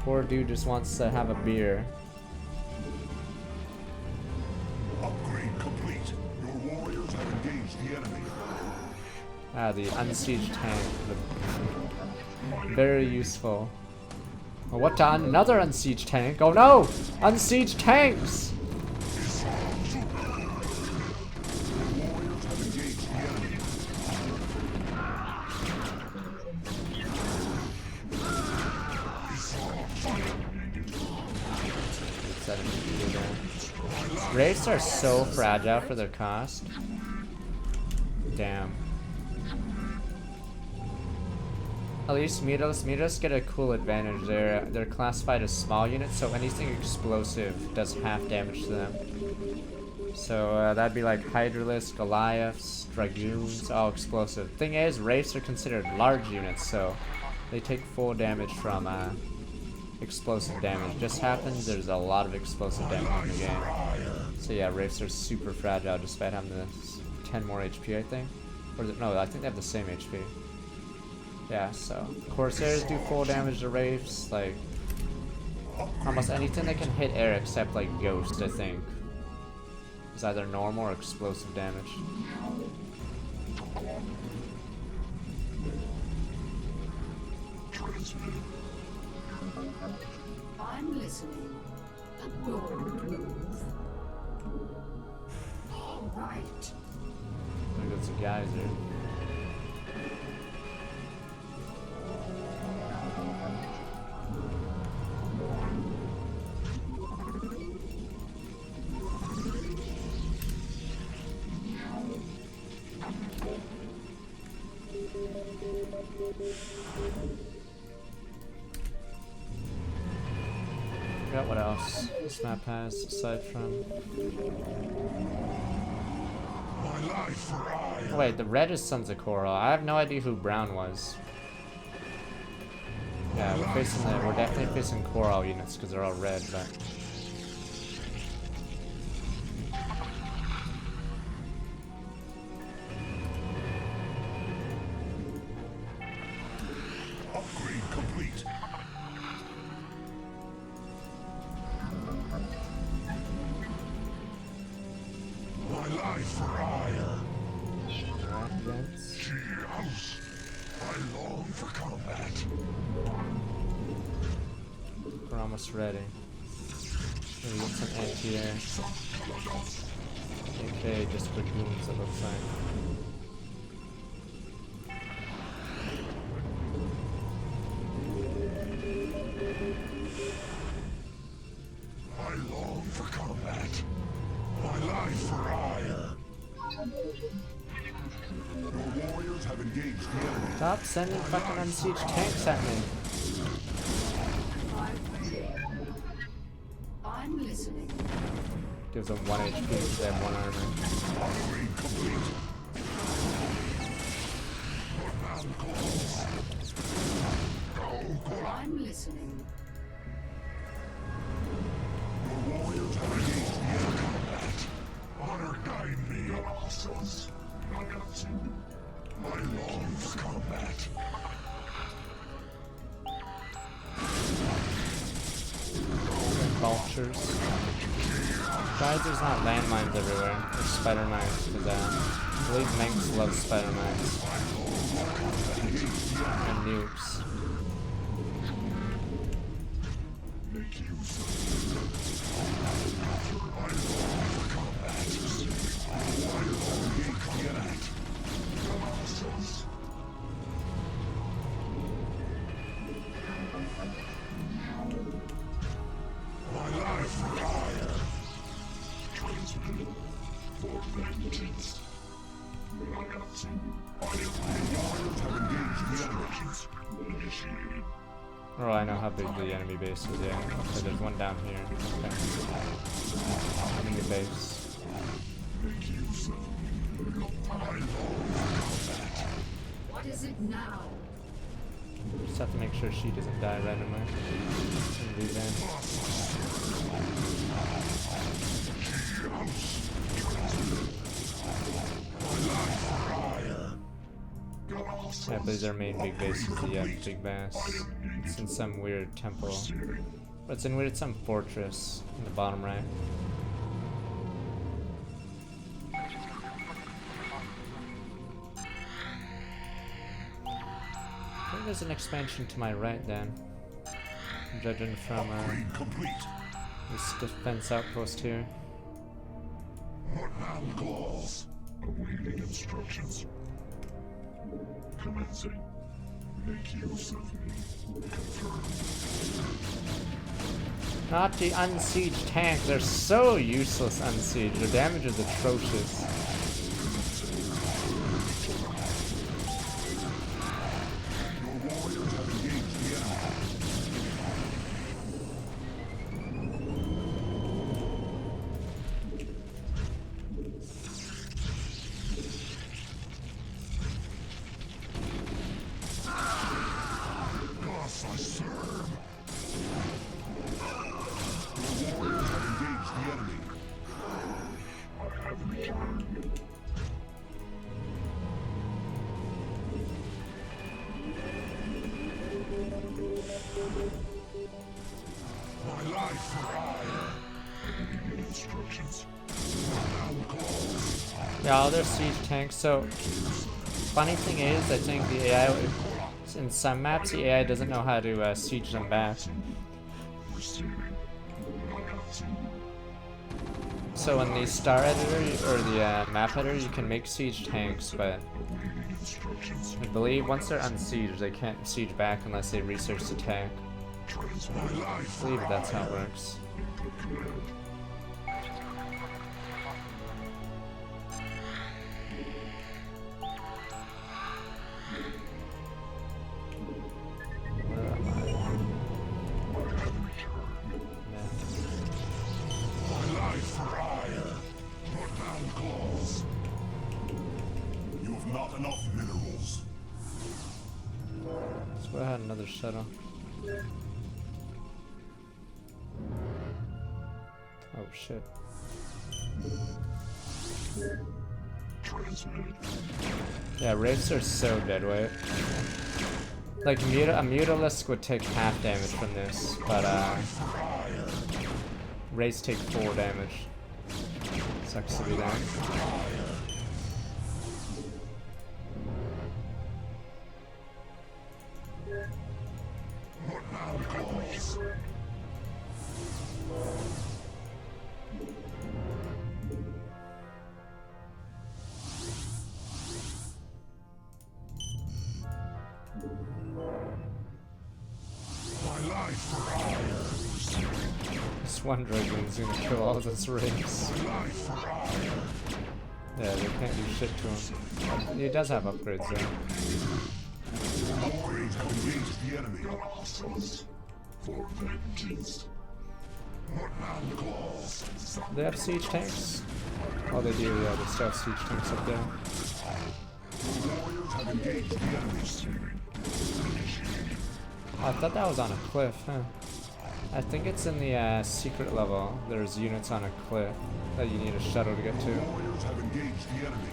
Poor dude just wants to have a beer.
Upgrade complete. Your warriors have engaged the enemy.
Ah, the unsiege tank. Very useful. Oh, what on? Another unsiege tank? Oh no! Unsiege tanks! Wraiths are so fragile for their cost. Damn. At least Mitos get a cool advantage. They're classified as small units, so anything explosive does half damage to them. So that'd be like Hydralisks, Goliaths, Dragoons, all explosive. Thing is, Wraiths are considered large units, so they take full damage from explosive damage. Just happens there's a lot of explosive damage in the game. So yeah, Wraiths are super fragile despite having this 10 more HP, I think. Or no, I think they have the same HP. Yeah, so Corsairs do full damage to Wraiths, like almost anything that can hit air except like Ghost, I think, is either normal or explosive damage.
I'm listening. A bold move. All right.
I think that's a geyser. Forgot what else this map has aside from. Oh, wait, the red is Sons of Coral. I have no idea who brown was. Yeah, we're definitely facing Coral units because they're all red, but.
Upgrade complete. My life for hire. House. I long for combat.
We're almost ready. Maybe get some anti-air. AK just dragoons, it looks like.
I long for combat. My life for hire. Your warriors have engaged the enemy.
Stop sending fucking unsieged tanks at me.
I'm listening.
Gives them 1 HP because they have 1 armor.
Upgrade complete.
I'm listening.
Your warriors have engaged the enemy. Combat. Honor guide me. Your apostles. I long for combat.
Vultures. Guys, there's not landmines everywhere. There's spider mines, because I believe Manx loves spider mines. And nukes.
My For vengeance.
Oh, I know how big the enemy base is, yeah. Okay, there's one down here. Okay. Enemy base.
What is it now?
Just have to make sure she doesn't die randomly. In these ends. Yeah, but their main big base is the big bass. It's in some weird temple. But it's in some fortress in the bottom right. I think there's an expansion to my right then. Judging from this defense outpost here.
Claws. Awaiting instructions. Commencing. Make use of me. Confirmed.
Not the unsieged tank. They're so useless unsieged. Their damage is atrocious. Yeah, all their siege tanks. So, funny thing is, I think the AI, in some maps, the AI doesn't know how to siege them back. So in the star editor, or the map editor, you can make siege tanks, but I believe once they're unsieged, they can't siege back unless they research the tank. I believe that's how it works. I had another shuttle. Oh shit. Yeah, wraiths are so dead weight. Like a mutalisk would take half damage from this, but wraiths take full damage. Sucks to be that. This one dragon is gonna kill all those rings. Yeah, they can't do shit to him. He does have upgrades though.
Upgrades have engaged the enemy. For vengeance.
They have siege tanks? Oh, they do, yeah, they still have siege tanks up there. Oh, I thought that was on a cliff, huh? I think it's in the secret level. There's units on a cliff that you need a shuttle to get to.
Warriors have engaged the enemy.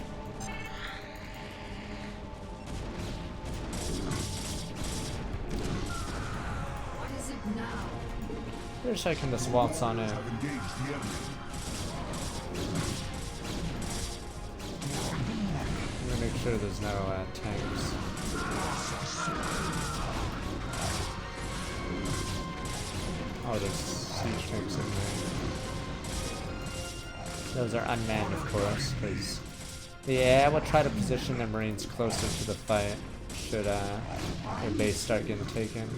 What is it now?
I wish I can just waltz on it. I'm gonna make sure there's no tanks. Oh, there's siege tanks in there. Those are unmanned, of course, because the AI will try to position their marines closer to the fight should their base start getting taken.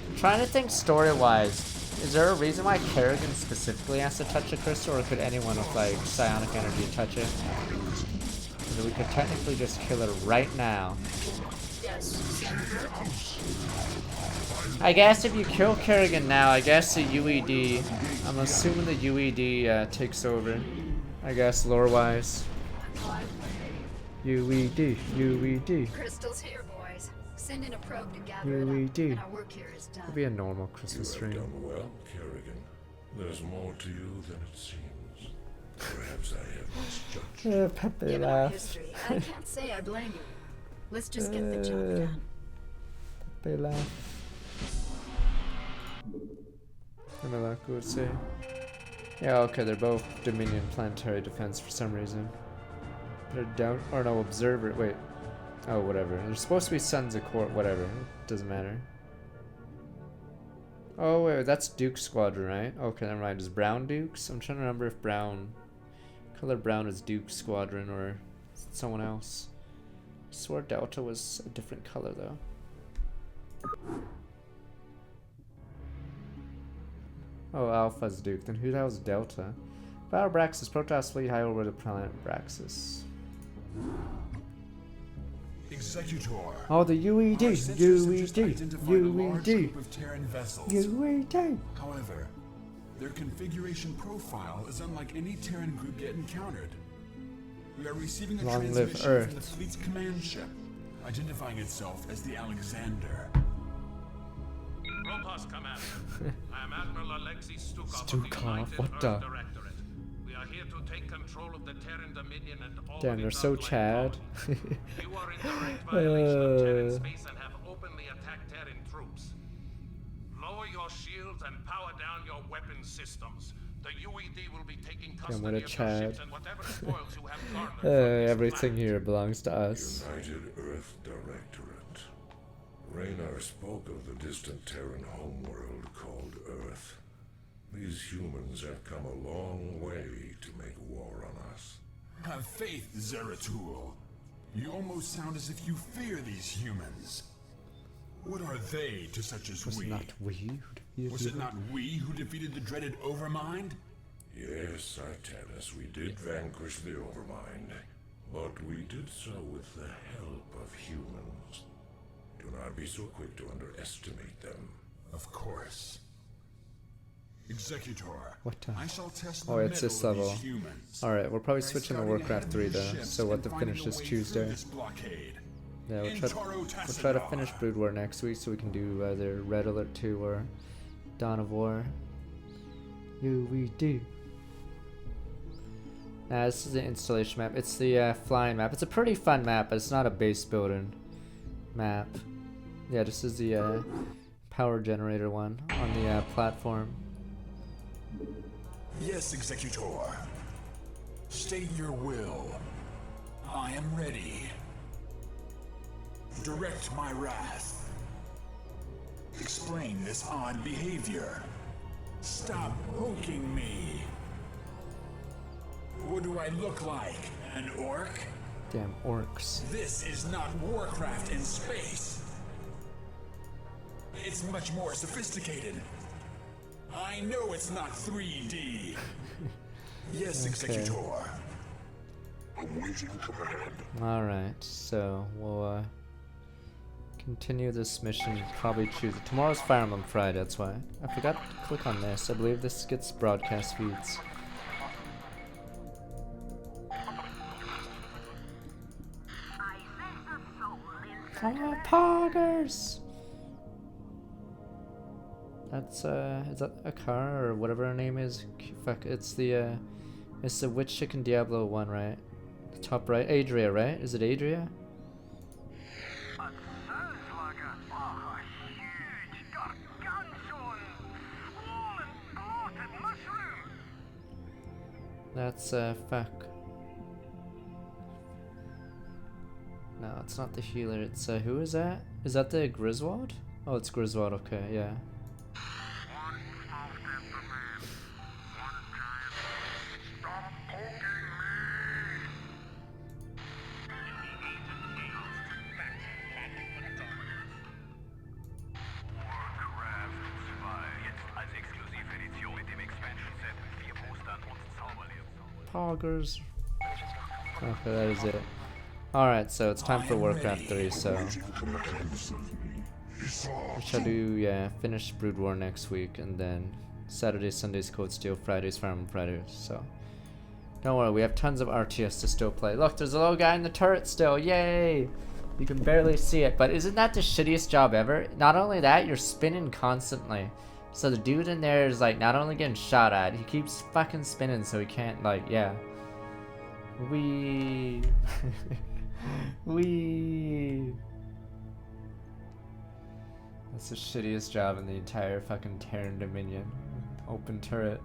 I'm trying to think story-wise. Is there a reason why Kerrigan specifically has to touch a crystal, or could anyone with like psionic energy touch it? So we could technically just kill it right now. I guess if you kill Kerrigan now, I guess the UED, I'm assuming the UED takes over. I guess lore-wise. UED.
Crystals here, boys. Send in a probe to gather
UED.
it up, and our work here is done.
It'll be a normal Christmas
You have
stream.
done well, Kerrigan. There's more to you than it seems. Perhaps I have misjudged.
Pepe
Given our
laugh.
history, I can't say I blame you. Let's just get the job done.
Pepe laugh. What would say? Yeah, okay, they're both Dominion Planetary Defense for some reason. They're down, or no, Observer, wait. Oh, whatever. They're supposed to be Sons of Court, whatever. It doesn't matter. Oh, wait, that's Duke Squadron, right? Okay, never mind. Is Brown Dukes? I'm trying to remember if Brown... Color Brown is Duke Squadron, or someone else. I swore Delta was a different color, though. Oh, Alpha's Duke. Then who the hell's Delta? Battle Braxis. Protoss fleet high over the planet Braxis.
Executor.
Oh, the UED. UED. UED.
However, their configuration profile is unlike any Terran group yet encountered. We are receiving a
Long live
transmission
Earth.
from the fleet's command ship, identifying itself as the Alexander.
Protoss Commander. I am Admiral Alexei Stukov of the
Stukov,
United
what
Earth
the?
Directorate. We are here to take control of the Terran Dominion and all
Damn,
of
they're
its
so
outlying
Chad.
colonies. You are in direct violation of Terran space and have openly attacked Terran troops. Lower your shields and power down your weapon systems. The UED will be taking
Damn, what
custody
a
of your
Chad.
ships and whatever spoils you have garnered from this
Everything
planet.
here belongs to us.
United Earth Directorate. Raynar spoke of the distant Terran homeworld called Earth. These humans have come a long way to make war on us.
Have faith, Zeratul. You almost sound as if you fear these humans. What are they to such as
Was
we?
it not we?
Was it not we who defeated the dreaded Overmind?
Yes, Artanis, we did vanquish the Overmind, but we did so with the help of humans. Do not be so quick to underestimate them.
Of course. Executor,
What the?
I shall test the
Oh, it's this
mettle of
level.
these humans.
Alright, we're probably
By
switching to
scouting
Warcraft
ahead
3
of
though,
these ships
so we'll have to
and
finish
finding a
this
way
Tuesday.
through this blockade.
Yeah, we'll try to finish
Tassadar.
Brood War next week so we can do either Red Alert 2 or Dawn of War. UED. This is the installation map. It's the flying map. It's a pretty fun map, but it's not a base building map. Yeah, this is the power generator one on the platform.
Yes, Executor. State your will. I am ready. Direct my wrath. Explain this odd behavior. Stop poking me. What do I look like? An orc?
Damn orcs.
This is not Warcraft in space. It's much more sophisticated. I know it's not 3D. Yes,
Okay.
Executor.
Awaiting command.
Alright, so we'll continue this mission, probably Tuesday. Tomorrow's Fire Emblem Friday, that's why. I forgot to click on this. I believe this gets broadcast feeds. Oh, poggers! That's is that a car or whatever her name is? Fuck, it's the Witch Chicken Diablo one, right? The top right, Adria, right? Is it Adria? That's fuck. No, it's not the healer. It's who is that? Is that the Griswold? Oh, it's Griswold. Okay, yeah. Toggers. Okay, that is it. Alright, so it's time for Warcraft 3, so we shall do, yeah, finish Brood War next week, and then Saturdays, Sundays, Code Steel, Fridays, Farm Fridays, so don't worry, we have tons of RTS to still play. Look, there's a little guy in the turret still, yay! You can barely see it, but isn't that the shittiest job ever? Not only that, you're spinning constantly. So the dude in there is like not only getting shot at, he keeps fucking spinning so he can't, like, yeah. Wee. Wee. That's the shittiest job in the entire fucking Terran Dominion. Open turret.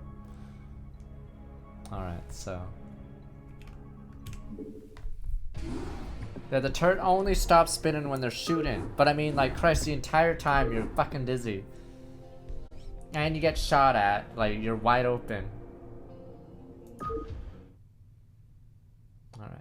Alright, so. Yeah, the turret only stops spinning when they're shooting. But I mean, like, Christ, the entire time you're fucking dizzy. And you get shot at, like, you're wide open. Alright.